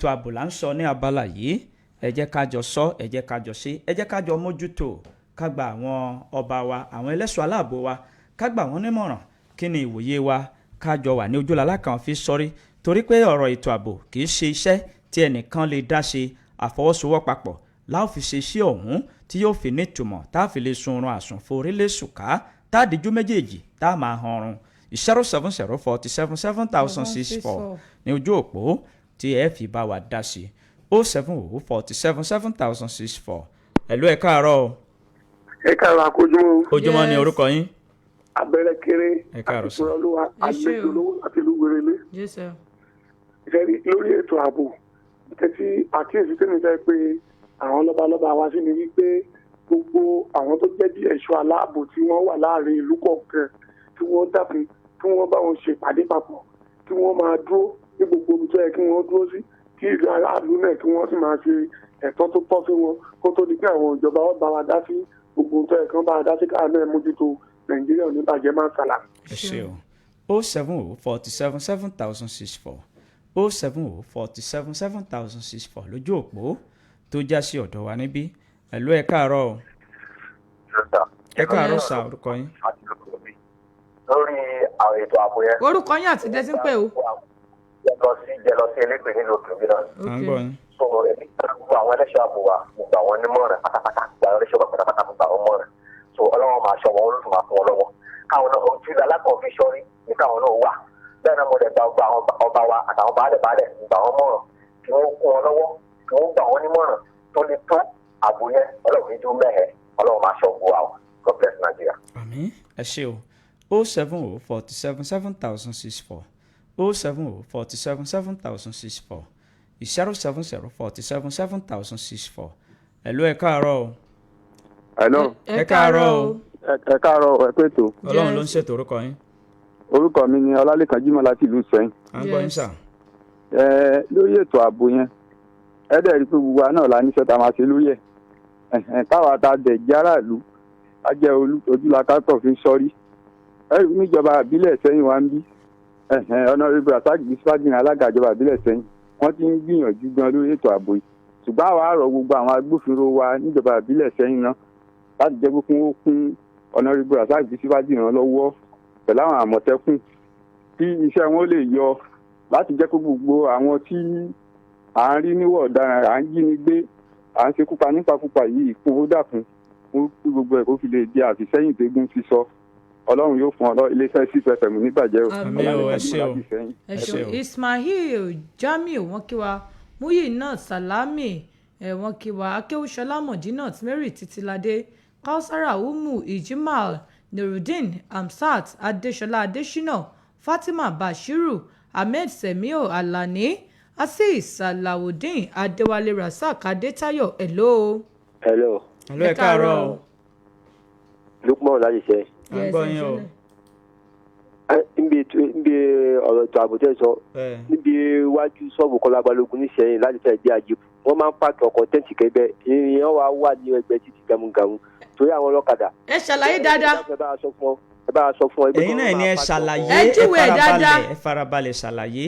ààbò là ń sọ ní abala yìí ẹ jẹ́ ká jọ sọ ẹ jẹ́ ká jọ ṣe ẹ jẹ́ ká jọ mójútó ká gba àwọn ọba wa àwọn ẹlẹ́ṣọ́ aláàbò wa ká gbà wọ́n nímọ̀ràn kí ni ìwòye wa ká jọ wà ní ojúlàlá kan fi sọrí torí pé ọ̀rọ̀ ètò ààbò kì í ṣe iṣẹ́ tí ẹnìkan lè dá ṣe àfọwọ́sowọ́papọ̀ láò fi ṣe iṣẹ́ ọ̀hún tí yóò fi nítumọ̀ tá a fi lè sunrun àsùnfò orílẹ̀ sùká tá a díjú méjèèjì tá a máa hanrun 070477064 ní ojú òpó tí ẹ fi bá wa dá sí 070477064 ẹ̀lú ẹ̀ káàárọ̀ o. ẹ káàárọ̀ àkójúmọ́. ojúmọ́ ni orúkọ yín. abẹ́rẹ́ kéré ẹ káàárọ̀ sí. àtìkúrọ́lúwa àgbẹ̀jọ́lówó àti ìlú wẹ̀rẹ̀lẹ̀. ìfẹ́rí lórí ètò ààbò tẹ́tí àkíyèsí tẹ́mi fẹ́ pé àwọn lọ́balọ́ba wa sí ni wípé gbogbo àwọn tó jẹ́ bí ẹ̀ṣọ́ aláàbò tí wọ́n wà láàrin ìlú kọ̀ọ̀kan tí wọ́n dákun kí wọ́n bá wọn ṣe ìpàdé papọ̀ kí wọ́n máa dúró ní gbogbo ibi tó yẹ kí wọ́n dúró sí kí ìlú aráàlú náà kí wọ́n sì máa ṣe ẹ̀tọ́ tó tọ́ sí wọn kó tó di pé àwọn ìjọba wọn bá wa dá sí gbogbo tó yẹ kí wọ́n bá wa dá sí káà náà mójútó nàìjíríà ò ní bàjẹ́ máa ń sàlà. ẹ ṣe o 070477064 070477064 lójú òpó tó já sí ọ̀dọ̀ wa níbí ẹ̀lú ẹ̀ káàárọ̀ o. ẹ káàárọ̀ sà orúkọ yín. lórí àwọn ètò ààbò yẹn. orúkọ yín àti dẹ́sí pé o. jẹlọsí elégbè nílùú òkèèrè náà. à ń gbọ́ yín. so èmi gbogbo àwọn ẹlẹ́ṣọ́ ààbò wa gbogbo àwọn onímọ̀ràn pátápátá gbogbo àwọn ẹlẹ́ṣọ́ ààbò pátápátá gbogbo àwọn mọ̀ràn so ọlọ́run máa ṣọ́ wọn olóṣù máa fún wọn lọ́wọ́ káwọn náà ojú alákọ̀ọ́ fi ṣọ́rí ní káwọn náà wà bẹ́ẹ̀ náà mo lè gba ọgbà ọba wa àtàwọn baálẹ̀ gbà wọ́n mọ̀ràn kí wọ́n kún wọn lọ́wọ́ kí wọ́n gbà wọ́n nímọ̀ràn tó lè tó ààbò yẹn ọlọ́run ìjú mẹ́hẹ̀ ọlọ́run máa ṣọ́ gbogbo àwọn God bless Nigeria. àmín ẹ ṣé o 070477064 070477064 070477064 ẹ̀lú ẹ̀ káàárọ̀ o. hello. ẹ káàárọ̀ o. ẹ káàárọ̀ ẹ pé tó. ọlọ́run ló ń ṣètò orúkọ yín. orúkọ mi ni ọlálẹ́kan jímọ̀ láti ìlú sẹ́yìn. à ń gbọ́ yín sà. lórí ètò ààbò yẹn ẹ dẹ̀ rí i pé gbogbo àná la níṣẹ́ tá a máa ṣe lórí ẹ̀ táwa ta dẹ̀ jẹ́ aráàlú a jẹ́ ojúlakátọ̀ fi sọ́rí ẹ rí i níjọba àbílẹ̀ sẹ́yìn wa ń bí ọ̀nàrẹ́bù àtàgì sípàgìrì alága ìjọba àbílẹ̀ sẹ́yìn wọ́n ti ń gbìyànjú gan lórí ètò ààbò yìí ṣùgbọ́n àwa àrọ̀ gbogbo àwọn agbófinró wa níjọba àbílẹ̀ sẹ́yìn náà láti jẹ́ pé kí wọ́n kún ọ̀nàrẹ́bù àtàgì sípàgìrì lọ́wọ́ pẹ̀lú àwọn àmọ̀tẹ́kùn kí iṣẹ́ wọn lè yọ láti jẹ́ pé gbogbo àwọn tí à ń rí níwọ̀ ọ̀daràn à ń jí ni gbé à ń ṣekúpa nípakúpa yìí kún ó dàkún fún gbogbo ẹ̀ kó fi lè di àfìsẹ́yìn tẹ́gùn ti sọ ọlọ́run yóò fún iléeṣẹ́ sífẹ̀fẹ̀mù níbàjẹ́ o. àmín o ẹ ṣé o ẹ ṣé o Ismail Jamiu wọ́n kí wa Muyinat Salami wọ́n kí wa Akéwúṣọlá Mọ̀dínà Mary Títíládé Kausara Umu Ijimal Nurudeen Hamsat Adéṣọlá Adéṣínà Fatima Bashiru Ahmed Semio Alani Azeez Salawudeen Adéwálé Rasaq Adétayọ̀ hello. hello. Hello, ẹ káàárọ̀ o. Lukman láti ṣe. À ń gbọ́ yín o. Níbi ọ̀rọ̀ ètò ààbò tẹ́ sọ níbi iwájú ṣọ́ọ̀bù Kọ́lá Balógun níṣẹ́yìn láti fẹ́ dé àjẹbù wọ́n máa ń pààkì ọkọ̀ tẹ́ǹtì kẹ́bẹ́ ìyẹn wà ní ẹgbẹ́ títí gamugamu torí àwọn ọlọ́kadà. ẹ ṣàlàyé dáadáa. ẹ bá a sọ fún ọ. ẹ̀yin náà ni ẹ ṣàlàyé ẹ júwe dáadáa. ẹ farabalẹ̀ ṣàlàyé.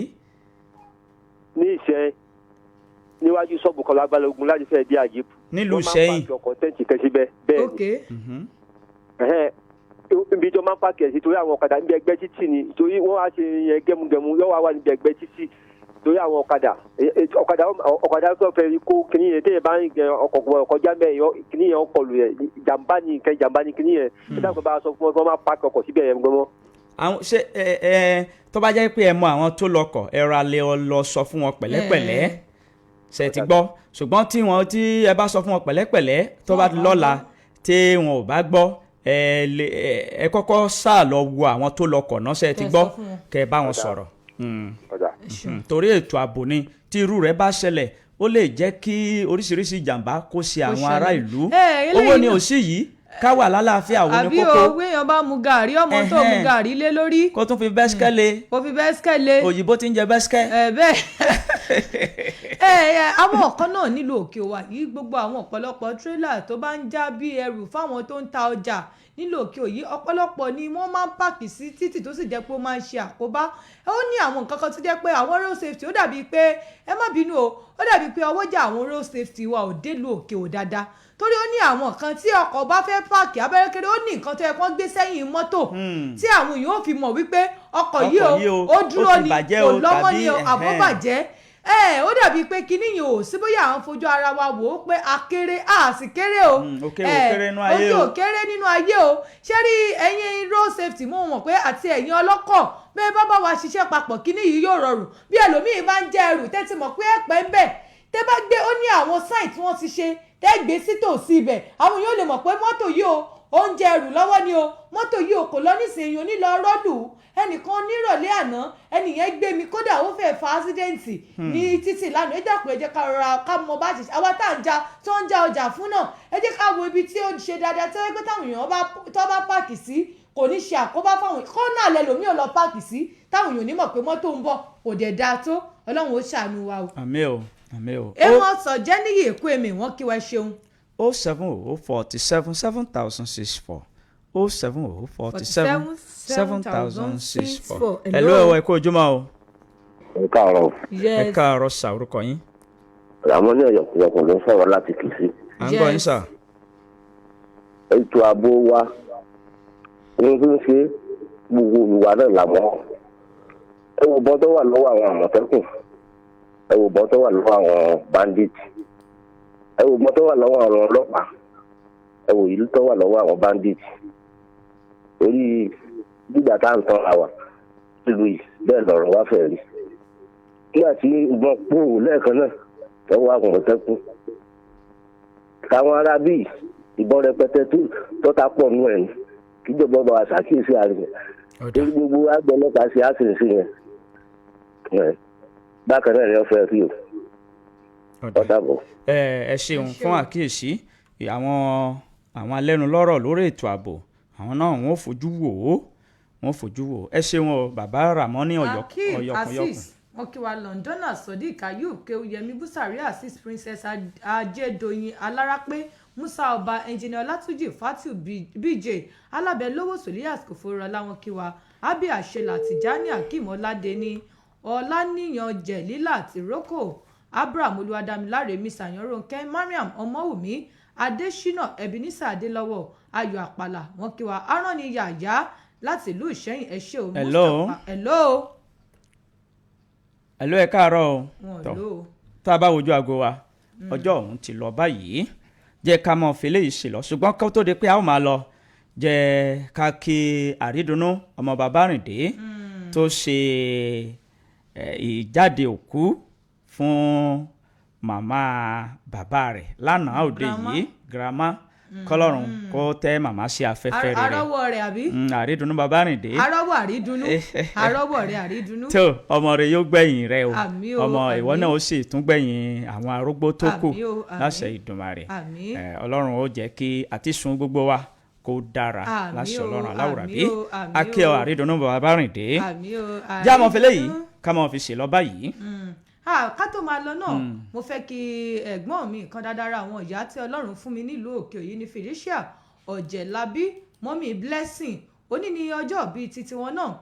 ní ìṣẹ́ níwájú ṣọ́ọ̀bù Kọ́lá Balógun láti fẹ́ dé àjẹbù. nílùú Ìṣẹ́yìn. wọ́n máa ń pààkì ọkọ̀ tẹ́ǹtì kẹ́sí bẹ́ẹ̀. Ibi tó máa ń pààkì ẹ̀sìn torí àwọn ọ̀kadà níbi ẹgbẹ́ títì ni torí wọ́n á ṣe yẹn gẹ́mugẹ́mu yóò wá níbi ẹgbẹ́ títì torí àwọn ọ̀kadà tó fẹ́ kó kìnìún yẹn téèyàn bá ń gẹ ọkọ̀ kọjá mẹ́rin kìnìún yẹn ọkọlù yẹn jàǹbá ni kìnìún yẹn nígbà tó bá sọ fún wọn kí wọ́n máa pààkì ọkọ̀ síbẹ̀ yẹn gbọ́mọ́. àwọn ṣe tó bá jẹ́ pé ẹ mọ àwọn tó lọkọ̀ ẹ ra lọ sọ fún wọn pẹ̀lẹ́pẹ̀lẹ́ ṣe ti gbọ́ ṣùgbọ́n tí ẹ bá sọ fún wọn pẹ̀lẹ́pẹ̀lẹ́ tó bá lọ́la tí wọn ò bá gbọ́ ẹ kọ́kọ́ sáà lọ wo àwọn tó lọkọ̀ náà ṣe ti gbọ́ kẹ́ ẹ bá wọn sọ̀rọ̀ torí ètò ààbò ni tí irú rẹ̀ bá ṣẹlẹ̀ ó lè jẹ́ kí oríṣiríṣi ìjàmbá kó ṣe àwọn ará ìlú owó ni ò sí yìí ká wà lálàáfíà òun ní kókó. àbí o wéèyàn bá mu gàrí ọmọ tó mu gàrí lé lórí. kó tún fi bẹ́sikẹ́ lé. òyìnbó ti ń jẹ bẹ́sikẹ́. bẹ́ẹ̀ àwọn kan náà nílò òkè wa yìí gbogbo àwọn ọ̀pọ̀lọpọ̀ tírélà tó bá ń já bí ẹrù fáwọn tó ń ta ọjà nílò òkè òyì ọ̀pọ̀lọpọ̀ ni wọ́n máa ń pààkì sí títì tó sì jẹ́ pé ó máa ń ṣe àkóbá ó ní àwọn nǹkan kan tó jẹ́ pé àwọn road safety ó dàbí pé ẹ má bínú o ó dàbí pé ọwọ́jà àwọn road safety wa ò délùú òkè ò dáadáa torí ó ní àwọn kan tí ọkọ̀ bá fẹ́ pààkì abẹ́rẹ́kẹ́rẹ́ ó ní nǹkan tó yẹ kó gbé sẹ́yìn mọ́tò tí àwọn èèyàn ò fi mọ̀ wípé ọkọ̀ yìí ó dúró ni kò lọ́mọ́ ni àbọ̀ bàjẹ́ ó dàbí pé kinní yìí ò sí bóyá àwọn fojú ara wa wò ó pé akéré a sì kéré o òkè òkèrè nínú ayé o ṣé rí ẹ̀yin road safety mo mọ̀ pé àti ẹ̀yin ọlọ́kọ̀ bẹ́ẹ̀ bá wa ṣiṣẹ́ papọ̀ kinní yìí yóò rọrùn bí ẹlòmíì bá ń jẹ ẹrù tẹ́tí mọ̀ pé ẹ̀pẹ́ ń bẹ̀ tẹ́ bá gbé ó ní àwọn sáìn tí wọ́n ti ṣe tẹ́ gbé sítòsí ibẹ̀ àwọn yóò lè mọ̀ pé mọ́tò yìí ó ń jẹ ẹrù lọ́wọ́ ni o mọ́tò yìí kò lọ nísìnyí onílọ rọ́ọ̀lù ẹnìkan nírọ̀lẹ́ àná ẹnìyẹn gbé mi kódà ó fẹ́ fa ásídẹ́ǹtì ní títì lánàá ẹ dákun ẹ jẹ́ ká rọra ká mọ bá ṣe àwa tá à ń ja tó ń ja ọjà fún náà ẹ jẹ́ ká wo ibi tí ó ṣe dáadáa tó yẹ pé táwọn èèyàn tó bá páàkì sí kò ní ṣe àkóbá fáwọn kọ́nà lẹ́lòmíì ò lọ páàkì sí táwọn èèyàn ní mọ̀ pé mọ́tò ń bọ̀ kò dẹ̀ dáa tó ọlọ́run ó ṣàánú wa o. àmín o àmín o. èèmọ̀ sọ jẹ́ níyì èkó èmi wọ́n kí wa ṣeun. 070477064 07047 7064. Hello, ẹ kú ojúmọ́ o. ẹ káàárọ̀. ẹ káàárọ̀ sà orúkọ yín. Àmọ́ ní ọ̀yọ̀kùnrin ló ń sọ̀rọ̀ láti Kìsì. à ń gbọ́ yín sà. ètò ààbò wa ohun tó ń ṣe gbogbo ìwà náà làmọ́ ẹ wò bọ́ tó wà lọ́wọ́ àwọn àmọ̀tẹ́kùn ẹ wò bọ́ tó wà lọ́wọ́ àwọn bandit ẹ wò bọ́ tó wà lọ́wọ́ àwọn ọlọ́pàá ẹ wò ìlú tó wà lọ́wọ́ àwọn bandit orí gbígbà tá à ń tán àwà sílùú yìí bẹ́ẹ̀ lọ̀rọ̀ wá fẹ́ rí nígbà tí ìbọn pòwò lẹ́ẹ̀kan náà tọ́wọ́ àwọn ọ̀tẹ́kùn táwọn ará bíi ìbọn rẹpẹtẹ tó ta pọ̀ nù ẹ̀ kíjọba bá wa ṣàkíyèsí àríyàn torí gbogbo agbọlọpàá ṣe àṣìṣe yẹn bákan náà ni wọ́n fẹ́ rí o ọ̀dàbọ̀. ẹ ṣeun fún àkíyèsí àwọn alẹ́nulọ́rọ̀ lórí ètò ààbò àwọn náà wọ́n fojú wò ó ẹ ṣeun o bàbá Ramoni ọ̀yọ̀kùnyọ̀kùn. wọn kí wa Londona Sodiq Ayub Kewuyemi Busari Asis Princess Ajédoyin Alárápé Musa Ọba Engineer Ọlátúnjì Fatiu BJ Alábẹ́lówó Solias Kòfòrò láwọn kí wa Abi Àṣelà Tìjání Akeem Ọládẹni Ọláníyàn Jẹ̀lílà Tìrókò Abraham Olúwadámiláre Mísàyánrónkẹ́ Mariam Ọmọwùmí Adésínà Ebenezer Adélọ́wọ́ Ayọ̀ Àpàlà wọn kí wa Aránni Yàyà láti ìlú Ìṣẹ́yìn ẹ̀ṣẹ́ o. Hello ẹ káàárọ̀ o tá a bá wojú aago wa ọjọ́ ọ̀hún ti lọ báyìí jẹ́ ká mọ̀ fèlè yìí ṣe lọ ṣùgbọ́n kó tó di pé a ó máa lọ jẹ́ ká kí àrídùnnú ọmọ bàbá Rìndé tó ṣe ìjáde òkú fún màmá bàbá rẹ̀ lánàá òde yìí girama kọ́lọ́run kó tẹ́ màmá sí afẹ́fẹ́ rere. arọ́wọ́ rẹ̀ àbí. àrídùnnú bàbá rìn dé. arọ́wọ́ àrídùnnú arọ́wọ́ rẹ̀ àrídùnnú. tó ọmọ rẹ̀ yóò gbẹ̀yìn rẹ̀ o. àmín o ọmọ àmín. ìwọ náà ó sì tún gbẹ̀yìn àwọn arúgbó tó kù àmín o, àmín. láṣẹ Ìdùmarè. àmín. Ọlọ́run ó jẹ́ kí àtisùn gbogbo wa kó dára àmín láṣẹ o, Ọlọ́run aláwòrán bí àmín o, àmín akẹ́ ọ o. àrídùnnú bàbá rìn dé. àmín o, já mọ́ fẹlẹ́ yìí àrídùnnú. ká mọ́ fi ṣe lọ báyìí. ká tó máa lọ náà mo fẹ́ kí ẹ̀gbọ́n mi kan dáadáa àwọn ìyá tí Ọlọ́run fún mi nílùú òkè òyìn ní Felicia Ọ̀jẹ̀lábí mọ́mí Blessing òní ní ọjọ́ bíi titi wọn náà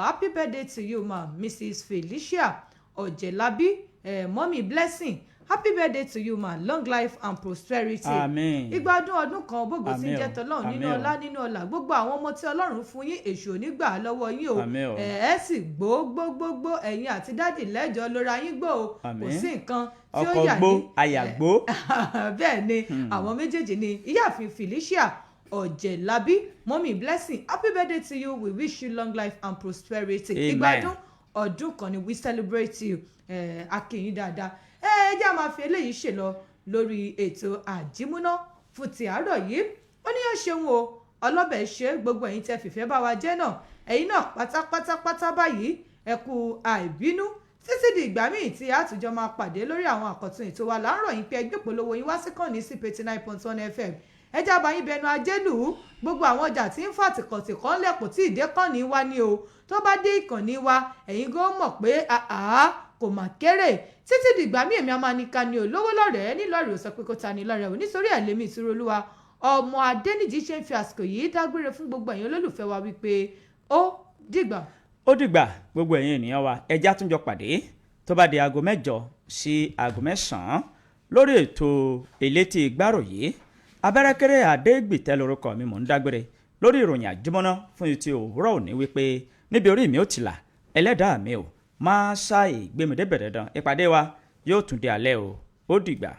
happy birthday to you ma Mrs Felicia Ọ̀jẹ̀lábí mọ́mí Blessing happy birthday to you ma long life and prosperity. Àmín. igba ọdún kan bógo sí Àmín o, jẹ́ tọ́lọ́run nínú àmín o. ọlá nínú ọlà gbogbo àwọn ọmọ tí Ọlọ́run fún yín èṣù ò ní gbà lọ́wọ́ yín o Àmín o. ẹ sì gbogbo ẹ̀yin àti dádì lẹ́jọ́ lóra yín gbò o kò Àmín. sí nǹkan tí ó ọkọ̀ yà gbó ní àyàgbó. bẹ́ẹ̀ ni àwọn méjèèjì ni ìyáàfin Felicia Ọ̀jẹ̀lábí mọ́mí Blessing happy birthday to you we wish you long life and prosperity. Amen. ìgbádùn ọdún kan ni we celebrate you akínyìn dáadáa ẹ jẹ́ a máa fi eléyìí ṣe lọ lórí ètò àjímúná fún ti àárọ̀ yìí ó ní yóò ṣeun o ọlọ́bẹ̀ ṣe gbogbo ẹ̀yin tẹ́ fìfẹ́ bá wa jẹ́ náà ẹ̀yin náà pátápátá báyìí ẹ kú àìbínú títí di ìgbà míì tí àtúnjọ máa pàdé lórí àwọn àkọ́tún ètò wa láàárọ̀ yìí pé ẹgbẹ́ ìpolówó yín wá sí kàn ní CP89.1 FM ẹ jábà yín bẹnu ajélù gbogbo àwọn ọjà tí ń fà tìkọ̀tìkọ̀ ńlẹ̀kùn tí ìdẹ́kànnì wa ni o tó bá dé ìkànnì wa ẹ̀yin gan mọ̀ pé kò mà kéré títí di ìgbà míì èmi a máa ní ká ní olówó lọ́rẹ̀ẹ́ nílọ́rẹ̀ẹ́ ò sọ pé kó ta ní lọ́rẹ̀ẹ́ ò nítorí ẹ̀lẹ́mì ìṣòro olúwa ọmọ Adéníjì ṣe ń fi àsìkò yìí dágbére fún gbogbo ẹ̀yin olólùfẹ́ wa wípé ó dìgbà. ó dìgbà gbogbo ẹ̀yin ènìyàn wa ẹjẹ́ àtúnjọ pàdé tó bá di aago 8 sí aago 9 lórí ètò elétí ìgbáròyé abẹ́rẹ́kẹ́rẹ́ àdégbìtẹ́ lórúkọ mi mò ń dágbére lórí ìròyìn àjímọ́ná fún ti òwúrọ̀ òní wípé níbi orí mi ò ti là ẹlẹ́dàá mi ò máa ṣàì gbémìdébẹ̀rẹ̀ dán ìpàdé wa yóò tún di alẹ́ o ó dìgbà.